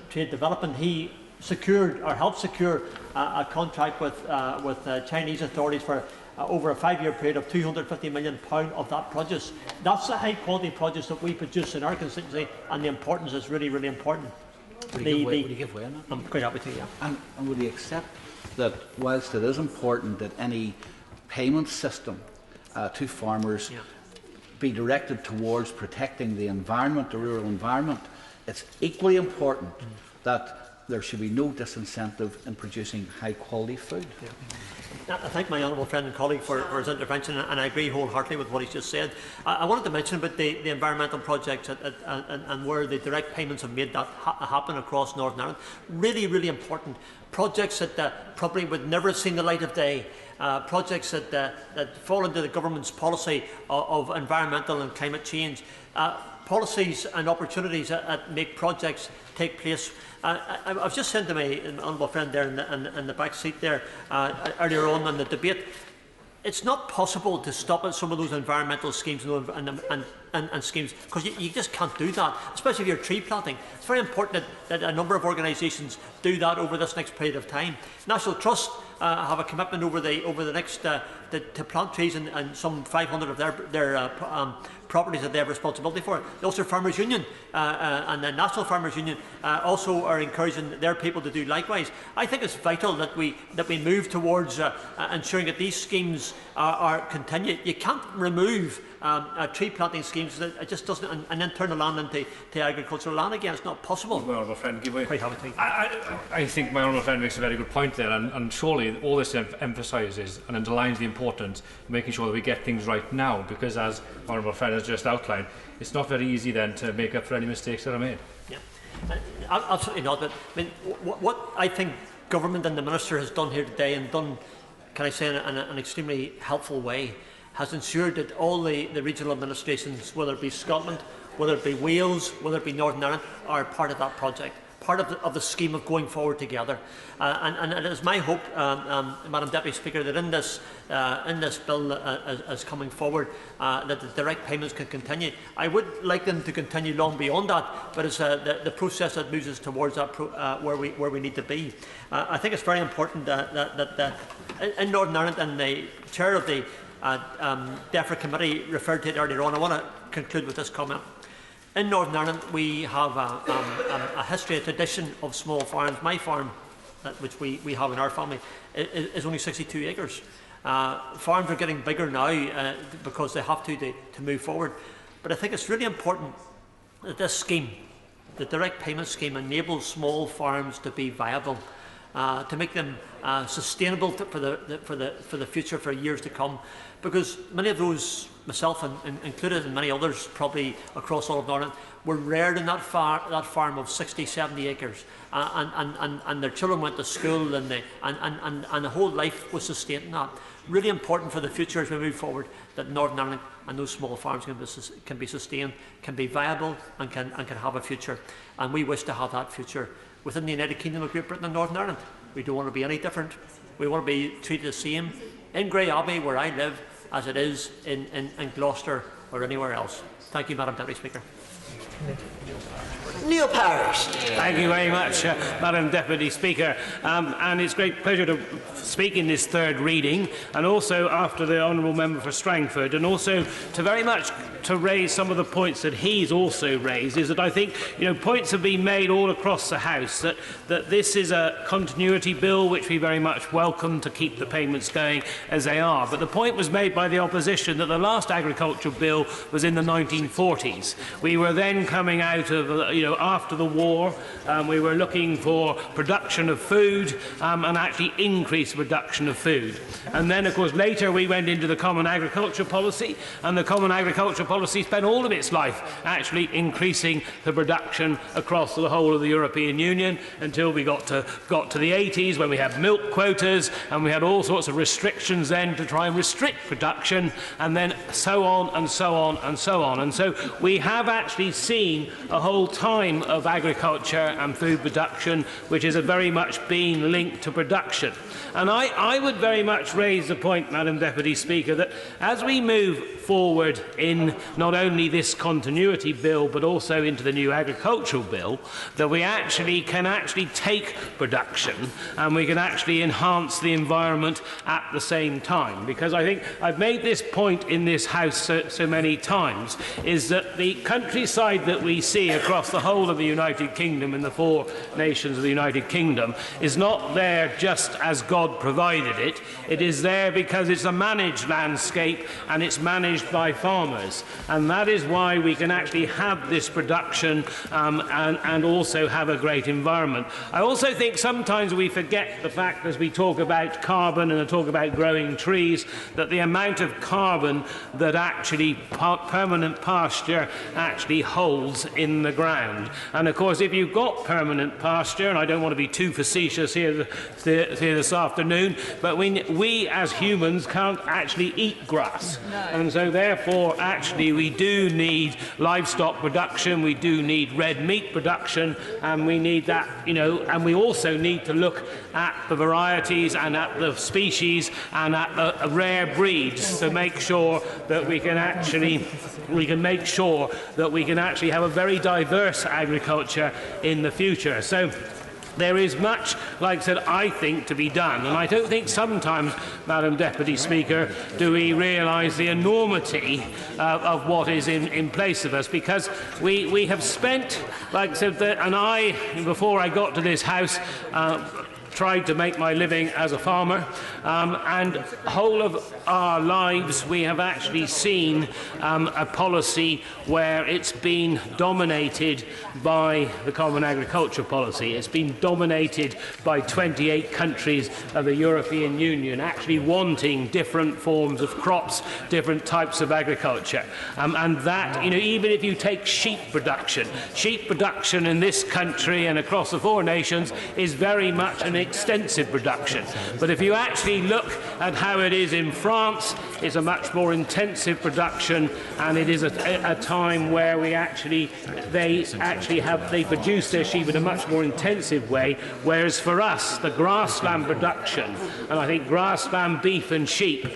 Trade Development, he secured or helped secure a contract with Chinese authorities for over a 5-year period of £250 million of that produce. That's the high quality produce that we produce in our constituency, and the importance is really, really important. Would you give way on that? I'm quite happy to, yeah. And would you accept that whilst it is important that any payment system to farmers be directed towards protecting the environment, the rural environment, it's equally important that there should be no disincentive in producing high quality food? I thank my honourable friend and colleague for his intervention, and I agree wholeheartedly with what he's just said. I wanted to mention about the environmental projects and where the direct payments have made that happen across Northern Ireland. Really, really important. Projects that probably would never have seen the light of day. Projects that fall into the government's policy of environmental and climate change. Policies and opportunities that make projects take place. I was just saying to my honourable friend there in the back seat there earlier on in the debate, it's not possible to stop at some of those environmental schemes and schemes, because you just can't do that, especially if you're tree planting. It's very important that a number of organisations do that over this next period of time. National Trust have a commitment over the next to plant trees and some 500 of their properties that they have responsibility for. The Ulster Farmers Union and the National Farmers Union also are encouraging their people to do likewise. I think it's vital that we move towards ensuring that these schemes are continued. You can't remove tree planting schemes that it just doesn't, and then turn the land into agricultural land again. It's not possible. My honourable friend, give way. Quite happy to. I think my honourable friend makes a very good point there, and surely all this emphasises and underlines the importance of making sure that we get things right now, because as my honourable friend has just outlined, it's not very easy then to make up for any mistakes that are made. Yeah, absolutely not. But I mean, what I think government and the Minister has done here today, and done, can I say, in an extremely helpful way, has ensured that all the regional administrations, whether it be Scotland, whether it be Wales, whether it be Northern Ireland, are part of that project, part of the scheme of going forward together. And it is my hope, Madam Deputy Speaker, that in this bill as coming forward, that the direct payments can continue. I would like them to continue long beyond that, but it's the process that moves us towards that where we need to be. I think it's very important that in Northern Ireland, and the chair of the DEFRA committee referred to it earlier on. I want to conclude with this comment. In Northern Ireland, we have a history, a tradition of small farms. My farm, which we have in our family, is only 62 acres. Farms are getting bigger now because they have to move forward. But I think it's really important that this scheme, the direct payment scheme, enables small farms to be viable. to make them sustainable for the future, for years to come. Because many of those, myself included, and many others probably across all of Northern, were reared in that farm of 60, 70 acres, and their children went to school, and the whole life was sustained in that. Really important for the future as we move forward that Northern Ireland and those small farms can be sustained, can be viable, and can have a future. And we wish to have that future within the United Kingdom of Great Britain and Northern Ireland. We don't want to be any different. We want to be treated the same in Grey Abbey, where I live, as it is in Gloucester or anywhere else. Thank you, Madam Deputy Speaker. Neil Parish. Thank you very much, Madam Deputy Speaker. And it's a great pleasure to speak in this third reading, and also after the Honourable Member for Strangford, and also to very much to raise some of the points that he's also raised, is that I think points have been made all across the House that this is a continuity bill which we very much welcome to keep the payments going as they are. But the point was made by the opposition that the last agricultural bill was in the 1940s. We were then coming out of after the war. We were looking for production of food and actually increased production of food. And then, of course, later we went into the Common Agriculture Policy, and the Common Agriculture Policy spent all of its life actually increasing the production across the whole of the European Union until we got to the 80s, when we had milk quotas, and we had all sorts of restrictions then to try and restrict production, and then so on and so on and so on. And so we have actually seen a whole time of agriculture and food production which has very much been linked to production. And I would very much raise the point, Madam Deputy Speaker, that as we move forward in not only this continuity bill but also into the new agricultural bill, that we can actually take production and we can actually enhance the environment at the same time. Because I think I've made this point in this House so many times, is that the countryside that we see across the whole of the United Kingdom and the 4 nations of the United Kingdom is not there just as God provided it. It is there because it's a managed landscape and it's managed by farmers, and that is why we can actually have this production and also have a great environment. I also think sometimes we forget the fact, as we talk about carbon and talk about growing trees, that the amount of carbon that actually permanent pasture actually holds in the ground. And of course, if you've got permanent pasture, and I don't want to be too facetious here this afternoon, but we as humans can't actually eat grass. No. And so therefore actually we do need livestock production, we do need red meat production, and we need that, and we also need to look at the varieties and at the species and at the rare breeds to make sure that we can actually have a very diverse agriculture in the future. So there is much, like I said, I think, to be done. And I don't think sometimes, Madam Deputy Speaker, do we realise the enormity of what is in place of us, because we have spent, like I said, and before I got to this House, tried to make my living as a farmer, and whole of our lives we have actually seen a policy where it's been dominated by the Common Agriculture Policy. It's been dominated by 28 countries of the European Union actually wanting different forms of crops, different types of agriculture. And that, even if you take sheep production in this country and across the 4 nations is very much an extensive production. But if you actually look at how it is in France, it's a much more intensive production, and it is a time where they produce their sheep in a much more intensive way, whereas for us, the grassland production, and I think grassland beef and sheep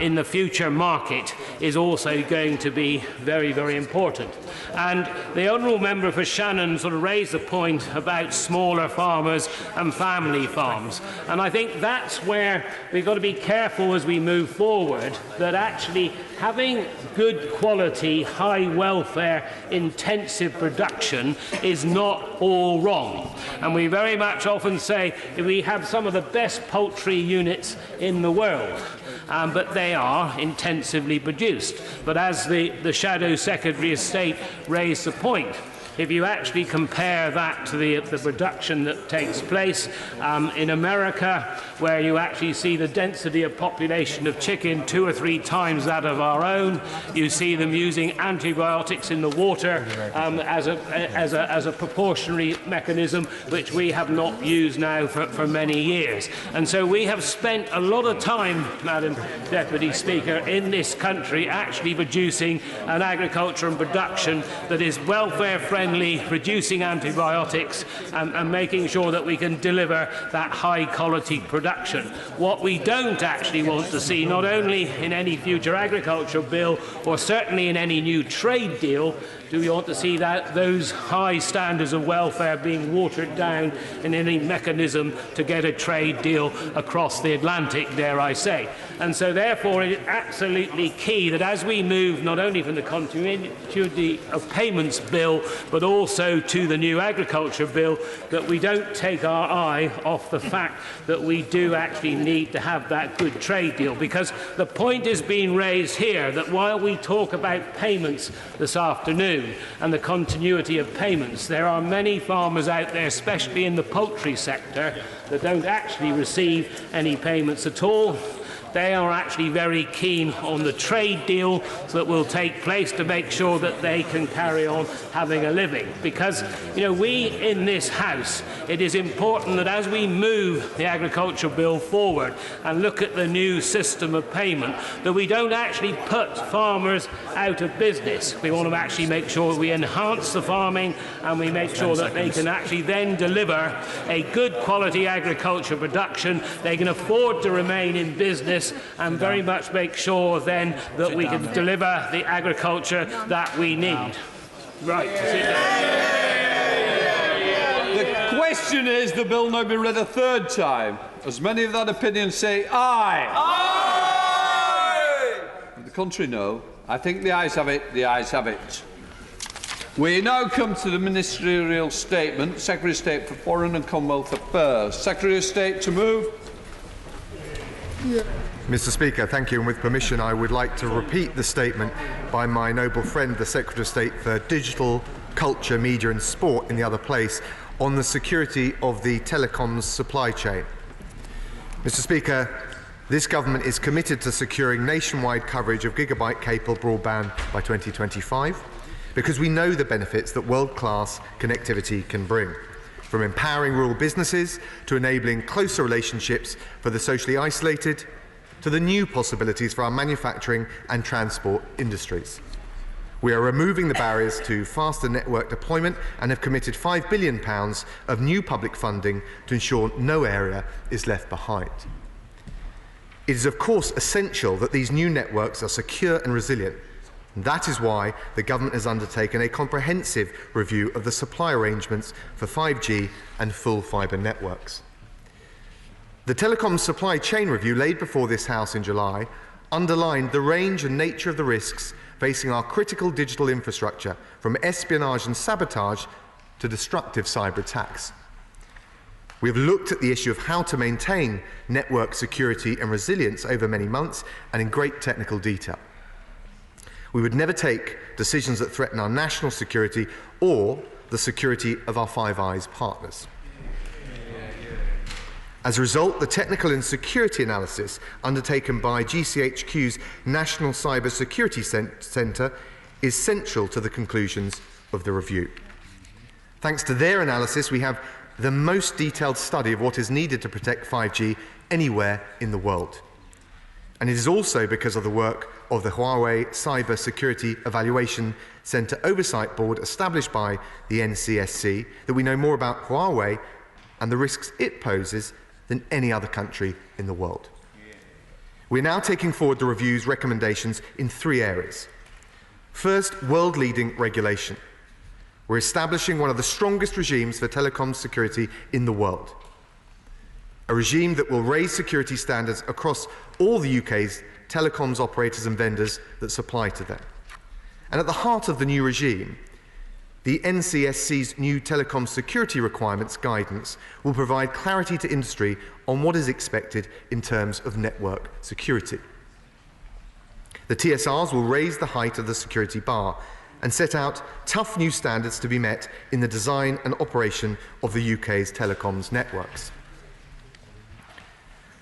in the future market is also going to be very, very important. And the Honourable Member for Shannon sort of raised the point about smaller farmers and family farms. And I think that's where we've got to be careful as we move forward, that actually having good quality, high welfare, intensive production is not all wrong. And we very much often say we have some of the best poultry units in the world. But they are intensively produced. But as the Shadow Secretary of State raised the point, if you actually compare that to the production that takes place in America, where you actually see the density of population of chicken 2 or 3 times that of our own, you see them using antibiotics in the water as a precautionary mechanism, which we have not used now for many years. And so we have spent a lot of time, Madam Deputy Speaker, in this country actually producing an agriculture and production that is welfare friendly, reducing antibiotics and making sure that we can deliver that high quality production. What we don't actually want to see, not only in any future agriculture bill or certainly in any new trade deal, do we want to see that those high standards of welfare being watered down in any mechanism to get a trade deal across the Atlantic, dare I say. And so therefore it is absolutely key that as we move not only from the continuity of payments bill but also to the new agriculture bill, that we don't take our eye off the fact that we do actually need to have that good trade deal, because the point is being raised here that while we talk about payments this afternoon and the continuity of payments, there are many farmers out there, especially in the poultry sector, that don't actually receive any payments at all. They are actually very keen on the trade deal that will take place to make sure that they can carry on having a living. Because, we in this House, it is important that as we move the agriculture bill forward and look at the new system of payment, that we don't actually put farmers out of business. We want to actually make sure we enhance the farming and we make sure that they can actually then deliver a good quality agriculture production. They can afford to remain in business and very much make sure then that we can deliver the agriculture that we need. Right. The question is the bill now be read a third time. As many of that opinion say aye. Aye! The contrary no. I think the ayes have it. The ayes have it. We now come to the ministerial statement. Secretary of State for Foreign and Commonwealth Affairs. Secretary of State to move. Yeah. Mr. Speaker, thank you, and with permission I would like to repeat the statement by my noble friend, the Secretary of State for Digital, Culture, Media and Sport in the other place, on the security of the telecoms supply chain. Mr. Speaker, this government is committed to securing nationwide coverage of gigabyte-capable broadband by 2025 because we know the benefits that world-class connectivity can bring, from empowering rural businesses to enabling closer relationships for the socially isolated, to the new possibilities for our manufacturing and transport industries. We are removing the barriers to faster network deployment and have committed £5 billion of new public funding to ensure no area is left behind. It is of course essential that these new networks are secure and resilient. And that is why the government has undertaken a comprehensive review of the supply arrangements for 5G and full fibre networks. The telecom supply chain review laid before this House in July underlined the range and nature of the risks facing our critical digital infrastructure, from espionage and sabotage to destructive cyber attacks. We have looked at the issue of how to maintain network security and resilience over many months and in great technical detail. We would never take decisions that threaten our national security or the security of our Five Eyes partners. As a result, the technical and security analysis undertaken by GCHQ's National Cyber Security Centre is central to the conclusions of the review. Thanks to their analysis, we have the most detailed study of what is needed to protect 5G anywhere in the world. And it is also because of the work of the Huawei Cyber Security Evaluation Centre Oversight Board established by the NCSC that we know more about Huawei and the risks it poses than any other country in the world. We're now taking forward the review's recommendations in 3 areas. First, world-leading regulation. We're establishing one of the strongest regimes for telecom security in the world. A regime that will raise security standards across all the UK's telecoms operators and vendors that supply to them. And at the heart of the new regime, the NCSC's new telecom security requirements guidance will provide clarity to industry on what is expected in terms of network security. The TSRs will raise the height of the security bar, and set out tough new standards to be met in the design and operation of the UK's telecoms networks.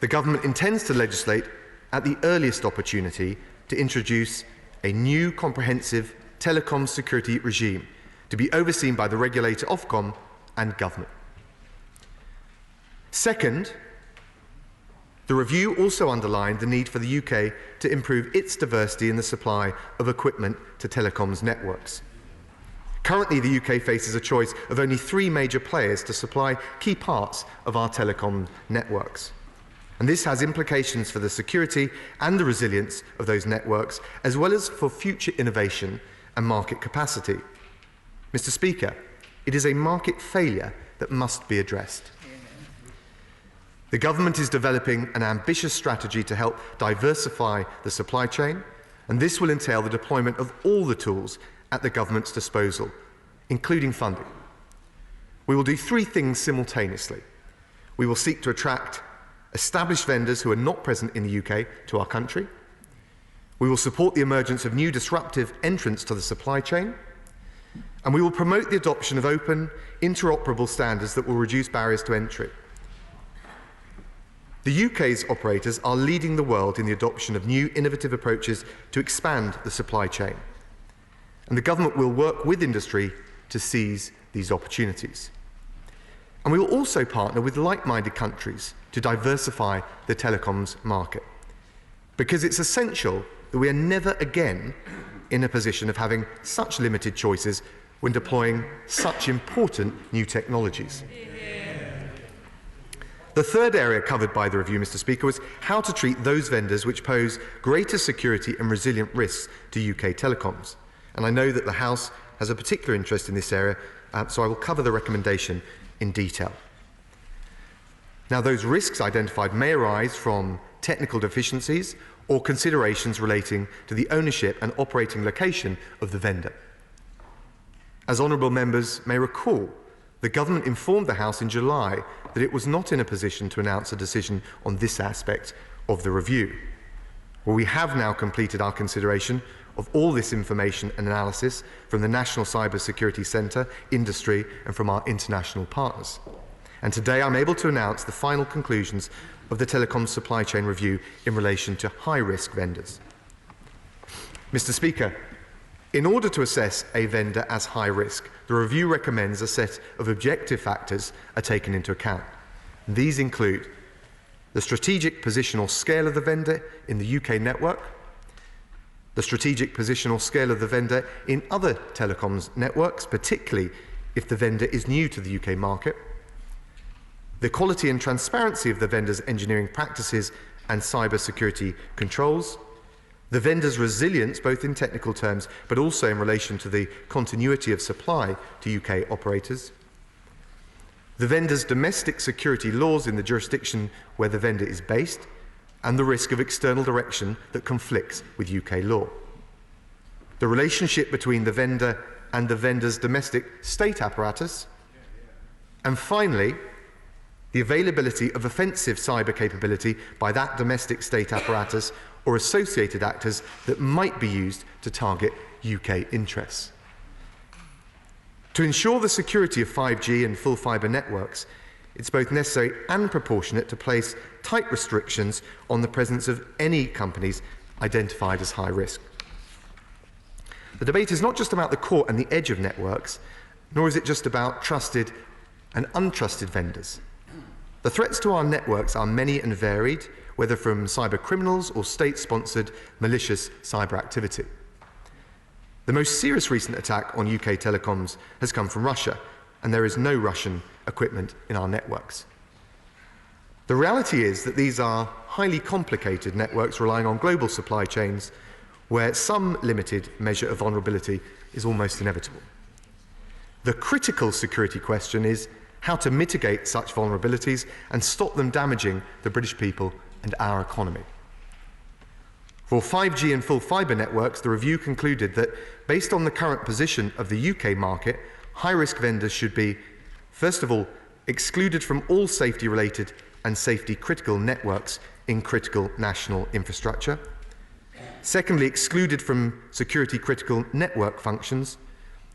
The government intends to legislate at the earliest opportunity to introduce a new comprehensive telecom security regime to be overseen by the regulator Ofcom and government. Second, the review also underlined the need for the UK to improve its diversity in the supply of equipment to telecoms networks. Currently, the UK faces a choice of only 3 major players to supply key parts of our telecom networks. And this has implications for the security and the resilience of those networks, as well as for future innovation and market capacity. Mr. Speaker, it is a market failure that must be addressed. The government is developing an ambitious strategy to help diversify the supply chain, and this will entail the deployment of all the tools at the government's disposal, including funding. We will do 3 things simultaneously. We will seek to attract established vendors who are not present in the UK to our country. We will support the emergence of new disruptive entrants to the supply chain. And we will promote the adoption of open, interoperable standards that will reduce barriers to entry. The UK's operators are leading the world in the adoption of new innovative approaches to expand the supply chain. And the government will work with industry to seize these opportunities. And we will also partner with like-minded countries to diversify the telecoms market, because it's essential that we are never again in a position of having such limited choices when deploying such important new technologies. The third area covered by the review, Mr. Speaker, was how to treat those vendors which pose greater security and resilient risks to UK telecoms. And I know that the House has a particular interest in this area, so I will cover the recommendation in detail. Now, those risks identified may arise from technical deficiencies or considerations relating to the ownership and operating location of the vendor. As honourable members may recall, the government informed the House in July that it was not in a position to announce a decision on this aspect of the review. Well, we have now completed our consideration of all this information and analysis from the National Cyber Security Centre, industry and from our international partners. And today I'm able to announce the final conclusions of the telecom supply chain review in relation to high-risk vendors. Mr. Speaker, in order to assess a vendor as high risk, the review recommends a set of objective factors are taken into account. These include the strategic position or scale of the vendor in the UK network, the strategic position or scale of the vendor in other telecoms networks, particularly if the vendor is new to the UK market, the quality and transparency of the vendor's engineering practices and cyber security controls, the vendor's resilience both in technical terms but also in relation to the continuity of supply to UK operators, the vendor's domestic security laws in the jurisdiction where the vendor is based, and the risk of external direction that conflicts with UK law, the relationship between the vendor and the vendor's domestic state apparatus, and finally, the availability of offensive cyber capability by that domestic state apparatus or associated actors that might be used to target UK interests. To ensure the security of 5G and full fibre networks, it's both necessary and proportionate to place tight restrictions on the presence of any companies identified as high risk. The debate is not just about the core and the edge of networks, nor is it just about trusted and untrusted vendors. The threats to our networks are many and varied, whether from cyber criminals or state-sponsored malicious cyber activity. The most serious recent attack on UK telecoms has come from Russia, and there is no Russian equipment in our networks. The reality is that these are highly complicated networks relying on global supply chains where some limited measure of vulnerability is almost inevitable. The critical security question is how to mitigate such vulnerabilities and stop them damaging the British people and our economy. For 5G and full fibre networks, the review concluded that, based on the current position of the UK market, high-risk vendors should be, first of all, excluded from all safety-related and safety-critical networks in critical national infrastructure. Secondly, excluded from security-critical network functions.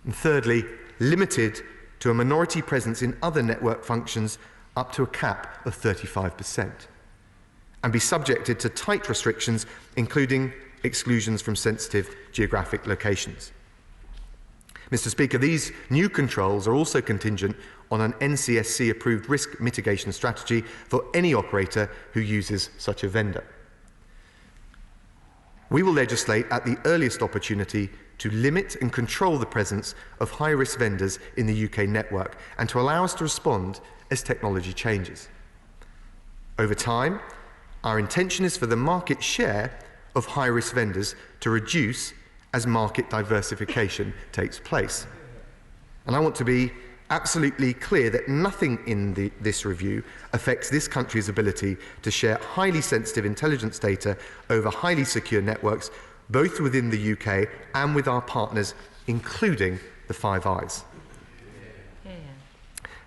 And thirdly, limited to a minority presence in other network functions up to a cap of 35%. And be subjected to tight restrictions, including exclusions from sensitive geographic locations. Mr. Speaker, these new controls are also contingent on an NCSC-approved risk mitigation strategy for any operator who uses such a vendor. We will legislate at the earliest opportunity to limit and control the presence of high-risk vendors in the UK network and to allow us to respond as technology changes. Over time, our intention is for the market share of high-risk vendors to reduce as market diversification takes place. And I want to be absolutely clear that nothing in this review affects this country's ability to share highly sensitive intelligence data over highly secure networks, both within the UK and with our partners, including the Five Eyes.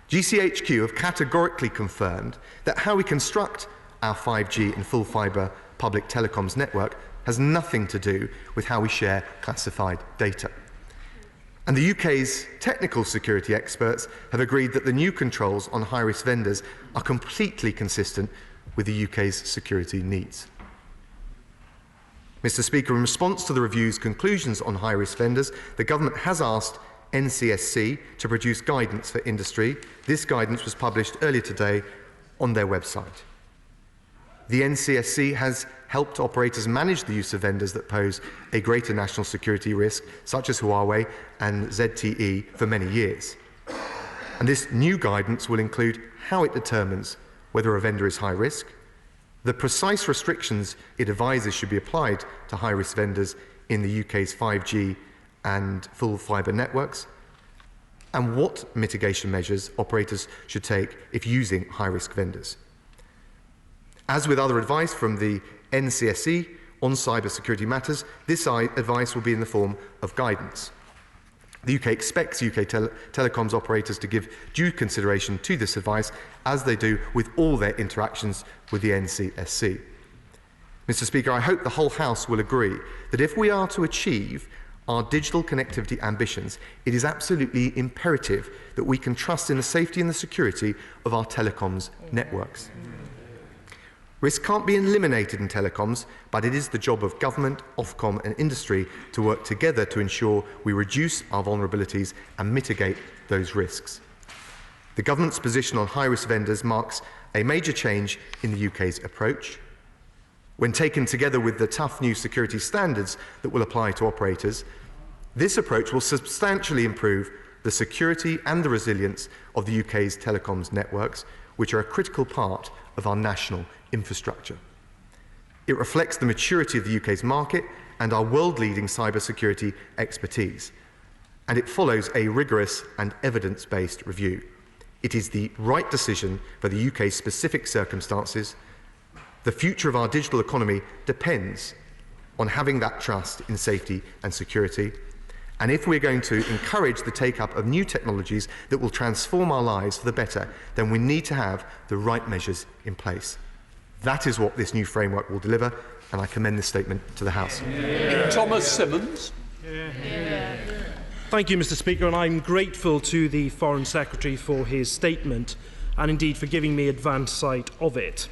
GCHQ have categorically confirmed that how we construct our 5G and full fibre public telecoms network has nothing to do with how we share classified data. And the UK's technical security experts have agreed that the new controls on high-risk vendors are completely consistent with the UK's security needs. Mr. Speaker, in response to the review's conclusions on high-risk vendors, the government has asked NCSC to produce guidance for industry. This guidance was published earlier today on their website. The NCSC has helped operators manage the use of vendors that pose a greater national security risk, such as Huawei and ZTE, for many years. And this new guidance will include how it determines whether a vendor is high risk, the precise restrictions it advises should be applied to high-risk vendors in the UK's 5G and full fibre networks, and what mitigation measures operators should take if using high-risk vendors. As with other advice from the NCSC on cybersecurity matters, this advice will be in the form of guidance. The UK expects UK telecoms operators to give due consideration to this advice, as they do with all their interactions with the NCSC. Mr. Speaker, I hope the whole House will agree that if we are to achieve our digital connectivity ambitions, it is absolutely imperative that we can trust in the safety and the security of our telecoms networks. Risk can't be eliminated in telecoms, but it is the job of government, Ofcom and industry to work together to ensure we reduce our vulnerabilities and mitigate those risks. The government's position on high-risk vendors marks a major change in the UK's approach. When taken together with the tough new security standards that will apply to operators, this approach will substantially improve the security and the resilience of the UK's telecoms networks, which are a critical part of our national infrastructure. It reflects the maturity of the UK's market and our world-leading cybersecurity expertise, and it follows a rigorous and evidence-based review. It is the right decision for the UK's specific circumstances. The future of our digital economy depends on having that trust in safety and security. And if we're going to encourage the take-up of new technologies that will transform our lives for the better, then we need to have the right measures in place. That is what this new framework will deliver, and I commend this statement to the House. Thomas Simmons. Thank you, Mr. Speaker, and I'm grateful to the Foreign Secretary for his statement and indeed for giving me advance sight of it.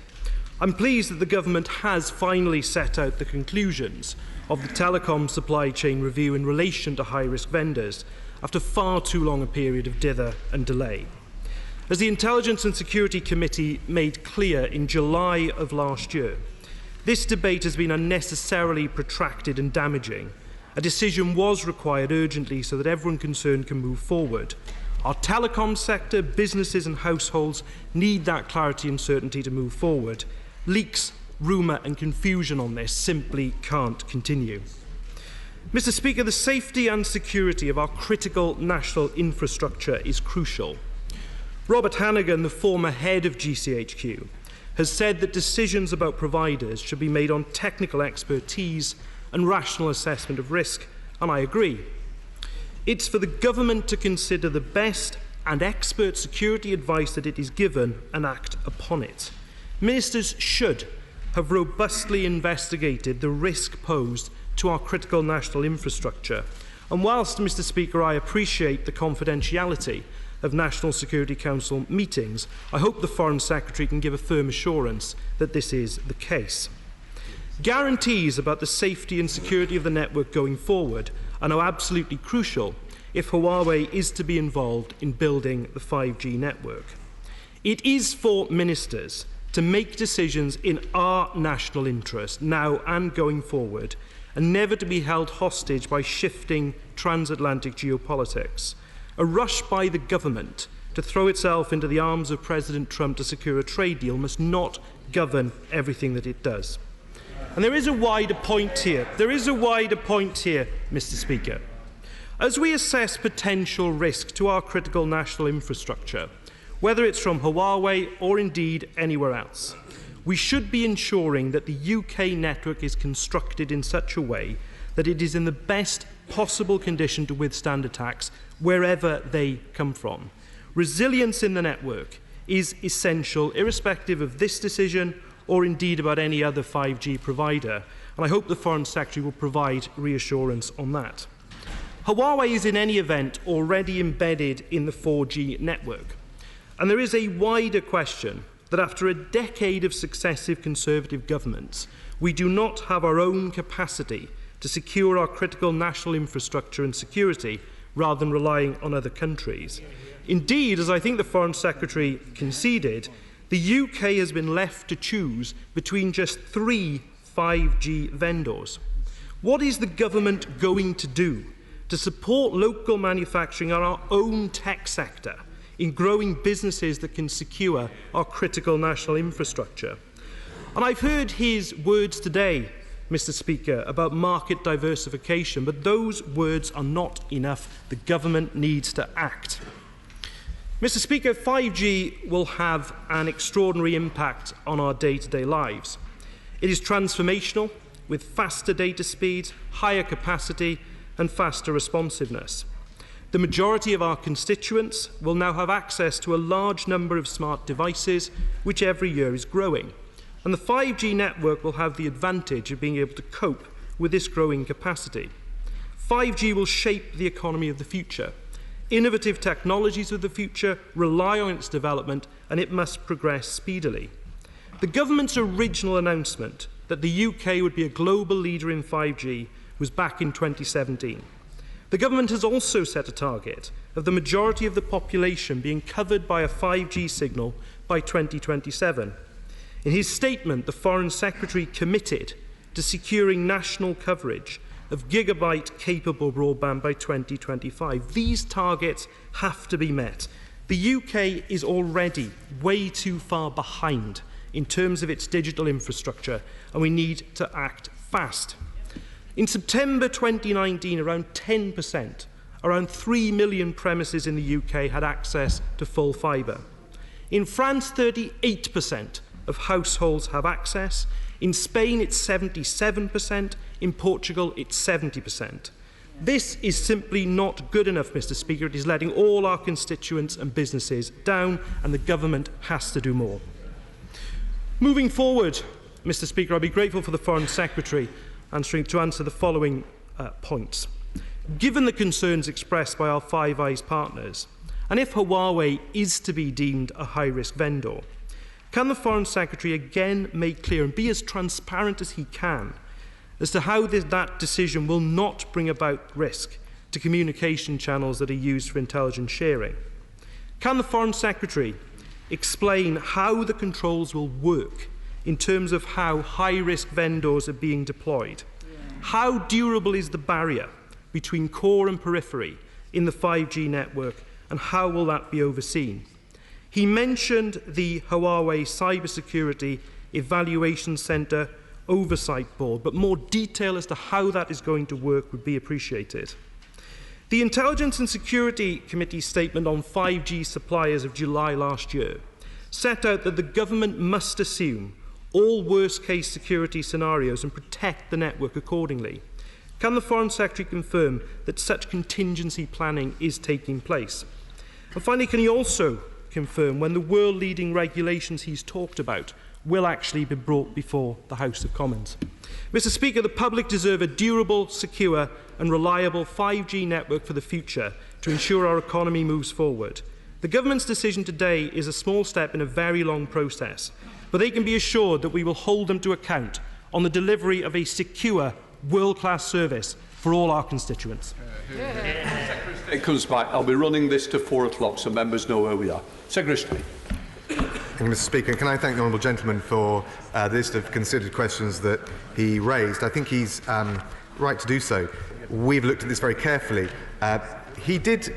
I'm pleased that the government has finally set out the conclusions of the telecom supply chain review in relation to high-risk vendors after far too long a period of dither and delay. As the Intelligence and Security Committee made clear in July of last year, this debate has been unnecessarily protracted and damaging. A decision was required urgently so that everyone concerned can move forward. Our telecom sector, businesses and households need that clarity and certainty to move forward. Leaks, rumour and confusion on this simply can't continue. Mr. Speaker, the safety and security of our critical national infrastructure is crucial. Robert Hannigan, the former head of GCHQ, has said that decisions about providers should be made on technical expertise and rational assessment of risk, and I agree. It's for the government to consider the best and expert security advice that it is given and act upon it. Ministers should have robustly investigated the risk posed to our critical national infrastructure. And whilst, Mr. Speaker, I appreciate the confidentiality of National Security Council meetings, I hope the Foreign Secretary can give a firm assurance that this is the case. Guarantees about the safety and security of the network going forward are now absolutely crucial if Huawei is to be involved in building the 5G network. It is for ministers to make decisions in our national interest now and going forward, and never to be held hostage by shifting transatlantic geopolitics. A rush by the government to throw itself into the arms of President Trump to secure a trade deal must not govern everything that it does. And there is a wider point here. Mr. Speaker. As we assess potential risk to our critical national infrastructure, whether it's from Huawei or indeed anywhere else, we should be ensuring that the UK network is constructed in such a way that it is in the best possible condition to withstand attacks wherever they come from. Resilience in the network is essential, irrespective of this decision or indeed about any other 5G provider, and I hope the Foreign Secretary will provide reassurance on that. Huawei is in any event already embedded in the 4G network, and there is a wider question that after a decade of successive Conservative governments, we do not have our own capacity to secure our critical national infrastructure and security rather than relying on other countries. Indeed, as I think the Foreign Secretary conceded, the UK has been left to choose between just 3 5G vendors. What is the government going to do to support local manufacturing and our own tech sector in growing businesses that can secure our critical national infrastructure? And I've heard his words today, Mr. Speaker, about market diversification, but those words are not enough. The government needs to act. Mr. Speaker, 5G will have an extraordinary impact on our day-to-day lives. It is transformational, with faster data speeds, higher capacity and faster responsiveness. The majority of our constituents will now have access to a large number of smart devices, which every year is growing. And the 5G network will have the advantage of being able to cope with this growing capacity. 5G will shape the economy of the future. Innovative technologies of the future rely on its development, and it must progress speedily. The government's original announcement that the UK would be a global leader in 5G was back in 2017. The government has also set a target of the majority of the population being covered by a 5G signal by 2027. In his statement, the Foreign Secretary committed to securing national coverage of gigabyte-capable broadband by 2025. These targets have to be met. The UK is already way too far behind in terms of its digital infrastructure, and we need to act fast. In September 2019, around 10%, around 3 million premises in the UK had access to full fibre. In France, 38% of households have access. In Spain, it's 77%. In Portugal, it's 70%. This is simply not good enough, Mr. Speaker. It is letting all our constituents and businesses down, and the government has to do more. Moving forward, Mr. Speaker, I'll be grateful for the Foreign Secretary to answer the following points. Given the concerns expressed by our Five Eyes partners, and if Huawei is to be deemed a high-risk vendor, can the Foreign Secretary again make clear and be as transparent as he can as to how that decision will not bring about risk to communication channels that are used for intelligence sharing? Can the Foreign Secretary explain how the controls will work in terms of how high-risk vendors are being deployed? How durable is the barrier between core and periphery in the 5G network, and how will that be overseen? He mentioned the Huawei Cybersecurity Evaluation Centre Oversight Board, but more detail as to how that is going to work would be appreciated. The Intelligence and Security Committee's statement on 5G suppliers of July last year set out that the government must assume all worst-case security scenarios and protect the network accordingly. Can the Foreign Secretary confirm that such contingency planning is taking place? And finally, can he also confirm when the world-leading regulations he's talked about will actually be brought before the House of Commons. Mr Speaker, the public deserve a durable, secure and reliable 5G network for the future to ensure our economy moves forward. The Government's decision today is a small step in a very long process, but they can be assured that we will hold them to account on the delivery of a secure, world-class service for all our constituents. It comes back. I'll be running this to 4 o'clock so members know where we are. Secretary of State. Thank you, Mr Speaker. Can I thank the honourable gentleman for the list of considered questions that he raised? I think he's right to do so. We've looked at this very carefully. He did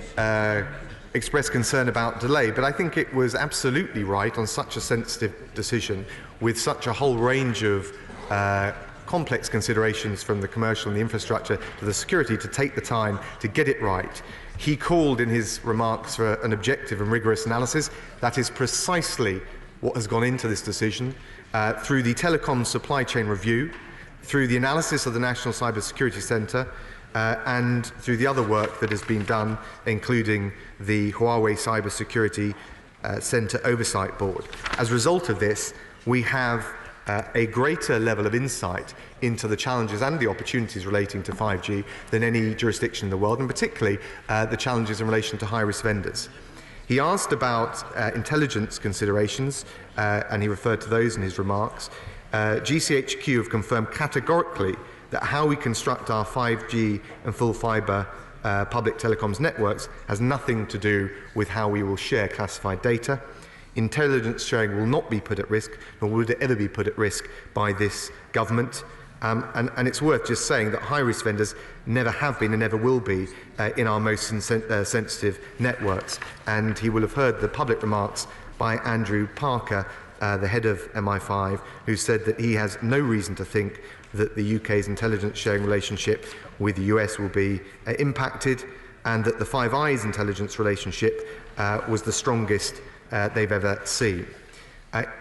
express concern about delay, but I think it was absolutely right on such a sensitive decision with such a whole range of complex considerations from the commercial and the infrastructure to the security to take the time to get it right. He called in his remarks for an objective and rigorous analysis. That is precisely what has gone into this decision through the telecom supply chain review, through the analysis of the National Cyber Security Centre, and through the other work that has been done, including the Huawei Cyber Security Centre Oversight Board. As a result of this, we have a greater level of insight into the challenges and the opportunities relating to 5G than any jurisdiction in the world, and particularly the challenges in relation to high-risk vendors. He asked about intelligence considerations, and he referred to those in his remarks. GCHQ have confirmed categorically that how we construct our 5G and full fibre public telecoms networks has nothing to do with how we will share classified data. Intelligence sharing will not be put at risk, nor would it ever be put at risk by this government. And it's worth just saying that high-risk vendors never have been and never will be in our most sensitive networks. And he will have heard the public remarks by Andrew Parker, the head of MI5, who said that he has no reason to think that the UK's intelligence sharing relationship with the US will be impacted, and that the Five Eyes intelligence relationship was the strongest they've ever seen.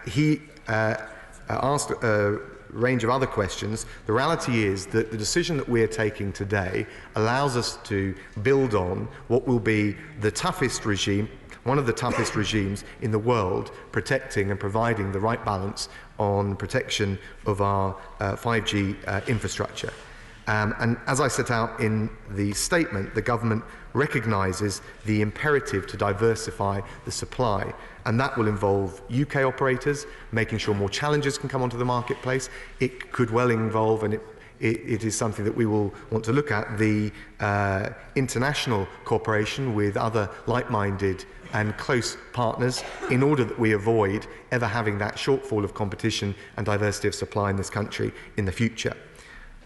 He asked a range of other questions. The reality is that the decision that we're taking today allows us to build on what will be the toughest regime, one of the toughest regimes in the world, protecting and providing the right balance on protection of our 5G infrastructure. And as I set out in the statement, the government recognises the imperative to diversify the supply, and that will involve UK operators, making sure more challengers can come onto the marketplace. It could well involve, and it is something that we will want to look at, the international cooperation with other like-minded and close partners in order that we avoid ever having that shortfall of competition and diversity of supply in this country in the future.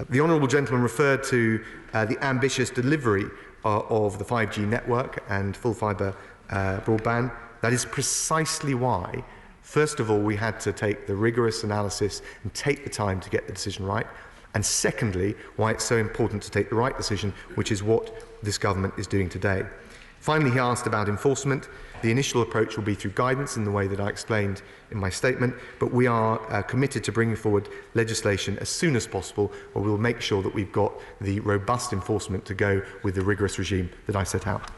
The honourable gentleman referred to the ambitious delivery of the 5G network and full fibre broadband. That is precisely why, first of all, we had to take the rigorous analysis and take the time to get the decision right, and secondly, why it's so important to take the right decision, which is what this government is doing today. Finally, he asked about enforcement. The initial approach will be through guidance in the way that I explained in my statement, but we are committed to bringing forward legislation as soon as possible, where we will make sure that we've got the robust enforcement to go with the rigorous regime that I set out.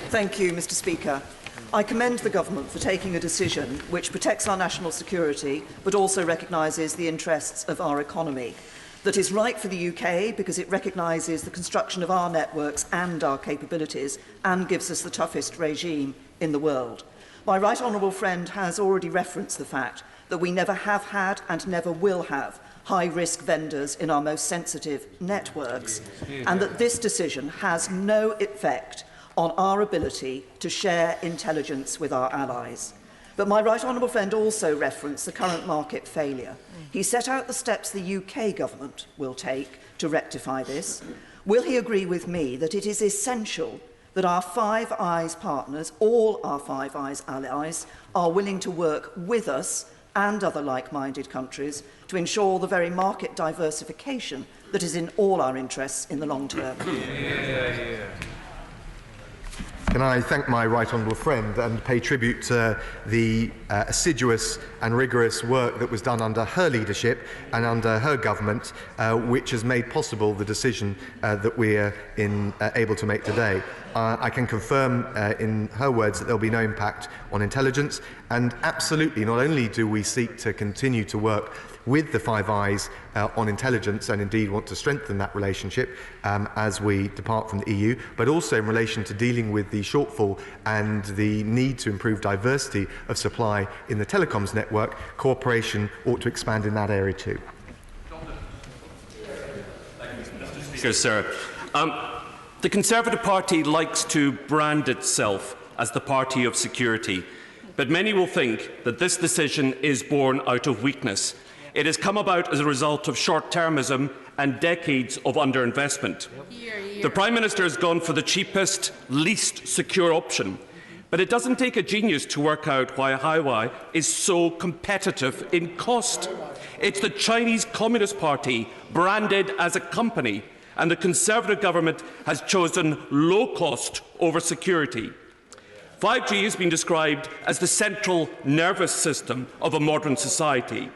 Thank you, Mr Speaker. I commend the government for taking a decision which protects our national security, but also recognises the interests of our economy. That is right for the UK because it recognises the construction of our networks and our capabilities and gives us the toughest regime in the world. My right honourable friend has already referenced the fact that we never have had and never will have high-risk vendors in our most sensitive networks, and that this decision has no effect on our ability to share intelligence with our allies. But my right honourable friend also referenced the current market failure. He set out the steps the UK government will take to rectify this. Will he agree with me that it is essential that our Five Eyes partners, all our Five Eyes allies, are willing to work with us and other like-minded countries to ensure the very market diversification that is in all our interests in the long term? Can I thank my right honourable friend and pay tribute to the assiduous and rigorous work that was done under her leadership and under her government, which has made possible the decision that we are able to make today. I can confirm in her words that there will be no impact on intelligence, and absolutely not only do we seek to continue to work with the Five Eyes on intelligence and indeed want to strengthen that relationship as we depart from the EU, but also in relation to dealing with the shortfall and the need to improve diversity of supply in the telecoms network. Cooperation ought to expand in that area too. Speaker, sir. The Conservative Party likes to brand itself as the party of security, but many will think that this decision is born out of weakness. It has come about as a result of short-termism and decades of underinvestment. The Prime Minister has gone for the cheapest, least secure option, but it doesn't take a genius to work out why Huawei is so competitive in cost. It's the Chinese Communist Party branded as a company, and the Conservative government has chosen low cost over security. 5G has been described as the central nervous system of a modern society,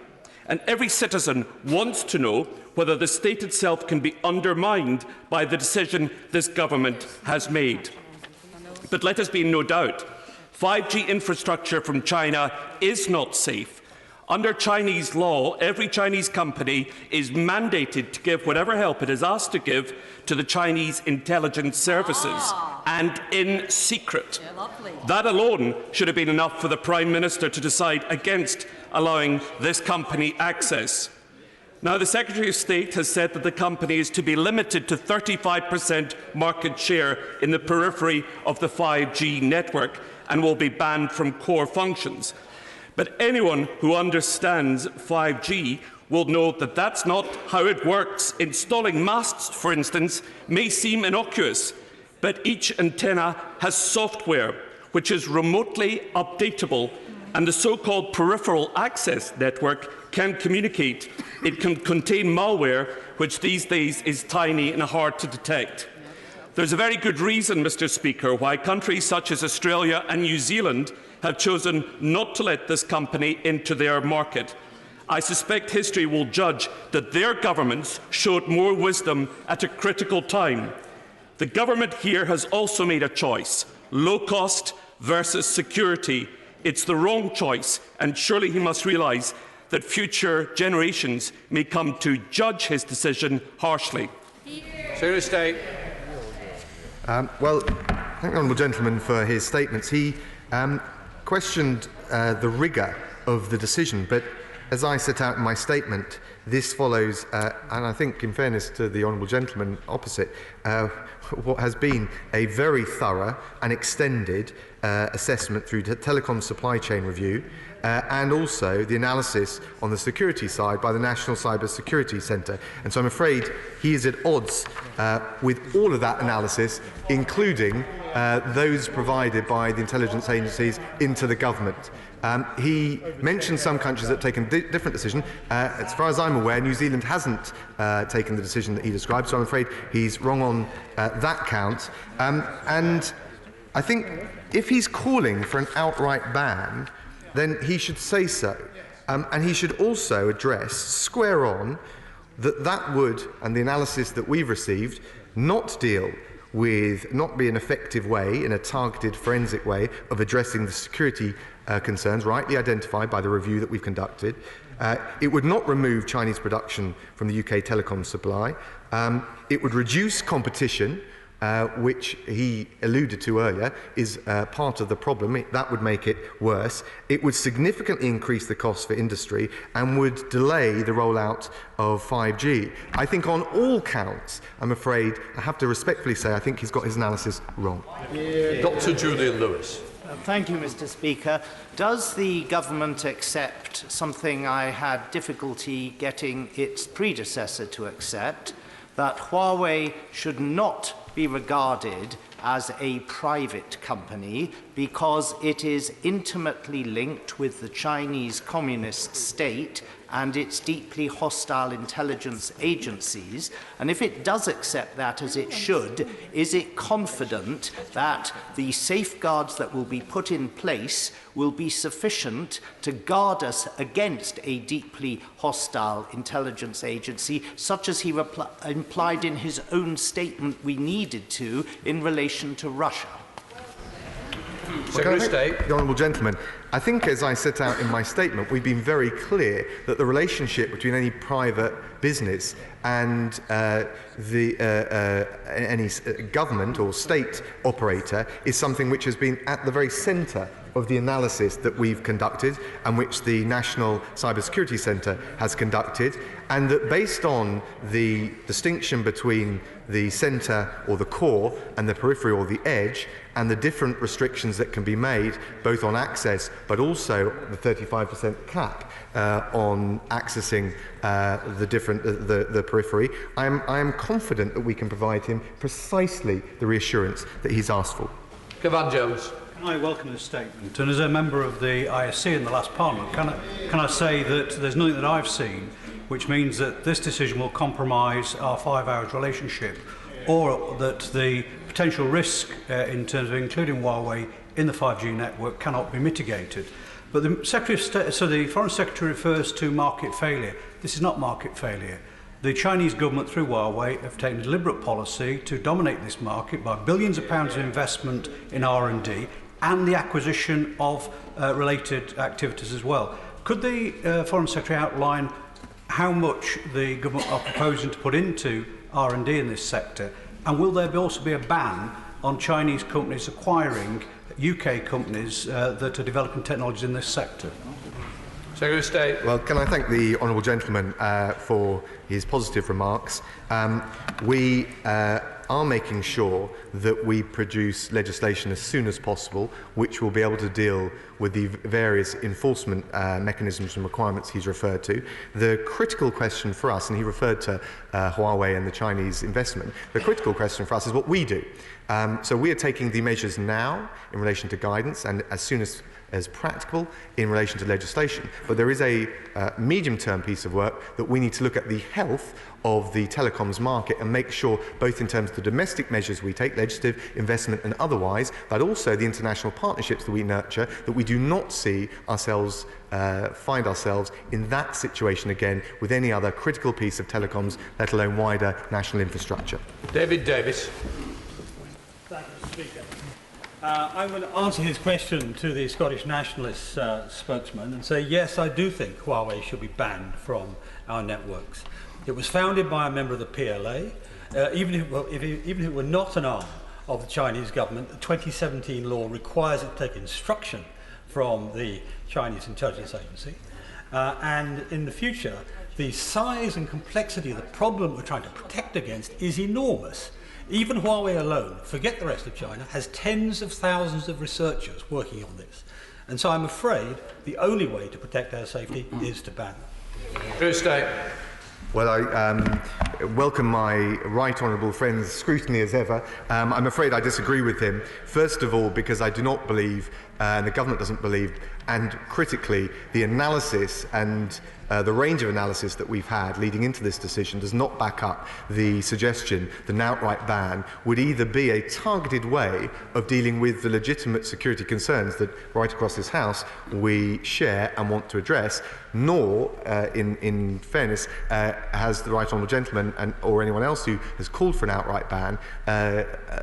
and every citizen wants to know whether the state itself can be undermined by the decision this government has made. But let us be in no doubt, 5G infrastructure from China is not safe. Under Chinese law, every Chinese company is mandated to give whatever help it is asked to give to the Chinese intelligence services, and in secret. That alone should have been enough for the Prime Minister to decide against allowing this company access. Now, the Secretary of State has said that the company is to be limited to 35% market share in the periphery of the 5G network and will be banned from core functions. But anyone who understands 5G will know that that's not how it works. Installing masts, for instance, may seem innocuous, but each antenna has software which is remotely updatable, and the so-called peripheral access network can communicate. It can contain malware, which these days is tiny and hard to detect. There's a very good reason, Mr. Speaker, why countries such as Australia and New Zealand have chosen not to let this company into their market. I suspect history will judge that their governments showed more wisdom at a critical time. The government here has also made a choice: low cost versus security. It's the wrong choice, and surely he must realise that future generations may come to judge his decision harshly. Secretary of State. Well, thank the honourable gentleman for his statements. He questioned the rigour of the decision, but as I set out in my statement, this follows, and I think in fairness to the honourable gentleman opposite, what has been a very thorough and extended assessment through the telecom supply chain review, and also the analysis on the security side by the National Cyber Security Centre. And so I'm afraid he is at odds with all of that analysis, including those provided by the intelligence agencies into the government. He mentioned some countries that have taken different decisions. As far as I'm aware, New Zealand hasn't taken the decision that he described, so I'm afraid he's wrong on that count. And I think if he's calling for an outright ban, then he should say so. And he should also address, square on, that would, and the analysis that we've received, not be an effective way, in a targeted forensic way, of addressing the security concerns rightly identified by the review that we've conducted. It would not remove Chinese production from the UK telecom supply. It would reduce competition, which he alluded to earlier, is part of the problem. That would make it worse. It would significantly increase the cost for industry and would delay the rollout of 5G. I think on all counts, I'm afraid, I have to respectfully say, I think he's got his analysis wrong. Dr. Julian Lewis. Thank you, Mr. Speaker. Does the government accept something I had difficulty getting its predecessor to accept, that Huawei should not be regarded as a private company because it is intimately linked with the Chinese Communist state and its deeply hostile intelligence agencies? And if it does accept that, as it should, is it confident that the safeguards that will be put in place will be sufficient to guard us against a deeply hostile intelligence agency, such as he implied in his own statement we needed to in relation relation to Russia? Secretary of State. The Honourable Gentleman, I think as I set out in my statement, we've been very clear that the relationship between any private business and any government or state operator is something which has been at the very centre of the analysis that we've conducted and which the National Cybersecurity Centre has conducted, and that based on the distinction between the centre or the core and the periphery or the edge, and the different restrictions that can be made both on access but also the 35% cap on accessing the periphery, I am confident that we can provide him precisely the reassurance that he's asked for. Cavan Jones. I welcome this statement, and as a member of the ISC in the last Parliament, can I say that there's nothing that I've seen which means that this decision will compromise our 5 hours relationship, or that the potential risk in terms of including Huawei in the 5G network cannot be mitigated. But the Secretary of State, so the Foreign Secretary refers to market failure. This is not market failure. The Chinese government, through Huawei, have taken a deliberate policy to dominate this market by billions of pounds of investment in R&D and the acquisition of related activities as well. Could the Foreign Secretary outline how much the government are proposing to put into R&D in this sector, and will there also be a ban on Chinese companies acquiring UK companies that are developing technologies in this sector? Secretary of State. Well, can I thank the honourable gentleman for his positive remarks. We are making sure that we produce legislation as soon as possible, which will be able to deal with the various enforcement mechanisms and requirements he's referred to. The critical question for us, and he referred to Huawei and the Chinese investment, the critical question for us is what we do. So we are taking the measures now in relation to guidance and as soon as practical in relation to legislation. But there is a medium-term piece of work that we need to look at the health of the telecoms market and make sure, both in terms of the domestic measures we take, legislative, investment and otherwise, but also the international partnerships that we nurture, that we do not see ourselves, find ourselves in that situation again with any other critical piece of telecoms, let alone wider national infrastructure. David Davis. Thank you, Speaker. I'm going to answer his question to the Scottish Nationalist spokesman and say, yes, I do think Huawei should be banned from our networks. It was founded by a member of the PLA. Even if it were not an arm of the Chinese government, the 2017 law requires it to take instruction from the Chinese intelligence agency. And in the future, the size and complexity of the problem we're trying to protect against is enormous. Even Huawei alone, forget the rest of China, has tens of thousands of researchers working on this. And so I'm afraid the only way to protect our safety is to ban them. Well, I welcome my right honourable friend's scrutiny as ever. I'm afraid I disagree with him. First of all, because I do not believe, and the government doesn't believe, and critically, the analysis and the range of analysis that we've had leading into this decision does not back up the suggestion that an outright ban would either be a targeted way of dealing with the legitimate security concerns that right across this House we share and want to address, nor, in fairness, has the right honourable gentleman or anyone else who has called for an outright ban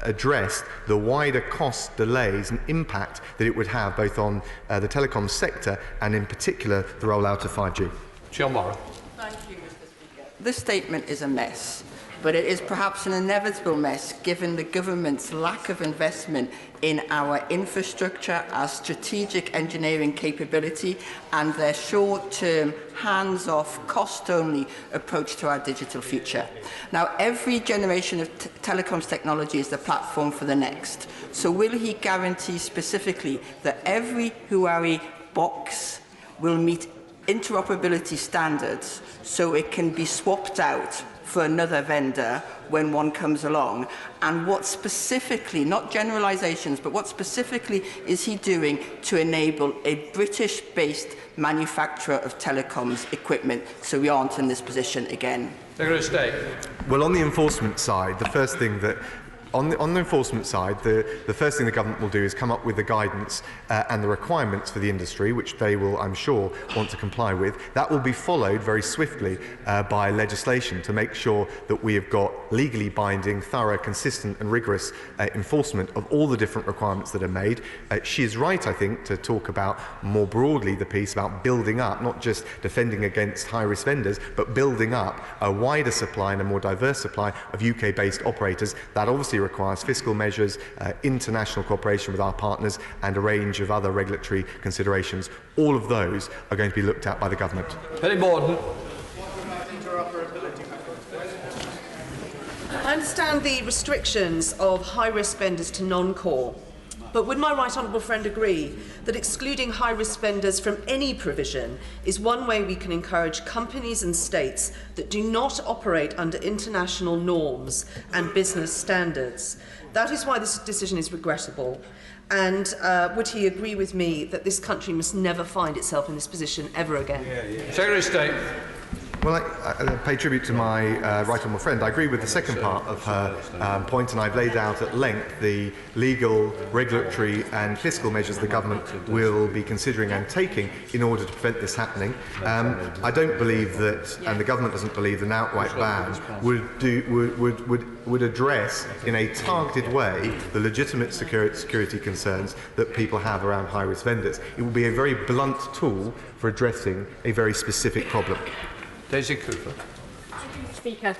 addressed the wider cost, delays and impact that it would have both on the telecom sector and in particular the rollout of 5G. John Morrow. Thank you, Mr. Speaker. This statement is a mess, but it is perhaps an inevitable mess given the government's lack of investment in our infrastructure, our strategic engineering capability, and their short-term, hands-off, cost-only approach to our digital future. Now, every generation of telecoms technology is the platform for the next. So will he guarantee specifically that every Huawei box will meet interoperability standards so it can be swapped out for another vendor when one comes along? And what specifically, not generalizations, but what specifically is he doing to enable a British-based manufacturer of telecoms equipment so we aren't in this position again? Secretary of State. Well, on the enforcement side, the first thing that on the enforcement side, the first thing the government will do is come up with the guidance and the requirements for the industry, which they will, I'm sure, want to comply with. That will be followed very swiftly by legislation to make sure that we have got legally binding, thorough, consistent and rigorous enforcement of all the different requirements that are made. She is right, I think, to talk about more broadly the piece about building up, not just defending against high-risk vendors, but building up a wider supply and a more diverse supply of UK-based operators. That obviously requires fiscal measures, international cooperation with our partners, and a range of other regulatory considerations. All of those are going to be looked at by the government. Penny Morden. I understand the restrictions of high-risk vendors to non-core, but would my right honourable friend agree that excluding high-risk vendors from any provision is one way we can encourage companies and states that do not operate under international norms and business standards? That is why this decision is regrettable. And would he agree with me that this country must never find itself in this position ever again? Secretary of State. Well, I pay tribute to my right honourable friend. I agree with the second part of her point, and I've laid out at length the legal, regulatory and fiscal measures the government will be considering and taking in order to prevent this happening. I don't believe that, and the government doesn't believe, an outright ban would address in a targeted way the legitimate security concerns that people have around high-risk vendors. It will be a very blunt tool for addressing a very specific problem. Daisy Cooper. Speaker.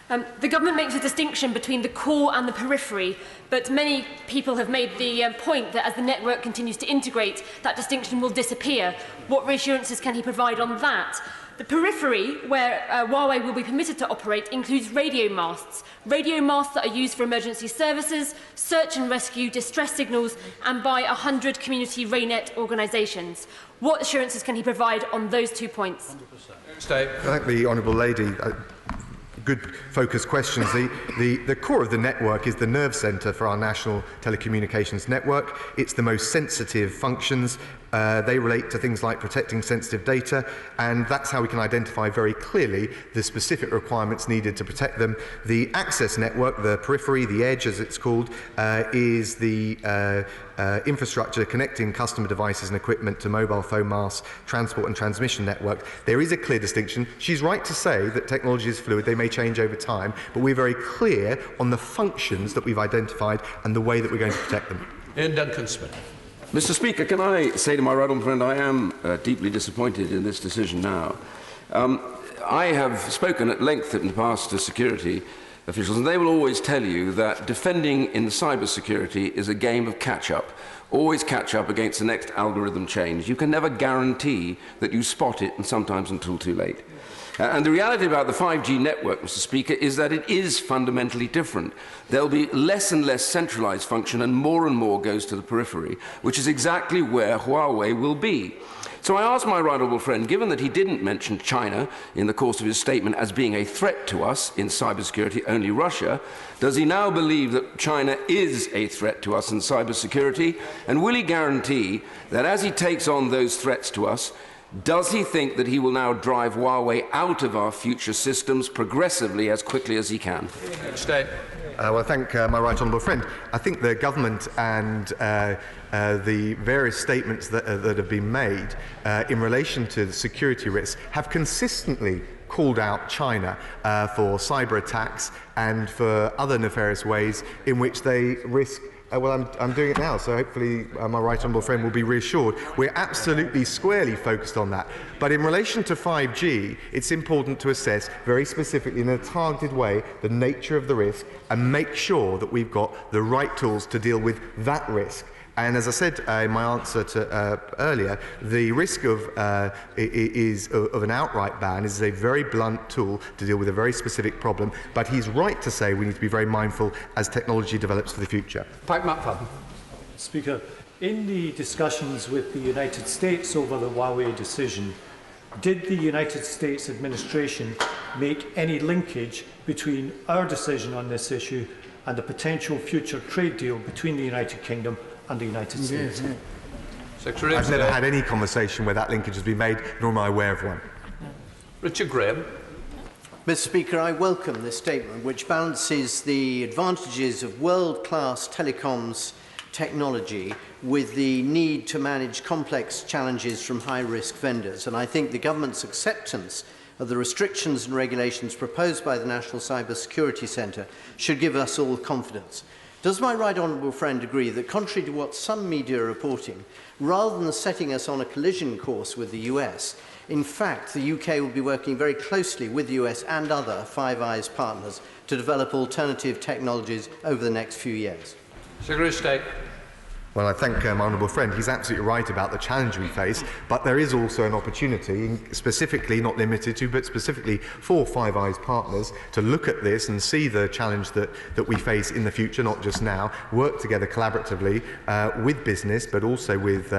The government makes a distinction between the core and the periphery, but many people have made the point that as the network continues to integrate, that distinction will disappear. What reassurances can he provide on that? The periphery, where Huawei will be permitted to operate, includes radio masts that are used for emergency services, search and rescue, distress signals, and by 100 community RayNet organisations. What assurances can he provide on those 2 points? 100%. I thank the honourable lady. Good focused questions. The core of the network is the nerve centre for our national telecommunications network. It's the most sensitive functions. They relate to things like protecting sensitive data, and that's how we can identify very clearly the specific requirements needed to protect them. The access network, the periphery, the edge as it's called, is the infrastructure connecting customer devices and equipment to mobile phone masts, transport and transmission network. There is a clear distinction. She's right to say that technology is fluid, they may change over time, but we're very clear on the functions that we've identified and the way that we're going to protect them. Ian Duncan-Smith. Mr. Speaker, can I say to my right honourable friend, I am deeply disappointed in this decision now. I have spoken at length in the past to security officials, and they will always tell you that defending in cyber security is a game of catch-up. Always catch up against the next algorithm change. You can never guarantee that you spot it, and sometimes until too late. And the reality about the 5G network, Mr. Speaker, is that it is fundamentally different. There'll be less and less centralised function and more goes to the periphery, which is exactly where Huawei will be. So I ask my right honourable friend, given that he didn't mention China in the course of his statement as being a threat to us in cybersecurity, only Russia, does he now believe that China is a threat to us in cybersecurity? And will he guarantee that as he takes on those threats to us, does he think that he will now drive Huawei out of our future systems progressively as quickly as he can? State. Well, thank my right honourable friend. I think the government and the various statements that have been made in relation to the security risks have consistently called out China for cyber attacks and for other nefarious ways in which they risk. Well, I'm doing it now, so hopefully my right honourable friend will be reassured. We're absolutely squarely focused on that. But in relation to 5G, it's important to assess very specifically in a targeted way the nature of the risk and make sure that we've got the right tools to deal with that risk. And as I said in my answer to earlier, the risk of an outright ban is a very blunt tool to deal with a very specific problem. But he's right to say we need to be very mindful as technology develops for the future. Speaker, in the discussions with the United States over the Huawei decision, did the United States administration make any linkage between our decision on this issue and a potential future trade deal between the United Kingdom and the United States? I've never had any conversation where that linkage has been made, nor am I aware of one. Richard Graham. Mr. Speaker, I welcome this statement, which balances the advantages of world-class telecoms technology with the need to manage complex challenges from high-risk vendors. And I think the government's acceptance of the restrictions and regulations proposed by the National Cyber Security Centre should give us all confidence. Does my right honourable friend agree that, contrary to what some media are reporting, rather than setting us on a collision course with the US, in fact, the UK will be working very closely with the US and other Five Eyes partners to develop alternative technologies over the next few years? Secretary of State. Well, I thank my honourable friend. He's absolutely right about the challenge we face, but there is also an opportunity, specifically, not limited to, but specifically for Five Eyes partners, to look at this and see the challenge that we face in the future, not just now, work together collaboratively with business, but also with,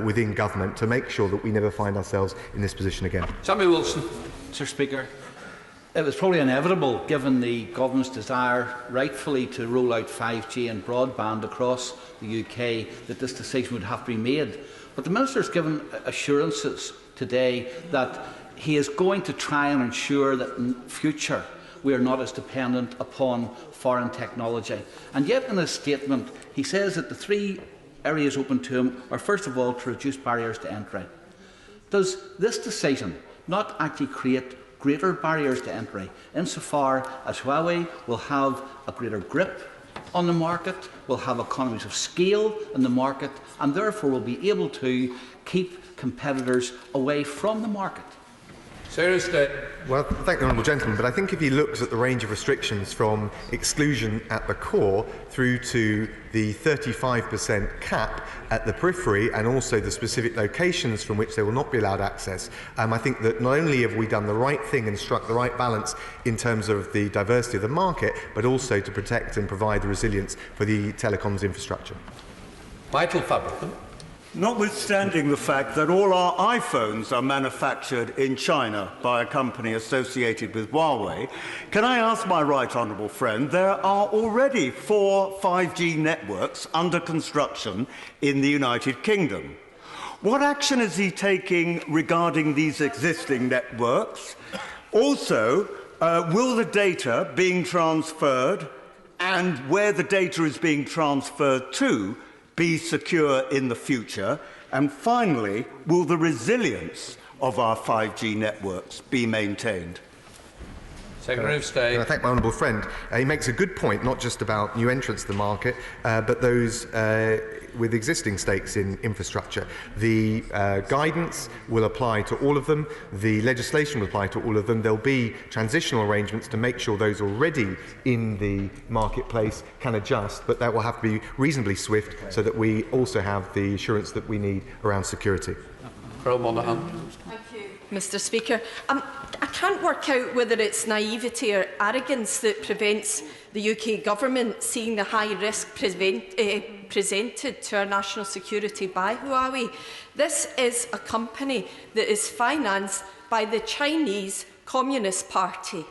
within government, to make sure that we never find ourselves in this position again. Samuel Wilson. Mr. Speaker, it was probably inevitable, given the government's desire, rightfully, to roll out 5G and broadband across the UK, that this decision would have to be made. But the Minister has given assurances today that he is going to try and ensure that in future we are not as dependent upon foreign technology. And yet in his statement he says that the three areas open to him are, first of all, to reduce barriers to entry. Does this decision not actually create greater barriers to entry, insofar as Huawei will have a greater grip on the market, will have economies of scale in the market, and therefore will be able to keep competitors away from the market? Seriously. Well, thank the honourable gentleman, but I think if he looks at the range of restrictions from exclusion at the core through to the 35% cap at the periphery and also the specific locations from which they will not be allowed access, I think that not only have we done the right thing and struck the right balance in terms of the diversity of the market, but also to protect and provide the resilience for the telecoms infrastructure. Vital Fabricant. Notwithstanding the fact that all our iPhones are manufactured in China by a company associated with Huawei, can I ask my right honourable friend, there are already 4 5G networks under construction in the United Kingdom. What action is he taking regarding these existing networks? Also, will the data being transferred and where the data is being transferred to be secure in the future? And finally, will the resilience of our 5G networks be maintained? Secretary of State. I thank my honourable friend. He makes a good point, not just about new entrants to the market, but those with existing stakes in infrastructure. The guidance will apply to all of them. The legislation will apply to all of them. There will be transitional arrangements to make sure those already in the marketplace can adjust, but that will have to be reasonably swift so that we also have the assurance that we need around security. Thank you, Mr. Speaker. I can't work out whether it's naivety or arrogance that prevents the UK government seeing the high risk presented to our national security by Huawei. This is a company that is financed by the Chinese Communist Party,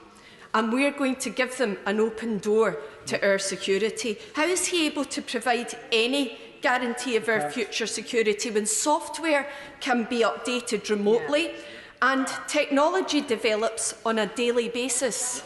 and we're going to give them an open door to our security. How is he able to provide any guarantee of our future security when software can be updated remotely and technology develops on a daily basis?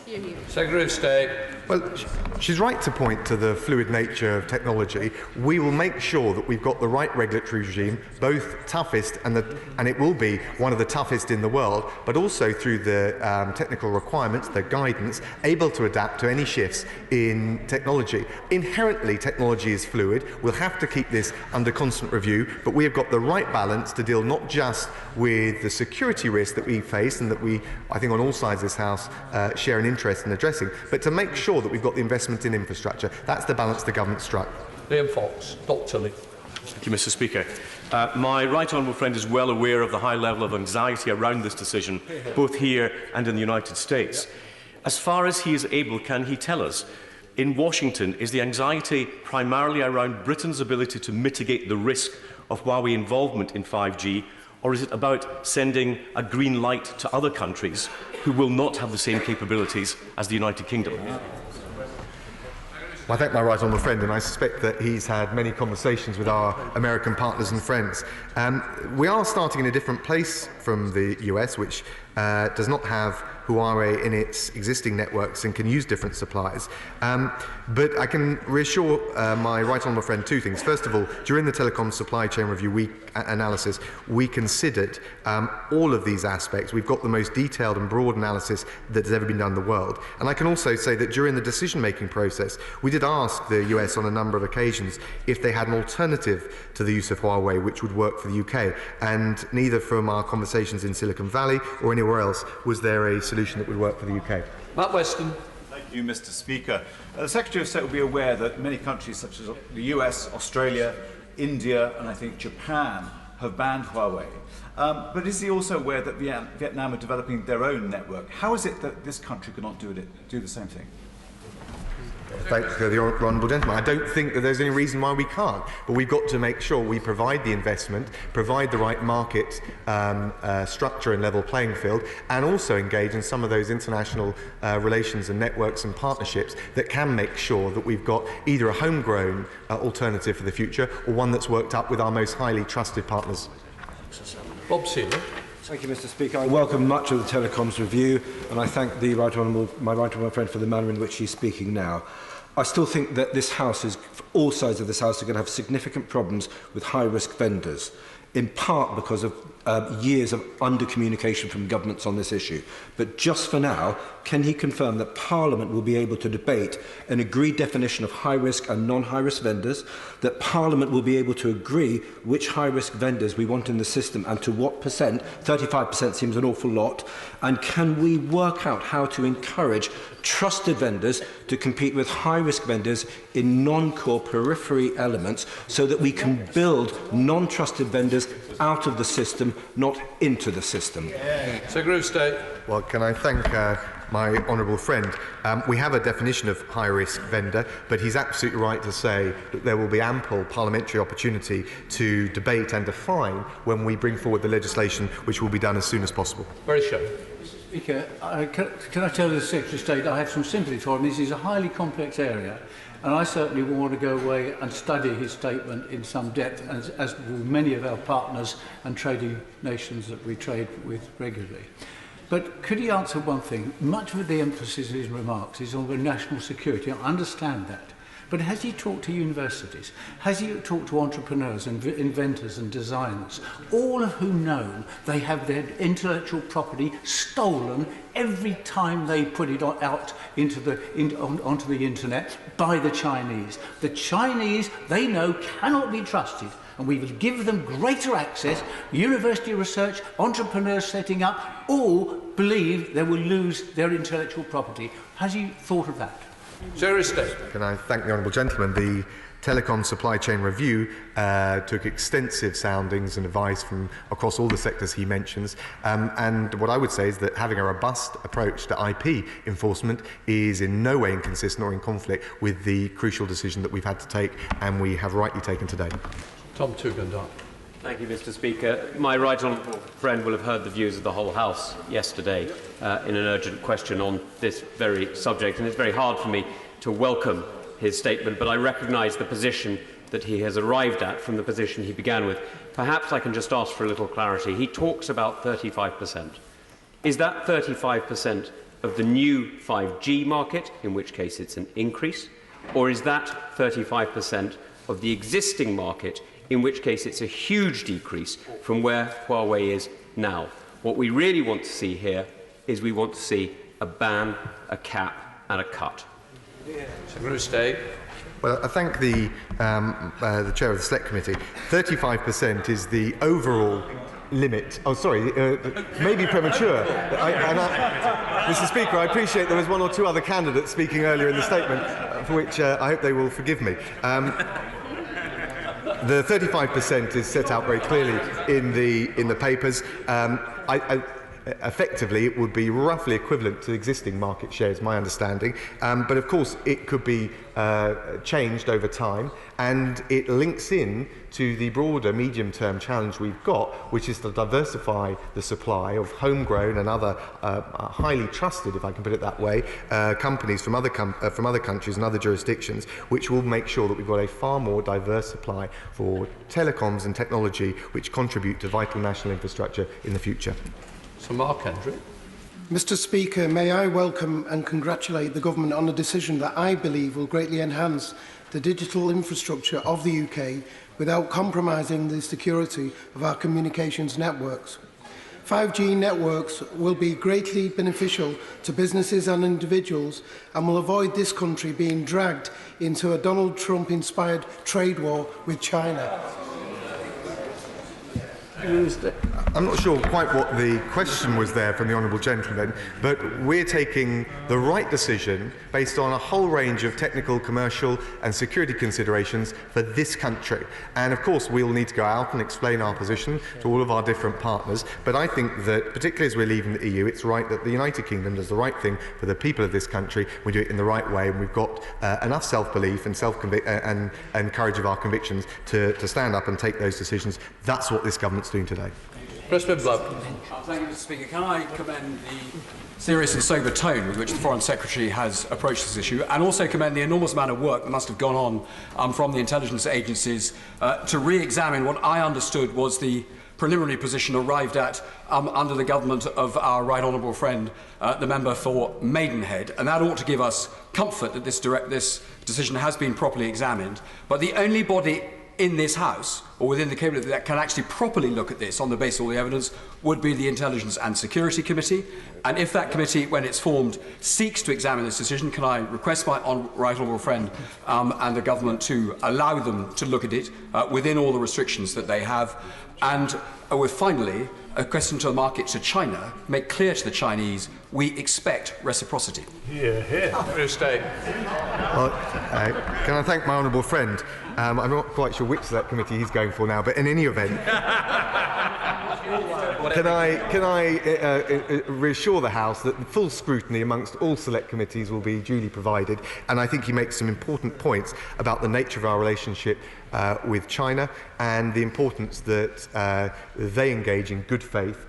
Secretary of State. Well, she's right to point to the fluid nature of technology. We will make sure that we've got the right regulatory regime, both toughest and it will be one of the toughest in the world, but also through the technical requirements, the guidance, able to adapt to any shifts in technology. Inherently, technology is fluid. We'll have to keep this under constant review, but we have got the right balance to deal not just with the security risks that we face and that we, I think on all sides of this House, share an interest in addressing, but to make sure that we've got the investment in infrastructure. That's the balance the government struck. Liam Fox, Dr. Lee. Thank you, Mr. Speaker. My right honourable friend is well aware of the high level of anxiety around this decision, both here and in the United States. As far as he is able, can he tell us, in Washington, is the anxiety primarily around Britain's ability to mitigate the risk of Huawei involvement in 5G, or is it about sending a green light to other countries who will not have the same capabilities as the United Kingdom? I thank my right honourable friend, and I suspect that he's had many conversations with our American partners and friends. We are starting in a different place from the US, which does not have Huawei in its existing networks and can use different suppliers. But I can reassure my right honourable friend two things. First of all, during the telecom supply chain review analysis, we considered all of these aspects. We've got the most detailed and broad analysis that has ever been done in the world. And I can also say that during the decision-making process, we did ask the US on a number of occasions if they had an alternative to the use of Huawei which would work for the UK. And neither from our conversations in Silicon Valley or anywhere else was there a solution that would work for the UK. Matt Weston. Thank you, Mr. Speaker. The Secretary of State will be aware that many countries such as the US, Australia, India and I think Japan have banned Huawei. But is he also aware that Vietnam are developing their own network? How is it that this country cannot do the same thing? Thank you, the honourable gentleman. I don't think that there's any reason why we can't, but we've got to make sure we provide the investment, provide the right market structure and level playing field, and also engage in some of those international relations and networks and partnerships that can make sure that we've got either a homegrown alternative for the future or one that's worked up with our most highly trusted partners. Bob Sealer. Thank you, Mr. Speaker. I welcome much of the Telecoms review, and I thank my right honourable friend for the manner in which he's speaking now. I still think that this House all sides of this House are going to have significant problems with high-risk vendors, in part because of years of under-communication from governments on this issue. But just for now, can he confirm that Parliament will be able to debate an agreed definition of high-risk and non-high-risk vendors, that Parliament will be able to agree which high-risk vendors we want in the system and to what percent? 35% seems an awful lot. And can we work out how to encourage trusted vendors to compete with high-risk vendors in non-core periphery elements so that we can build non-trusted vendors out of the system, not into the system? Secretary of State. Well, can I thank my honourable friend? We have a definition of high-risk vendor, but he's absolutely right to say that there will be ample parliamentary opportunity to debate and define when we bring forward the legislation, which will be done as soon as possible. Very sure. Mr. Speaker, can I tell the Secretary of State I have some sympathy for him. This is a highly complex area, and I certainly want to go away and study his statement in some depth, as do many of our partners and trading nations that we trade with regularly. But could he answer one thing? Much of the emphasis in his remarks is on the national security. I understand that. But has he talked to universities? Has he talked to entrepreneurs and inventors and designers, all of whom know they have their intellectual property stolen every time they put it out onto the internet by the Chinese? The Chinese, they know, cannot be trusted. And we will give them greater access. University research, entrepreneurs setting up, all believe they will lose their intellectual property. Has he thought of that? Secretary of State. Can I thank the honourable gentleman? The Telecom Supply Chain Review took extensive soundings and advice from across all the sectors he mentions. And what I would say is that having a robust approach to IP enforcement is in no way inconsistent or in conflict with the crucial decision that we've had to take and we have rightly taken today. Tom Tugendar. Thank you, Mr. Speaker. My right honourable friend will have heard the views of the whole House yesterday in an urgent question on this very subject, and it's very hard for me to welcome his statement, but I recognise the position that he has arrived at from the position he began with. Perhaps I can just ask for a little clarity. He talks about 35%. Is that 35% of the new 5G market, in which case it's an increase, or is that 35% of the existing market, in which case it's a huge decrease from where Huawei is now? What we really want to see here is we want to see a ban, a cap and a cut. Secretary of State. Well, I thank the Chair of the Select Committee. 35% is the overall limit. Oh, sorry, maybe premature. Mr. Speaker, I appreciate there was one or two other candidates speaking earlier in the statement, for which I hope they will forgive me. The 35% is set out very clearly in the papers. Effectively, it would be roughly equivalent to existing market shares, my understanding. But of course, it could be changed over time, and it links in to the broader medium-term challenge we've got, which is to diversify the supply of homegrown and other highly trusted, if I can put it that way, companies from other countries and other jurisdictions, which will make sure that we've got a far more diverse supply for telecoms and technology, which contribute to vital national infrastructure in the future. Sir Mark Hendry. Mr Speaker, may I welcome and congratulate the Government on a decision that I believe will greatly enhance the digital infrastructure of the UK without compromising the security of our communications networks. 5G networks will be greatly beneficial to businesses and individuals and will avoid this country being dragged into a Donald Trump-inspired trade war with China. I'm not sure quite what the question was there from the Honourable Gentleman, but we're taking the right decision based on a whole range of technical, commercial and security considerations for this country. And of course we'll need to go out and explain our position to all of our different partners, but I think that particularly as we're leaving the EU, it's right that the United Kingdom does the right thing for the people of this country. We do it in the right way, and we've got enough self-belief and and courage of our convictions to stand up and take those decisions. That's what this government's doing today. President Blood. Thank you, Mr Speaker. Can I commend the serious and sober tone with which the Foreign Secretary has approached this issue, and also commend the enormous amount of work that must have gone on from the intelligence agencies to re-examine what I understood was the preliminary position arrived at under the government of our right honourable friend, the member for Maidenhead, and that ought to give us comfort that this decision has been properly examined. But the only body in this House, or within the Cabinet, that can actually properly look at this on the basis of all the evidence would be the Intelligence and Security Committee. And if that committee, when it's formed, seeks to examine this decision, can I request my right honourable friend and the government to allow them to look at it within all the restrictions that they have. And with finally a question to the market, to China, make clear to the Chinese we expect reciprocity. Here, here. Well, can I thank my honourable friend? I'm not quite sure which select committee he's going for now, but in any event, can I reassure the House that full scrutiny amongst all select committees will be duly provided, and I think he makes some important points about the nature of our relationship with China and the importance that they engage in good faith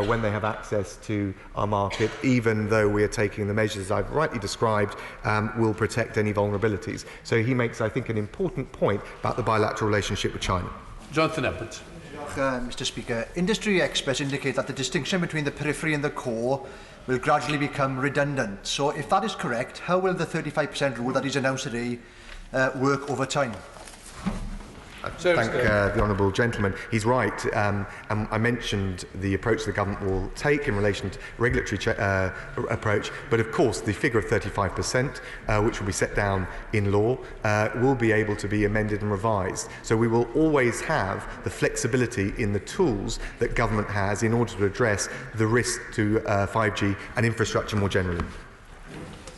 when they have access to our market, even though we are taking the measures I've rightly described will protect any vulnerabilities. So he makes, I think, an important point about the bilateral relationship with China. Jonathan Edwards. Mr Speaker, industry experts indicate that the distinction between the periphery and the core will gradually become redundant. So if that is correct, how will the 35% rule that is announced today work over time? Thank the honourable gentleman. He's right. And I mentioned the approach the government will take in relation to regulatory approach, but of course the figure of 35%, which will be set down in law, will be able to be amended and revised. So we will always have the flexibility in the tools that government has in order to address the risk to 5G and infrastructure more generally.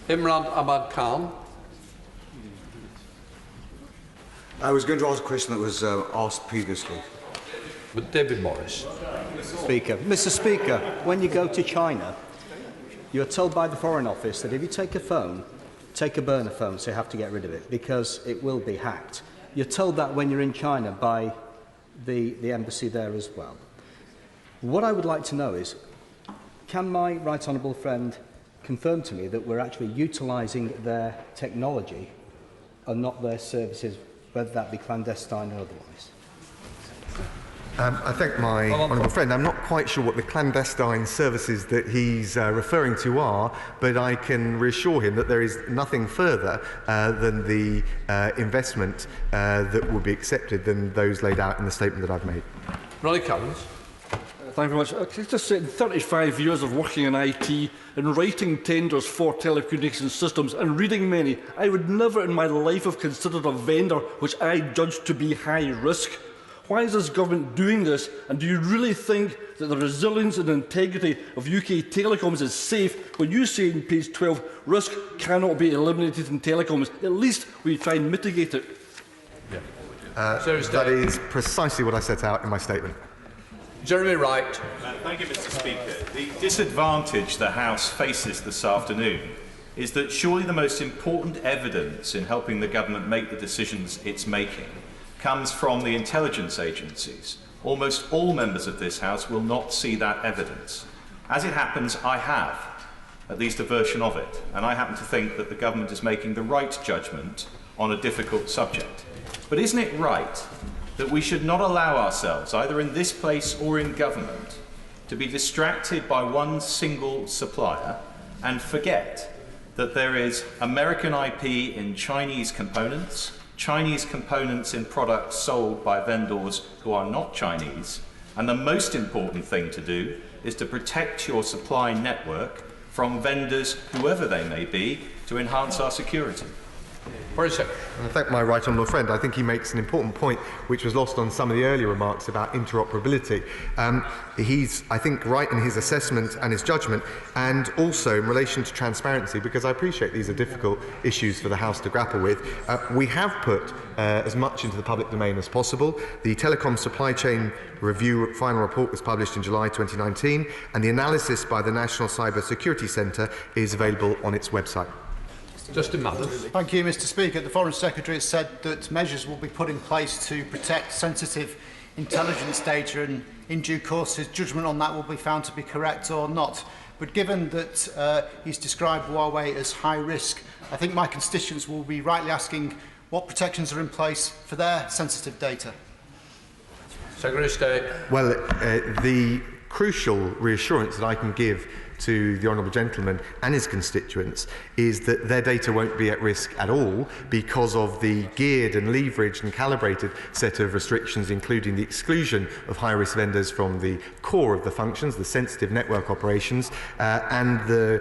Imran Ahmad Khan. I was going to ask a question that was asked previously. But David Morris. Mr Speaker, when you go to China, you're told by the Foreign Office that if you take a phone, take a burner phone, so you have to get rid of it, because it will be hacked. You're told that when you're in China by the embassy there as well. What I would like to know is, can my right honourable friend confirm to me that we're actually utilising their technology and not their services, whether that be clandestine or otherwise? I thank my honourable friend. I'm not quite sure what the clandestine services that he's referring to are, but I can reassure him that there is nothing further than the investment that will be accepted than those laid out in the statement that I've made. Ronnie Collins. Thank you very much. I just said, in 35 years of working in IT and writing tenders for telecommunications systems and reading many, I would never in my life have considered a vendor which I judged to be high risk. Why is this government doing this? And do you really think that the resilience and integrity of UK telecoms is safe when you say in page 12, risk cannot be eliminated in telecoms? At least we try and mitigate it. That is precisely what I set out in my statement. Jeremy Wright. Thank you, Mr Speaker. The disadvantage the House faces this afternoon is that surely the most important evidence in helping the government make the decisions it's making comes from the intelligence agencies. Almost all members of this House will not see that evidence. As it happens, I have at least a version of it, and I happen to think that the government is making the right judgment on a difficult subject. But isn't it right that we should not allow ourselves, either in this place or in government, to be distracted by one single supplier and forget that there is American IP in Chinese components in products sold by vendors who are not Chinese, and the most important thing to do is to protect your supply network from vendors, whoever they may be, to enhance our security. And I thank my right honourable friend. I think he makes an important point which was lost on some of the earlier remarks about interoperability. He's, I think, right in his assessment and his judgment, and also in relation to transparency, because I appreciate these are difficult issues for the House to grapple with. We have put as much into the public domain as possible. The Telecom Supply Chain Review final report was published in July 2019, and the analysis by the National Cyber Security Centre is available on its website. Justin Mathers. Thank you, Mr. Speaker. The Foreign Secretary has said that measures will be put in place to protect sensitive intelligence data, and in due course his judgment on that will be found to be correct or not. But given that he's described Huawei as high risk, I think my constituents will be rightly asking what protections are in place for their sensitive data. Secretary of State. Well, the crucial reassurance that I can give to the honourable gentleman and his constituents is that their data won't be at risk at all because of the geared and leveraged and calibrated set of restrictions, including the exclusion of high-risk vendors from the core of the functions, the sensitive network operations, and the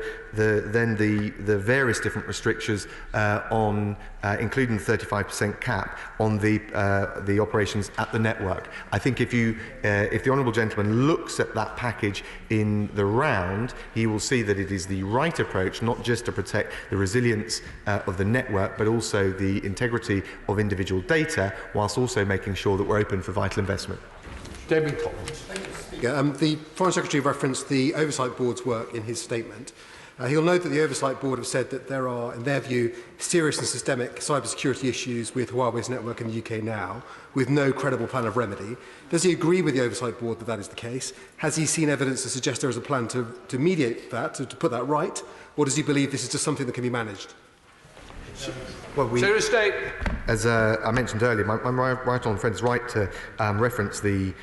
various different restrictions on, including the 35% cap on the operations at the network. I think if the honourable gentleman looks at that package in the round, he will see that it is the right approach, not just to protect the resilience of the network, but also the integrity of individual data, whilst also making sure that we're open for vital investment. David Collins. The Foreign Secretary referenced the Oversight Board's work in his statement. He'll note that the Oversight Board have said that there are, in their view, serious and systemic cybersecurity issues with Huawei's network in the UK now, with no credible plan of remedy. Does he agree with the Oversight Board that that is the case? Has he seen evidence to suggest there is a plan to mediate that, to put that right? Or does he believe this is just something that can be managed? Well, as I mentioned earlier, my right honourable friend is right to reference the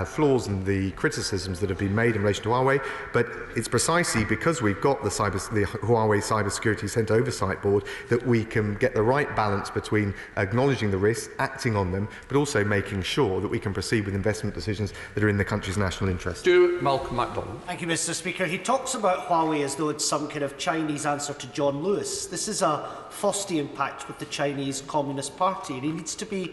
flaws and the criticisms that have been made in relation to Huawei, but it's precisely because we've got the Huawei Cybersecurity Centre Oversight Board that we can get the right balance between acknowledging the risks, acting on them, but also making sure that we can proceed with investment decisions that are in the country's national interest. Stuart Malcolm MacDonald. Thank you, Mr. Speaker. He talks about Huawei as though it's some kind of Chinese answer to John Lewis. This is a Faustian pact with the Chinese Communist Party, and he needs to be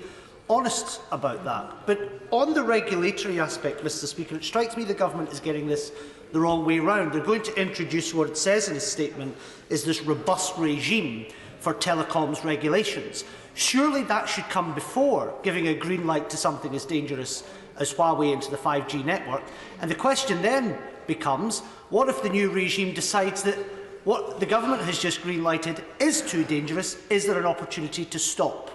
honest about that. But on the regulatory aspect, Mr. Speaker, it strikes me the government is getting this the wrong way round. They're going to introduce what it says in his statement is this robust regime for telecoms regulations. Surely that should come before giving a green light to something as dangerous as Huawei into the 5G network. And the question then becomes, what if the new regime decides that what the government has just green-lighted is too dangerous? Is there an opportunity to stop?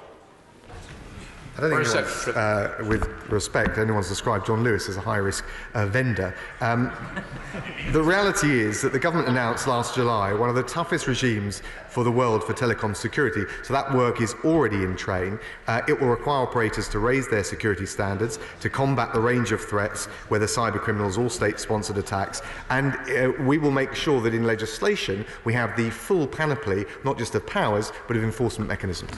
I don't think with respect, anyone's described John Lewis as a high-risk vendor. The reality is that the government announced last July one of the toughest regimes for the world for telecom security, so that work is already in train. It will require operators to raise their security standards to combat the range of threats, whether cyber criminals or state-sponsored attacks, and we will make sure that in legislation we have the full panoply, not just of powers, but of enforcement mechanisms.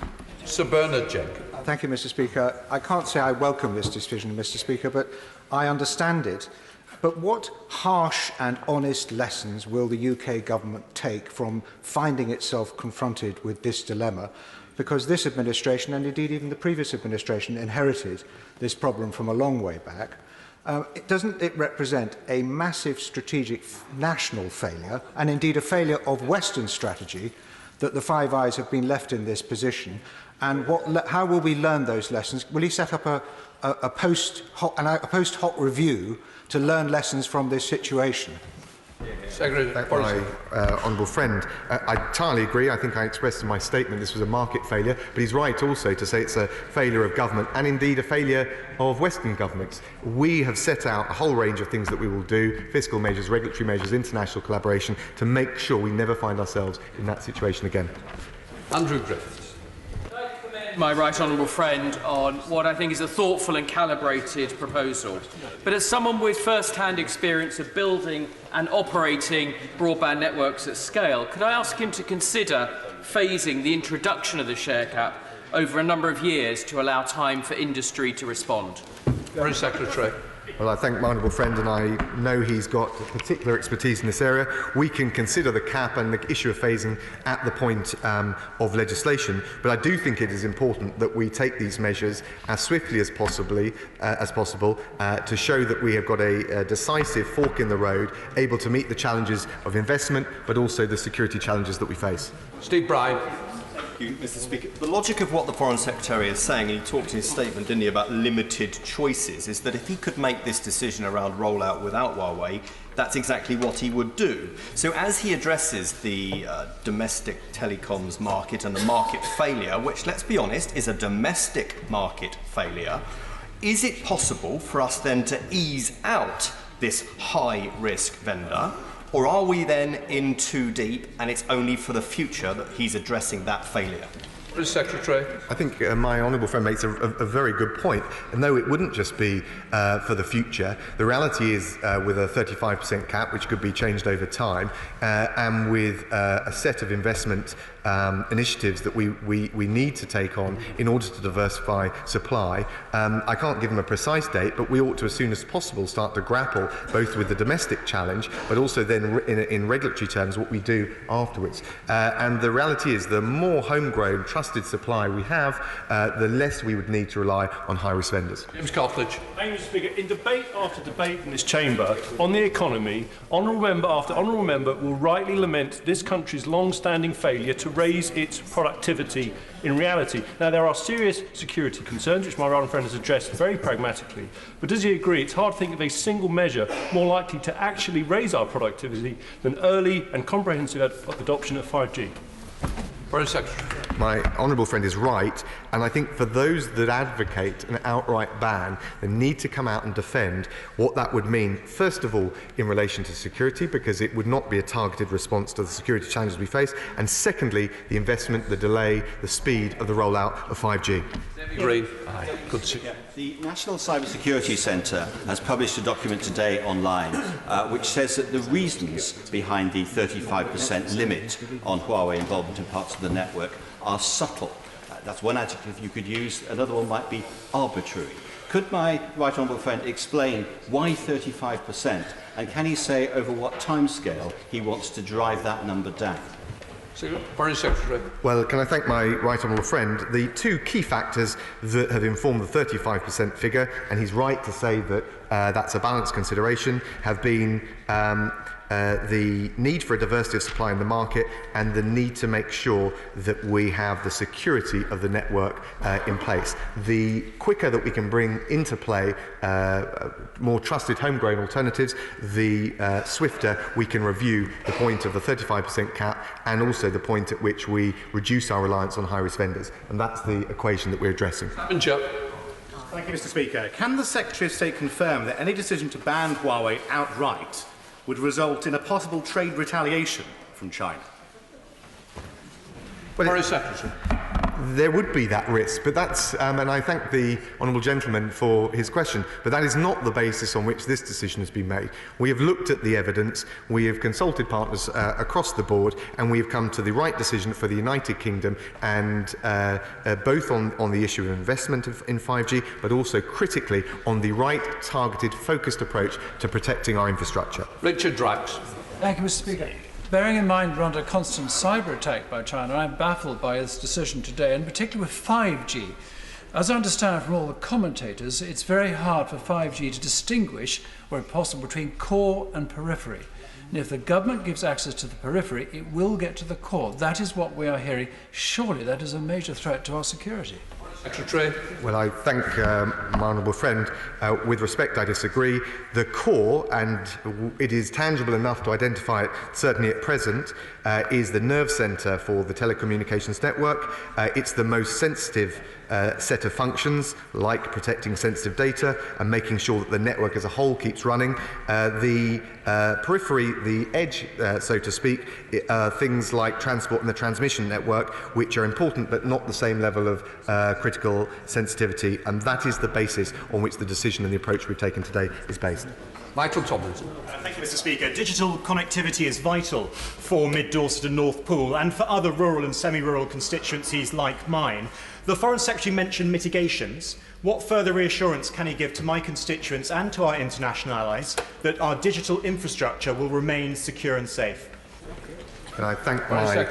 Sir Bernard Jenkins. Thank you, Mr. Speaker. I can't say I welcome this decision, Mr. Speaker, but I understand it. But what harsh and honest lessons will the UK government take from finding itself confronted with this dilemma? Because this administration, and indeed even the previous administration, inherited this problem from a long way back. Doesn't it represent a massive strategic national failure, and indeed a failure of Western strategy, that the Five Eyes have been left in this position? And how will we learn those lessons? Will he set up a post-hoc review to learn lessons from this situation? My honourable friend, I entirely agree. I think I expressed in my statement this was a market failure, but he's right also to say it's a failure of government and indeed a failure of Western governments. We have set out a whole range of things that we will do, fiscal measures, regulatory measures, international collaboration, to make sure we never find ourselves in that situation again. Andrew Griffiths. my right honourable friend on what I think is a thoughtful and calibrated proposal. But as someone with first-hand experience of building and operating broadband networks at scale, could I ask him to consider phasing the introduction of the share cap over a number of years to allow time for industry to respond? Foreign Secretary. Well, I thank my honourable friend, and I know he's got particular expertise in this area. We can consider the cap and the issue of phasing at the point of legislation, but I do think it is important that we take these measures as swiftly as possible to show that we have got a decisive fork in the road, able to meet the challenges of investment, but also the security challenges that we face. Steve Bryan. Thank you, Mr. Speaker. The logic of what the Foreign Secretary is saying, and he talked in his statement, didn't he, about limited choices, is that if he could make this decision around rollout without Huawei, that's exactly what he would do. So as he addresses the domestic telecoms market and the market failure, which, let's be honest, is a domestic market failure, is it possible for us then to ease out this high-risk vendor? Or are we then in too deep and it's only for the future that he's addressing that failure? Mr. Secretary. I think my honourable friend makes a very good point. And no, it wouldn't just be for the future. The reality is with a 35% cap, which could be changed over time, and with a set of investment initiatives that we need to take on in order to diversify supply. I can't give them a precise date, but we ought to, as soon as possible, start to grapple both with the domestic challenge, but also then in regulatory terms what we do afterwards. And the reality is the more homegrown, trusted supply we have, the less we would need to rely on high-risk vendors. James Cartledge. Thank you, Mr. Speaker. In debate after debate in this chamber on the economy, honourable member after honourable member will rightly lament this country's long-standing failure to raise its productivity in reality. Now, there are serious security concerns, which my right friend has addressed very pragmatically. But does he agree it's hard to think of a single measure more likely to actually raise our productivity than early and comprehensive adoption of 5G? Foreign Secretary. My honourable friend is right, and I think for those that advocate an outright ban, they need to come out and defend what that would mean, first of all, in relation to security, because it would not be a targeted response to the security challenges we face, and secondly, the investment, the delay, the speed of the rollout of 5G. Green. Good to The National Cybersecurity Centre has published a document today online which says that the reasons behind the 35% limit on Huawei involvement in parts of the network are subtle. That's one adjective you could use. Another one might be arbitrary. Could my right honourable friend explain why 35%, and can he say over what timescale he wants to drive that number down? Foreign Secretary. Well, can I thank my right honourable friend? The two key factors that have informed the 35% figure, and he's right to say that that's a balanced consideration, have been the need for a diversity of supply in the market and the need to make sure that we have the security of the network in place. The quicker that we can bring into play more trusted homegrown alternatives, the swifter we can review the point of the 35% cap and also the point at which we reduce our reliance on high-risk vendors. And that's the equation that we're addressing. Thank you, Mr. Speaker. Can the Secretary of State confirm that any decision to ban Huawei outright would result in a possible trade retaliation from China? Well, there would be that risk, but that's, and I thank the honourable gentleman for his question, but that is not the basis on which this decision has been made. We have looked at the evidence, we have consulted partners across the board, and we have come to the right decision for the United Kingdom, and both on the issue of investment in 5G, but also critically on the right targeted, focused approach to protecting our infrastructure. Richard Drax. Thank you, Mr. Speaker. Bearing in mind we're under constant cyber attack by China, I'm baffled by this decision today, and particularly with 5G. As I understand from all the commentators, it's very hard for 5G to distinguish, where possible, between core and periphery. And if the government gives access to the periphery, it will get to the core. That is what we are hearing. Surely that is a major threat to our security. Secretary. Well, I thank my honourable friend. With respect, I disagree. The core, and it is tangible enough to identify it, certainly at present, is the nerve centre for the telecommunications network. It's the most sensitive set of functions, like protecting sensitive data and making sure that the network as a whole keeps running. The periphery, the edge, so to speak, things like transport and the transmission network, which are important but not the same level of critical sensitivity, and that is the basis on which the decision and the approach we've taken today is based. Michael Tomlinson. Thank you, Mr. Speaker. Digital connectivity is vital for Mid Dorset and North Poole and for other rural and semi-rural constituencies like mine. The Foreign Secretary mentioned mitigations. What further reassurance can he give to my constituents and to our international allies that our digital infrastructure will remain secure and safe? And I thank my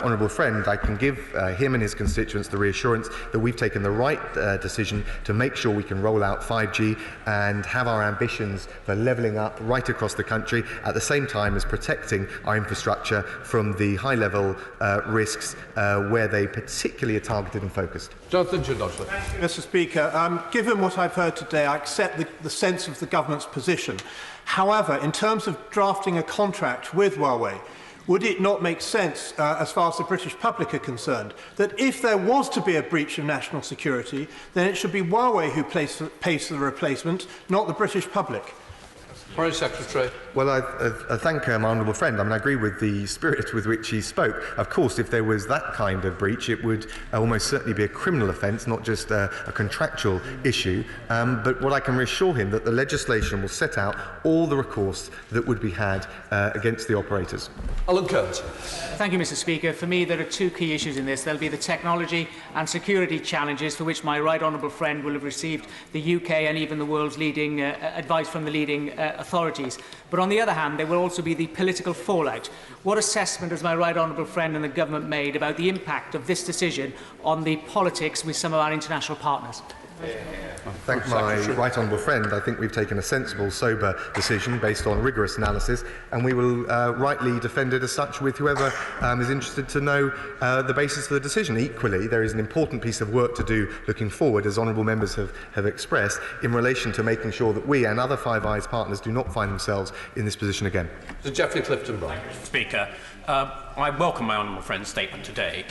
honourable friend. I can give him and his constituents the reassurance that we've taken the right decision to make sure we can roll out 5G and have our ambitions for levelling up right across the country at the same time as protecting our infrastructure from the high-level risks where they particularly are targeted and focused. Jonathan Jindosler. Mr. Speaker, given what I've heard today, I accept the sense of the government's position. However, in terms of drafting a contract with Huawei, would it not make sense, as far as the British public are concerned, that if there was to be a breach of national security, then it should be Huawei who pays for the replacement, not the British public? Foreign Secretary. Well, I thank my honourable friend. I mean, I agree with the spirit with which he spoke. Of course, if there was that kind of breach, it would almost certainly be a criminal offence, not just a contractual issue. But what I can reassure him that the legislation will set out all the recourse that would be had against the operators. Alan Kearns. Thank you, Mr. Speaker. For me, there are two key issues in this. There'll be the technology and security challenges for which my right honourable friend will have received the UK and even the world's leading advice from the leading authorities. But on the other hand, there will also be the political fallout. What assessment has my right honourable friend and the government made about the impact of this decision on the politics with some of our international partners? Thank my right honourable friend. I think we've taken a sensible, sober decision based on rigorous analysis, and we will rightly defend it as such with whoever is interested to know the basis for the decision. Equally, there is an important piece of work to do looking forward, as honourable members have expressed, in relation to making sure that we and other Five Eyes partners do not find themselves in this position again. Sir Geoffrey Clifton-Brown. Speaker, I welcome my honourable friend's statement today,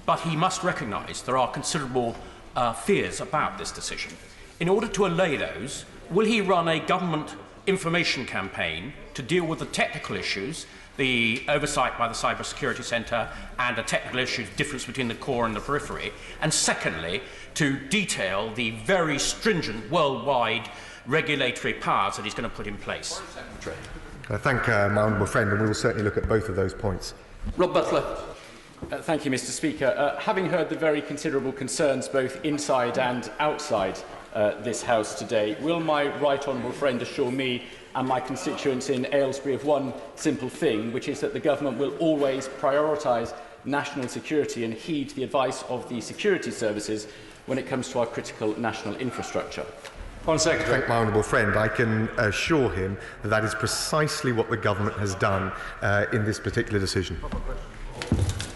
but he must recognise there are considerable fears about this decision. In order to allay those, will he run a government information campaign to deal with the technical issues, the oversight by the Cyber Security Centre and the technical issues, difference between the core and the periphery, and secondly, to detail the very stringent worldwide regulatory powers that he's going to put in place? I thank my honourable friend, and we will certainly look at both of those points. Rob Butler. Thank you, Mr. Speaker. Having heard the very considerable concerns both inside and outside this House today, will my right honourable friend assure me and my constituents in Aylesbury of one simple thing, which is that the government will always prioritise national security and heed the advice of the security services when it comes to our critical national infrastructure? Foreign Secretary. Thank my honourable friend. I can assure him that that is precisely what the government has done in this particular decision.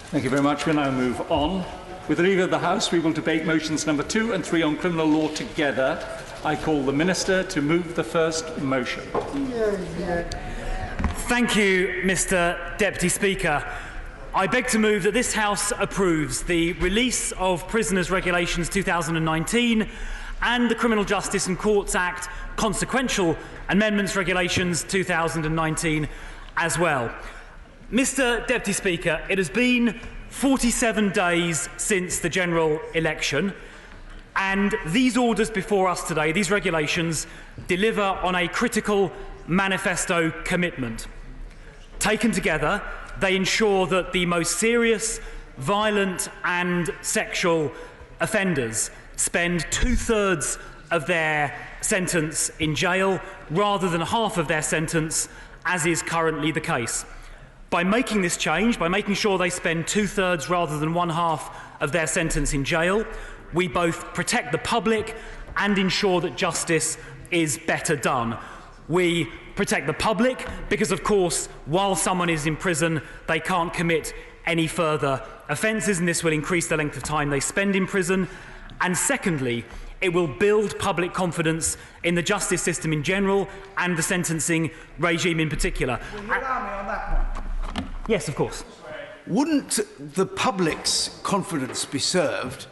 Thank you very much. We'll now move on. With the leader of the House, we will debate motions number 2 and 3 on criminal law together. I call the Minister to move the first motion. Thank you, Mr. Deputy Speaker. I beg to move that this House approves the release of Prisoners Regulations 2019 and the Criminal Justice and Courts Act Consequential Amendments Regulations 2019 as well. Mr. Deputy Speaker, it has been 47 days since the general election, and these orders before us today, these regulations, deliver on a critical manifesto commitment. Taken together, they ensure that the most serious, violent and sexual offenders spend 2/3 of their sentence in jail rather than half of their sentence, as is currently the case. By making this change, by making sure they spend 2/3 rather than 1/2 of their sentence in jail, we both protect the public and ensure that justice is better done. We protect the public because, of course, while someone is in prison, they can't commit any further offences, and this will increase the length of time they spend in prison. And secondly, it will build public confidence in the justice system in general and the sentencing regime in particular. Will you allow me on that one? Yes, of course. Wouldn't the public's confidence be served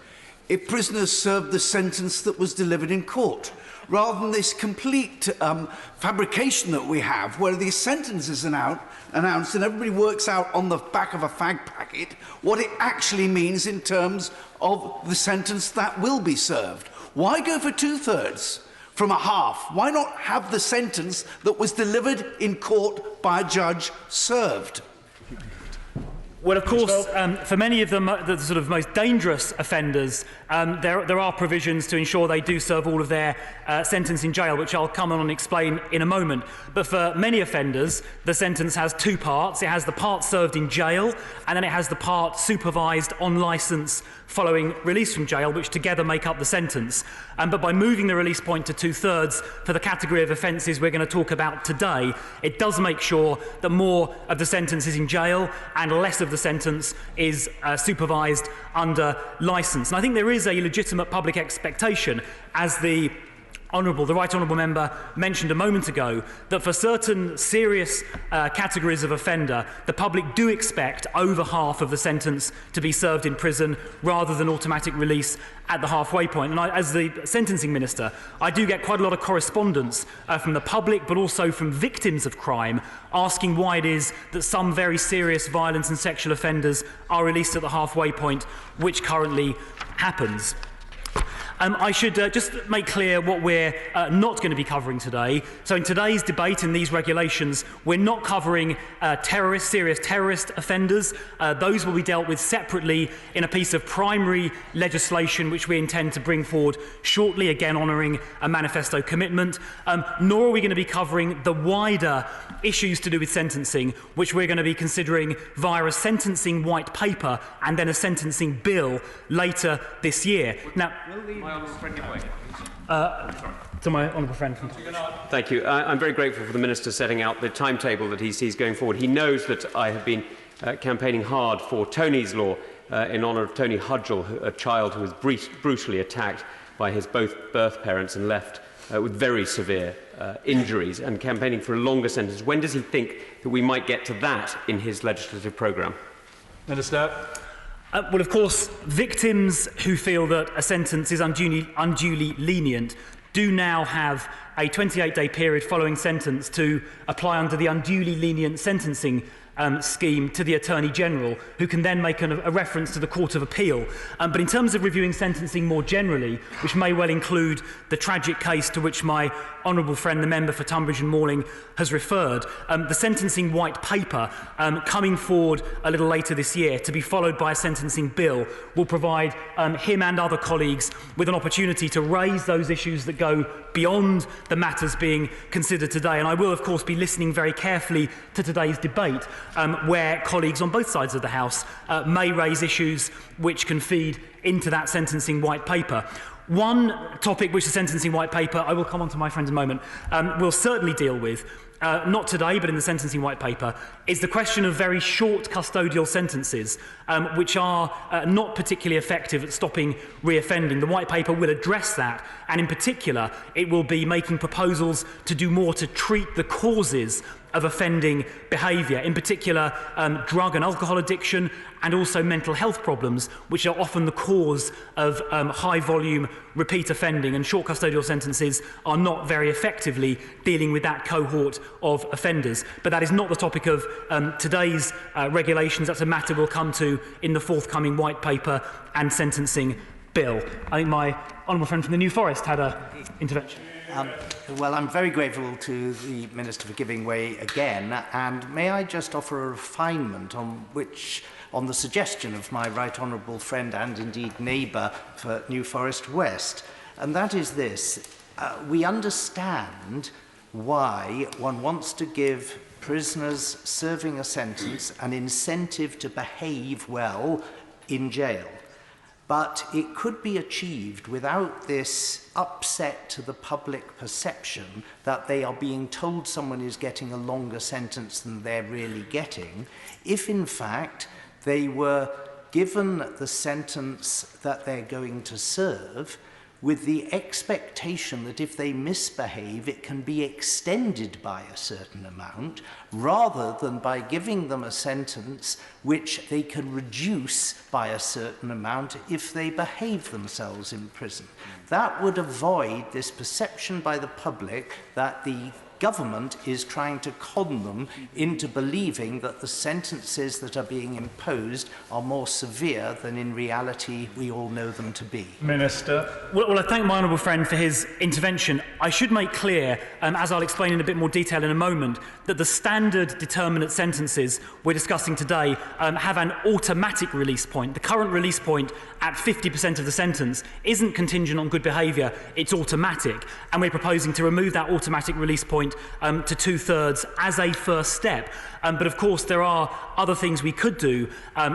if prisoners served the sentence that was delivered in court, rather than this complete fabrication that we have, where the sentence is announced and everybody works out on the back of a fag packet what it actually means in terms of the sentence that will be served. Why go for 2/3 from a half? Why not have the sentence that was delivered in court by a judge served? Well, of course, for many of them, the sort of most dangerous offenders, there are provisions to ensure they do serve all of their sentence in jail, which I'll come on and explain in a moment. But for many offenders, the sentence has two parts. It has the part served in jail, and then it has the part supervised on licence following release from jail, which together make up the sentence. But by moving the release point to 2/3 for the category of offences we're going to talk about today, it does make sure that more of the sentence is in jail and less of the sentence is supervised under licence. And I think there is a legitimate public expectation, as the Right Honourable Member mentioned a moment ago, that for certain serious categories of offender, the public do expect over half of the sentence to be served in prison rather than automatic release at the halfway point. And as the Sentencing Minister, I do get quite a lot of correspondence from the public, but also from victims of crime, asking why it is that some very serious violence and sexual offenders are released at the halfway point, which currently happens. I should just make clear what we're not going to be covering today. So in today's debate in these regulations, we're not covering serious terrorist offenders. Those will be dealt with separately in a piece of primary legislation which we intend to bring forward shortly, again honouring a manifesto commitment. Nor are we going to be covering the wider issues to do with sentencing, which we're going to be considering via a sentencing white paper and then a sentencing bill later this year. Now, to my honourable friend. Thank you. I'm very grateful for the Minister setting out the timetable that he sees going forward. He knows that I have been campaigning hard for Tony's Law in honour of Tony Hudgell, a child who was brutally attacked by his both birth parents and left with very severe injuries, and campaigning for a longer sentence. When does he think that we might get to that in his legislative programme? Minister. Well, of course, victims who feel that a sentence is unduly lenient do now have a 28-day period following sentence to apply under the unduly lenient sentencing scheme to the Attorney General, who can then make a reference to the Court of Appeal. But in terms of reviewing sentencing more generally, which may well include the tragic case to which my honourable friend, the member for Tunbridge and Malling, has referred, the sentencing white paper coming forward a little later this year, to be followed by a sentencing bill, will provide him and other colleagues with an opportunity to raise those issues that go beyond the matters being considered today. And I will, of course, be listening very carefully to today's debate, where colleagues on both sides of the House may raise issues which can feed into that sentencing white paper. One topic which the sentencing white paper, I will come on to my friend in a moment, will certainly deal with, not today but in the sentencing white paper, is the question of very short custodial sentences, which are not particularly effective at stopping reoffending. The white paper will address that, and in particular it will be making proposals to do more to treat the causes of offending behaviour, in particular drug and alcohol addiction, and also mental health problems, which are often the cause of high-volume repeat offending, and short custodial sentences are not very effectively dealing with that cohort of offenders. But that is not the topic of today's regulations. That's a matter we'll come to in the forthcoming white paper and sentencing bill. I think my honourable friend from the New Forest had an intervention. Well, I'm very grateful to the Minister for giving way again, and may I just offer a refinement on the suggestion of my right honourable friend and indeed neighbour for New Forest West, and that is this. We understand why one wants to give prisoners serving a sentence an incentive to behave well in jail. But it could be achieved without this upset to the public perception that they are being told someone is getting a longer sentence than they're really getting, if in fact they were given the sentence that they're going to serve with the expectation that if they misbehave, it can be extended by a certain amount, rather than by giving them a sentence which they can reduce by a certain amount if they behave themselves in prison. That would avoid this perception by the public that the government is trying to con them into believing that the sentences that are being imposed are more severe than in reality we all know them to be. Minister. Well, I thank my honourable friend for his intervention. I should make clear, as I'll explain in a bit more detail in a moment, that the standard determinate sentences we're discussing today have an automatic release point. The current release point at 50% of the sentence isn't contingent on good behaviour, it's automatic. And we're proposing to remove that automatic release point to 2/3 as a first step. But of course, there are other things we could do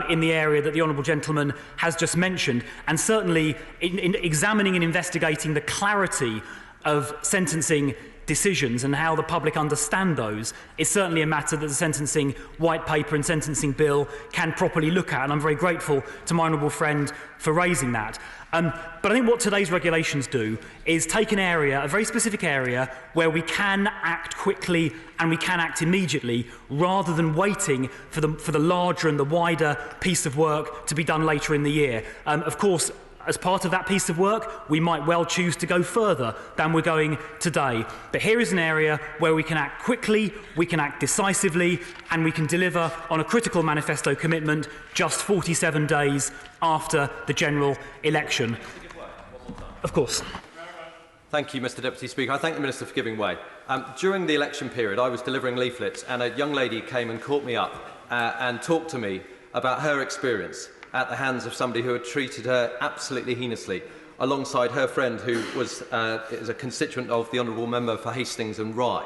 in the area that the honourable gentleman has just mentioned. And certainly, in examining and investigating the clarity of sentencing decisions and how the public understand those is certainly a matter that the sentencing white paper and sentencing bill can properly look at, and I'm very grateful to my honourable friend for raising that. But I think what today's regulations do is take an area, a very specific area, where we can act quickly and we can act immediately, rather than waiting for the larger and the wider piece of work to be done later in the year. Of course, as part of that piece of work, we might well choose to go further than we're going today. But here is an area where we can act quickly, we can act decisively, and we can deliver on a critical manifesto commitment just 47 days after the general election. Of course. Thank you, Mr Deputy Speaker. I thank the Minister for giving way. During the election period, I was delivering leaflets, and a young lady came and caught me up and talked to me about her experience at the hands of somebody who had treated her absolutely heinously, alongside her friend who is a constituent of the Honourable Member for Hastings and Rye.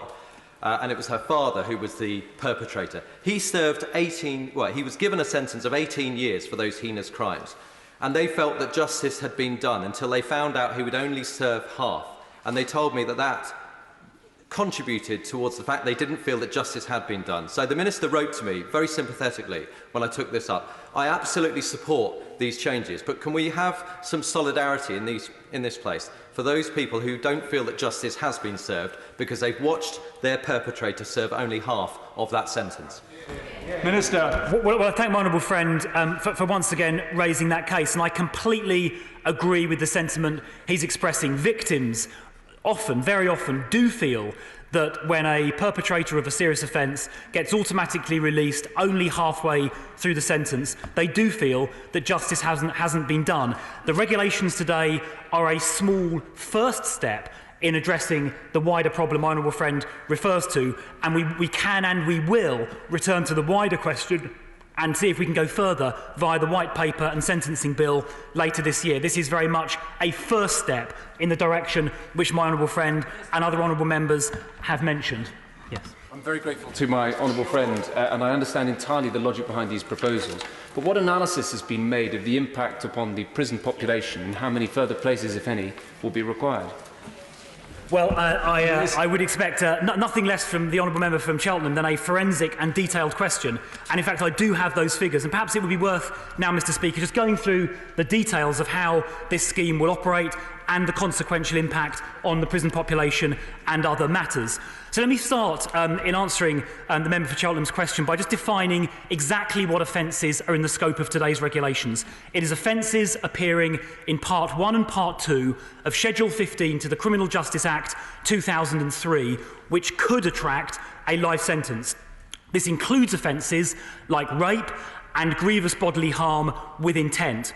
And it was her father who was the perpetrator. He served he was given a sentence of 18 years for those heinous crimes. And they felt that justice had been done until they found out he would only serve half. And they told me that that contributed towards the fact they didn't feel that justice had been done. So the Minister wrote to me very sympathetically when I took this up. I absolutely support these changes, but can we have some solidarity in this place for those people who don't feel that justice has been served because they've watched their perpetrator serve only half of that sentence? Minister. Well, I thank my honourable friend for once again raising that case, and I completely agree with the sentiment he's expressing. Victims often, very often, do feel that when a perpetrator of a serious offence gets automatically released only halfway through the sentence, they do feel that justice hasn't been done. The regulations today are a small first step in addressing the wider problem my honourable friend refers to, and we can and we will return to the wider question and see if we can go further via the White Paper and Sentencing Bill later this year. This is very much a first step in the direction which my honourable friend and other honourable members have mentioned. Yes. I'm very grateful to my honourable friend, and I understand entirely the logic behind these proposals. But what analysis has been made of the impact upon the prison population and how many further places, if any, will be required? Well, I would expect nothing less from the honourable member from Cheltenham than a forensic and detailed question. And in fact, I do have those figures. And perhaps it would be worth now, Mr Speaker, just going through the details of how this scheme will operate and the consequential impact on the prison population and other matters. So let me start in answering the member for Cheltenham's question by just defining exactly what offences are in the scope of today's regulations. It is offences appearing in Part 1 and Part 2 of Schedule 15 to the Criminal Justice Act 2003, which could attract a life sentence. This includes offences like rape and grievous bodily harm with intent.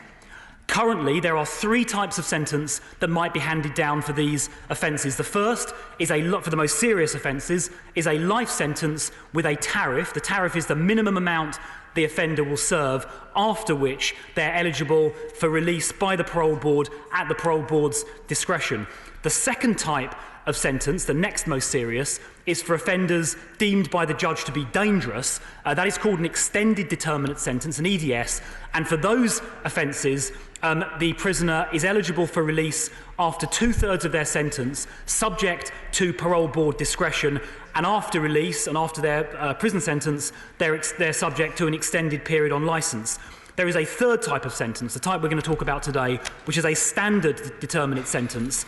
Currently, there are 3 types of sentence that might be handed down for these offences. The first is for the most serious offences, is a life sentence with a tariff. The tariff is the minimum amount the offender will serve, after which they're eligible for release by the parole board at the parole board's discretion. The second type of sentence, the next most serious, is for offenders deemed by the judge to be dangerous. That is called an extended determinate sentence, an EDS, and for those offences, the prisoner is eligible for release after 2/3 of their sentence, subject to parole board discretion, and after release and after their prison sentence, they're subject to an extended period on licence. there is a third type of sentence, the type we're going to talk about today, which is a standard determinate sentence,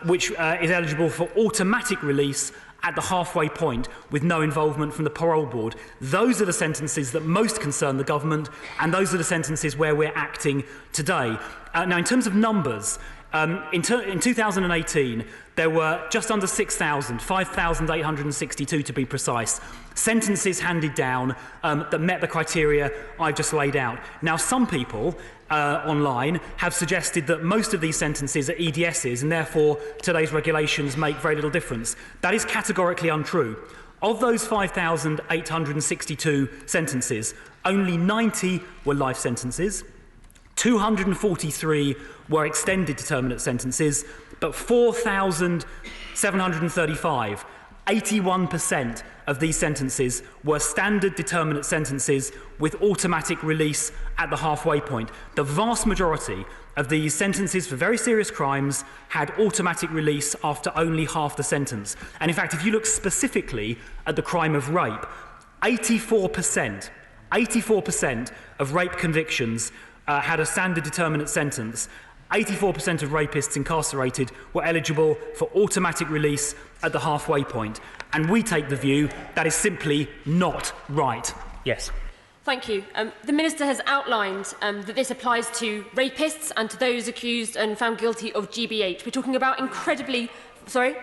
which is eligible for automatic release at the halfway point with no involvement from the parole board. Those are the sentences that most concern the government, and those are the sentences where we're acting today. Now, in terms of numbers, in 2018, there were just under 6,000, 5,862 to be precise, sentences handed down that met the criteria I've just laid out. Now, some people online have suggested that most of these sentences are EDSs and therefore today's regulations make very little difference. That is categorically untrue. Of those 5,862 sentences, only 90 were life sentences, 243 were extended determinate sentences, but 4,735, 81% of these sentences were standard determinate sentences with automatic release at the halfway point. The vast majority of these sentences for very serious crimes had automatic release after only half the sentence. And in fact, if you look specifically at the crime of rape, 84% of rape convictions had a standard determinate sentence. 84% of rapists incarcerated were eligible for automatic release at the halfway point. And we take the view that is simply not right. Yes. Thank you. The Minister has outlined that this applies to rapists and to those accused and found guilty of GBH. We're talking about incredibly... Sorry?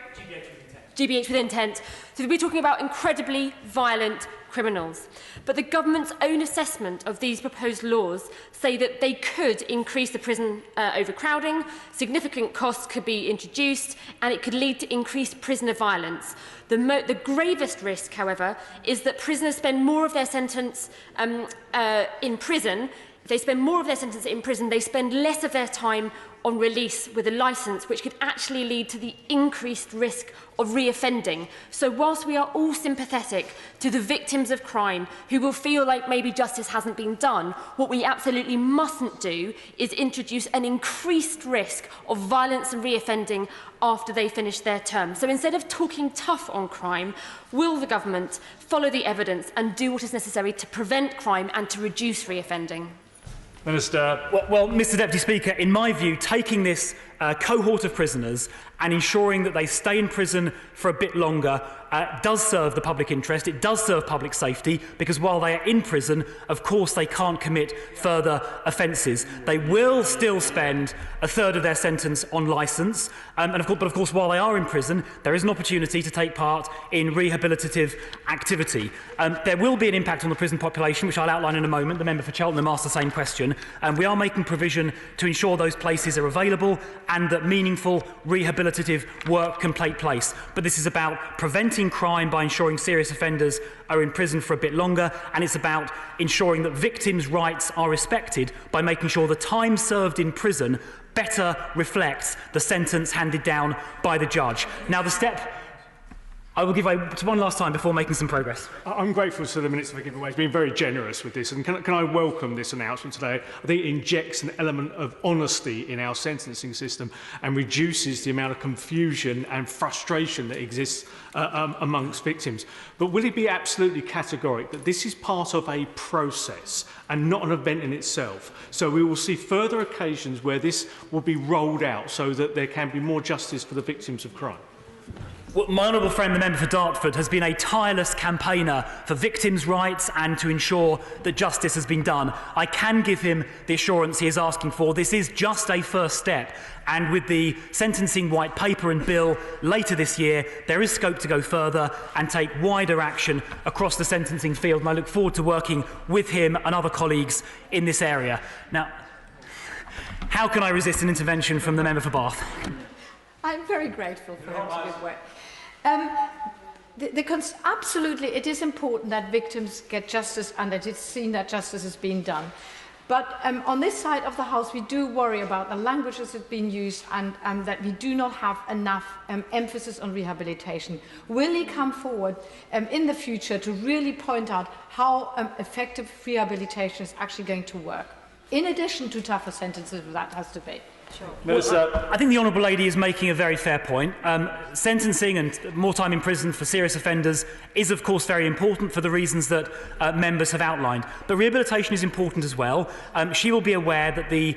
GBH with intent. So we're talking about incredibly violent criminals. But the government's own assessment of these proposed laws say that they could increase the prison overcrowding, significant costs could be introduced, and it could lead to increased prisoner violence. The gravest risk, however, is that prisoners spend more of their sentence in prison. If they spend more of their sentence in prison, they spend less of their time on release with a licence, which could actually lead to the increased risk of reoffending. So whilst we are all sympathetic to the victims of crime who will feel like maybe justice hasn't been done, what we absolutely mustn't do is introduce an increased risk of violence and reoffending after they finish their term. So instead of talking tough on crime, will the government follow the evidence and do what is necessary to prevent crime and to reduce reoffending? Minister. Well, Mr. Deputy Speaker, in my view, taking this cohort of prisoners and ensuring that they stay in prison for a bit longer does serve the public interest. It does serve public safety, because while they are in prison, of course, they can't commit further offences. They will still spend a third of their sentence on licence, but of course, while they are in prison, there is an opportunity to take part in rehabilitative activity. There will be an impact on the prison population, which I'll outline in a moment. The member for Cheltenham asked the same question. We are making provision to ensure those places are available and that meaningful rehabilitative work can take place. But this is about preventing crime by ensuring serious offenders are in prison for a bit longer, and it's about ensuring that victims' rights are respected by making sure the time served in prison better reflects the sentence handed down by the judge. Now, the step I will give one last time before making some progress. I'm grateful to the Minister for giving away. He's been very generous with this, and can I welcome this announcement today? I think it injects an element of honesty in our sentencing system and reduces the amount of confusion and frustration that exists amongst victims. But will it be absolutely categoric that this is part of a process and not an event in itself? So we will see further occasions where this will be rolled out so that there can be more justice for the victims of crime. Well, my honourable friend, the member for Dartford, has been a tireless campaigner for victims' rights and to ensure that justice has been done. I can give him the assurance he is asking for. This is just a first step, and with the sentencing white paper and bill later this year, there is scope to go further and take wider action across the sentencing field, and I look forward to working with him and other colleagues in this area. Now, how can I resist an intervention from the member for Bath? I'm very grateful for him to give way. Absolutely, it is important that victims get justice and that it's seen that justice is being done. But on this side of the House, we do worry about the languages that have been used and that we do not have enough emphasis on rehabilitation. Will he come forward in the future to really point out how effective rehabilitation is actually going to work, in addition to tougher sentences that has to be? Well, I think the Honourable Lady is making a very fair point. Sentencing and more time in prison for serious offenders is, of course, very important for the reasons that members have outlined. But rehabilitation is important as well. She will be aware that the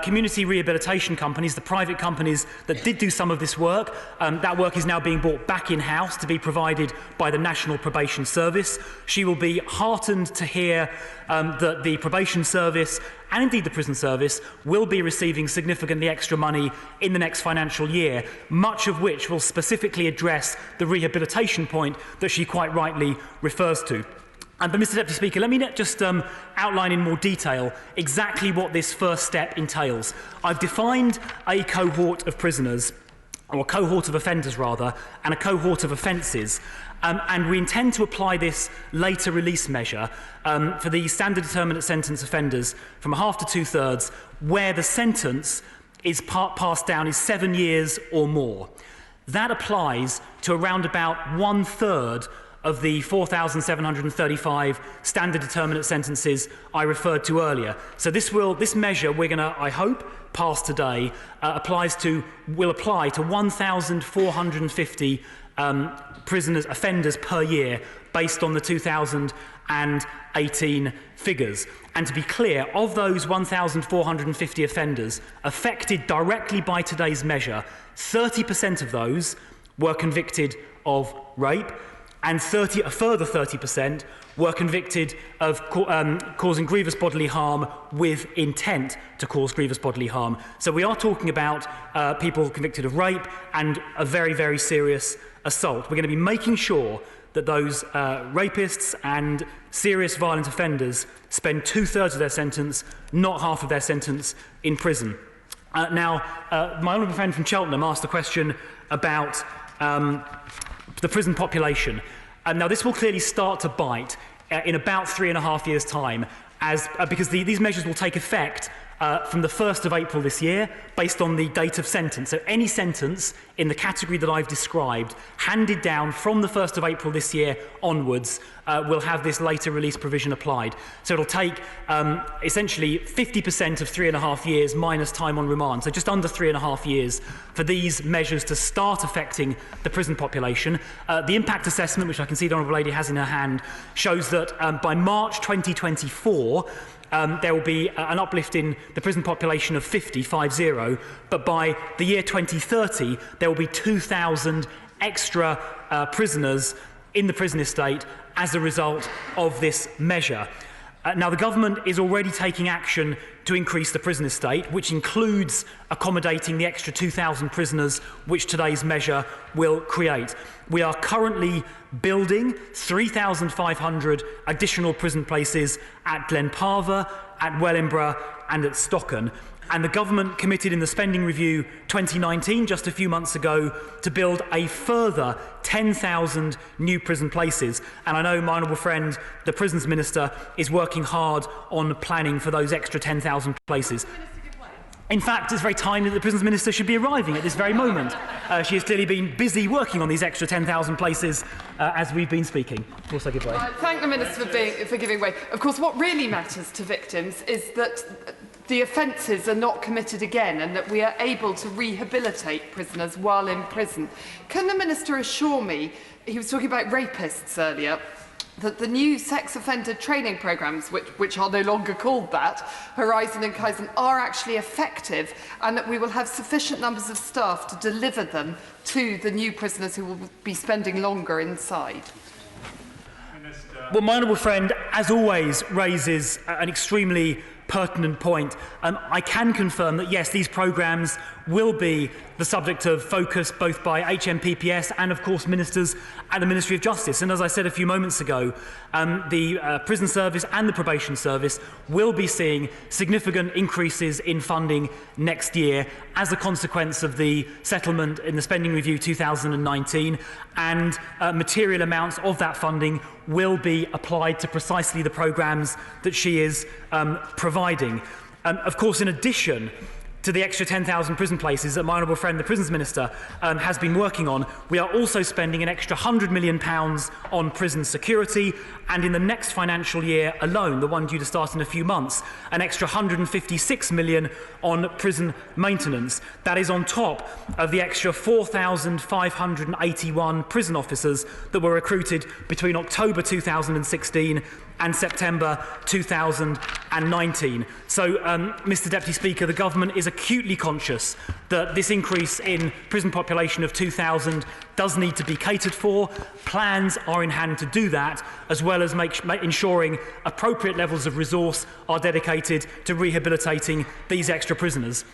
community rehabilitation companies, the private companies that did do some of this work, that work is now being brought back in-house to be provided by the National Probation Service. She will be heartened to hear that the Probation Service and indeed the prison service will be receiving significantly extra money in the next financial year, much of which will specifically address the rehabilitation point that she quite rightly refers to. But Mr Deputy Speaker, let me just outline in more detail exactly what this first step entails. I've defined a cohort of prisoners, or a cohort of offenders rather, and a cohort of offences. And we intend to apply this later release measure for the standard determinate sentence offenders from a half to 2/3, where the sentence is passed down is 7 years or more. That applies to around about 1/3 of the 4,735 standard determinate sentences I referred to earlier. So this measure we're going to, I hope, pass today will apply to 1,450 offenders per year based on the 2018 figures. And to be clear, of those 1,450 offenders affected directly by today's measure, 30% of those were convicted of rape, and a further 30% were convicted of causing grievous bodily harm with intent to cause grievous bodily harm. So we are talking about people convicted of rape and a very, very serious assault. We're going to be making sure that those rapists and serious violent offenders spend 2/3 of their sentence, not half of their sentence, in prison. Now, my honourable friend from Cheltenham asked a question about the prison population. Now, this will clearly start to bite in about 3.5 years' time, because these measures will take effect from the 1st of April this year, based on the date of sentence. So any sentence in the category that I've described, handed down from the 1st of April this year onwards, will have this later release provision applied. So it'll take essentially 50% of 3.5 years minus time on remand, so just under 3.5 years for these measures to start affecting the prison population. The impact assessment, which I can see the Honourable Lady has in her hand, shows that by March 2024, there will be an uplift in the prison population of 50, but by the year 2030, there will be 2,000 extra prisoners in the prison estate as a result of this measure. Now, the government is already taking action to increase the prison estate, which includes accommodating the extra 2,000 prisoners which today's measure will create. We are currently building 3,500 additional prison places at Glenparva, at Wellingborough and at Stocken. And the government committed in the Spending Review 2019, just a few months ago, to build a further 10,000 new prison places. And I know my honourable friend, the Prisons Minister, is working hard on planning for those extra 10,000 places. In fact, it's very timely that the Prisons Minister should be arriving at this very moment. She has clearly been busy working on these extra 10,000 places as we've been speaking. Also give way. Thank the Minister for giving way. Of course, what really matters to victims is that the offences are not committed again and that we are able to rehabilitate prisoners while in prison. Can the Minister assure me, he was talking about rapists earlier, that the new sex offender training programmes, which are no longer called that, Horizon and Kaizen, are actually effective, and that we will have sufficient numbers of staff to deliver them to the new prisoners who will be spending longer inside? Well, my honourable friend, as always, raises an extremely pertinent point. I can confirm that, yes, these programmes will be the subject of focus both by HMPPS and, of course, ministers at the Ministry of Justice. And as I said a few moments ago, the Prison Service and the Probation Service will be seeing significant increases in funding next year as a consequence of the settlement in the Spending Review 2019, and material amounts of that funding will be applied to precisely the programmes that she is providing. Of course, in addition, to the extra 10,000 prison places that my honourable friend, the Prisons Minister, has been working on, we are also spending an extra £100 million on prison security, and in the next financial year alone, the one due to start in a few months, an extra £156 million on prison maintenance. That is on top of the extra 4,581 prison officers that were recruited between October 2016 and September 2019. So, Mr Deputy Speaker, the government is acutely conscious that this increase in prison population of 2,000 does need to be catered for. Plans are in hand to do that, as well as ensuring appropriate levels of resource are dedicated to rehabilitating these extra prisoners.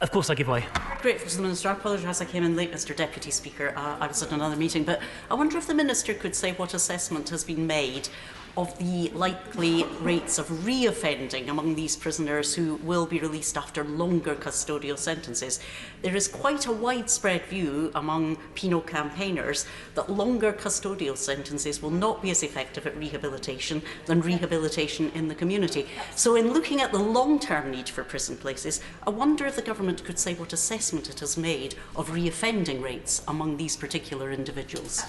Of course, I give way. Grateful to the Minister. I apologise I came in late, Mr Deputy Speaker. I was at another meeting, but I wonder if the Minister could say what assessment has been made of the likely rates of re-offending among these prisoners who will be released after longer custodial sentences. There is quite a widespread view among penal campaigners that longer custodial sentences will not be as effective at rehabilitation than rehabilitation in the community. So in looking at the long-term need for prison places, I wonder if the government could say what assessment it has made of re-offending rates among these particular individuals.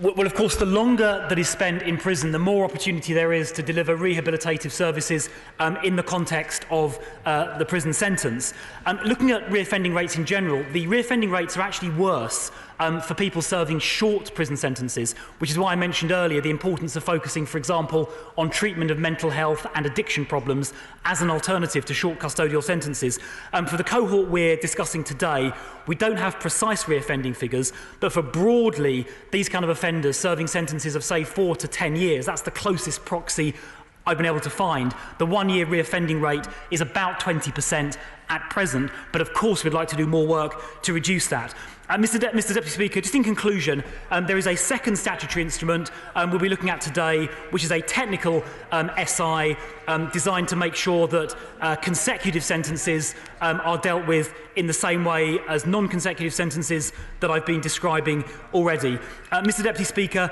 Well, of course, the longer that is spent in prison, the more opportunity there is to deliver rehabilitative services in the context of the prison sentence. Looking at reoffending rates in general, the reoffending rates are actually worse for people serving short prison sentences, which is why I mentioned earlier the importance of focusing, for example, on treatment of mental health and addiction problems as an alternative to short custodial sentences. For the cohort we're discussing today, we don't have precise reoffending figures, but for broadly these kind of offenders serving sentences of, say, 4 to 10 years, that's the closest proxy I've been able to find. The one-year reoffending rate is about 20% at present, but of course we'd like to do more work to reduce that. Mr Deputy Speaker, just in conclusion, there is a second statutory instrument we'll be looking at today, which is a technical SI designed to make sure that consecutive sentences are dealt with in the same way as non-consecutive sentences that I've been describing already. Mr Deputy Speaker,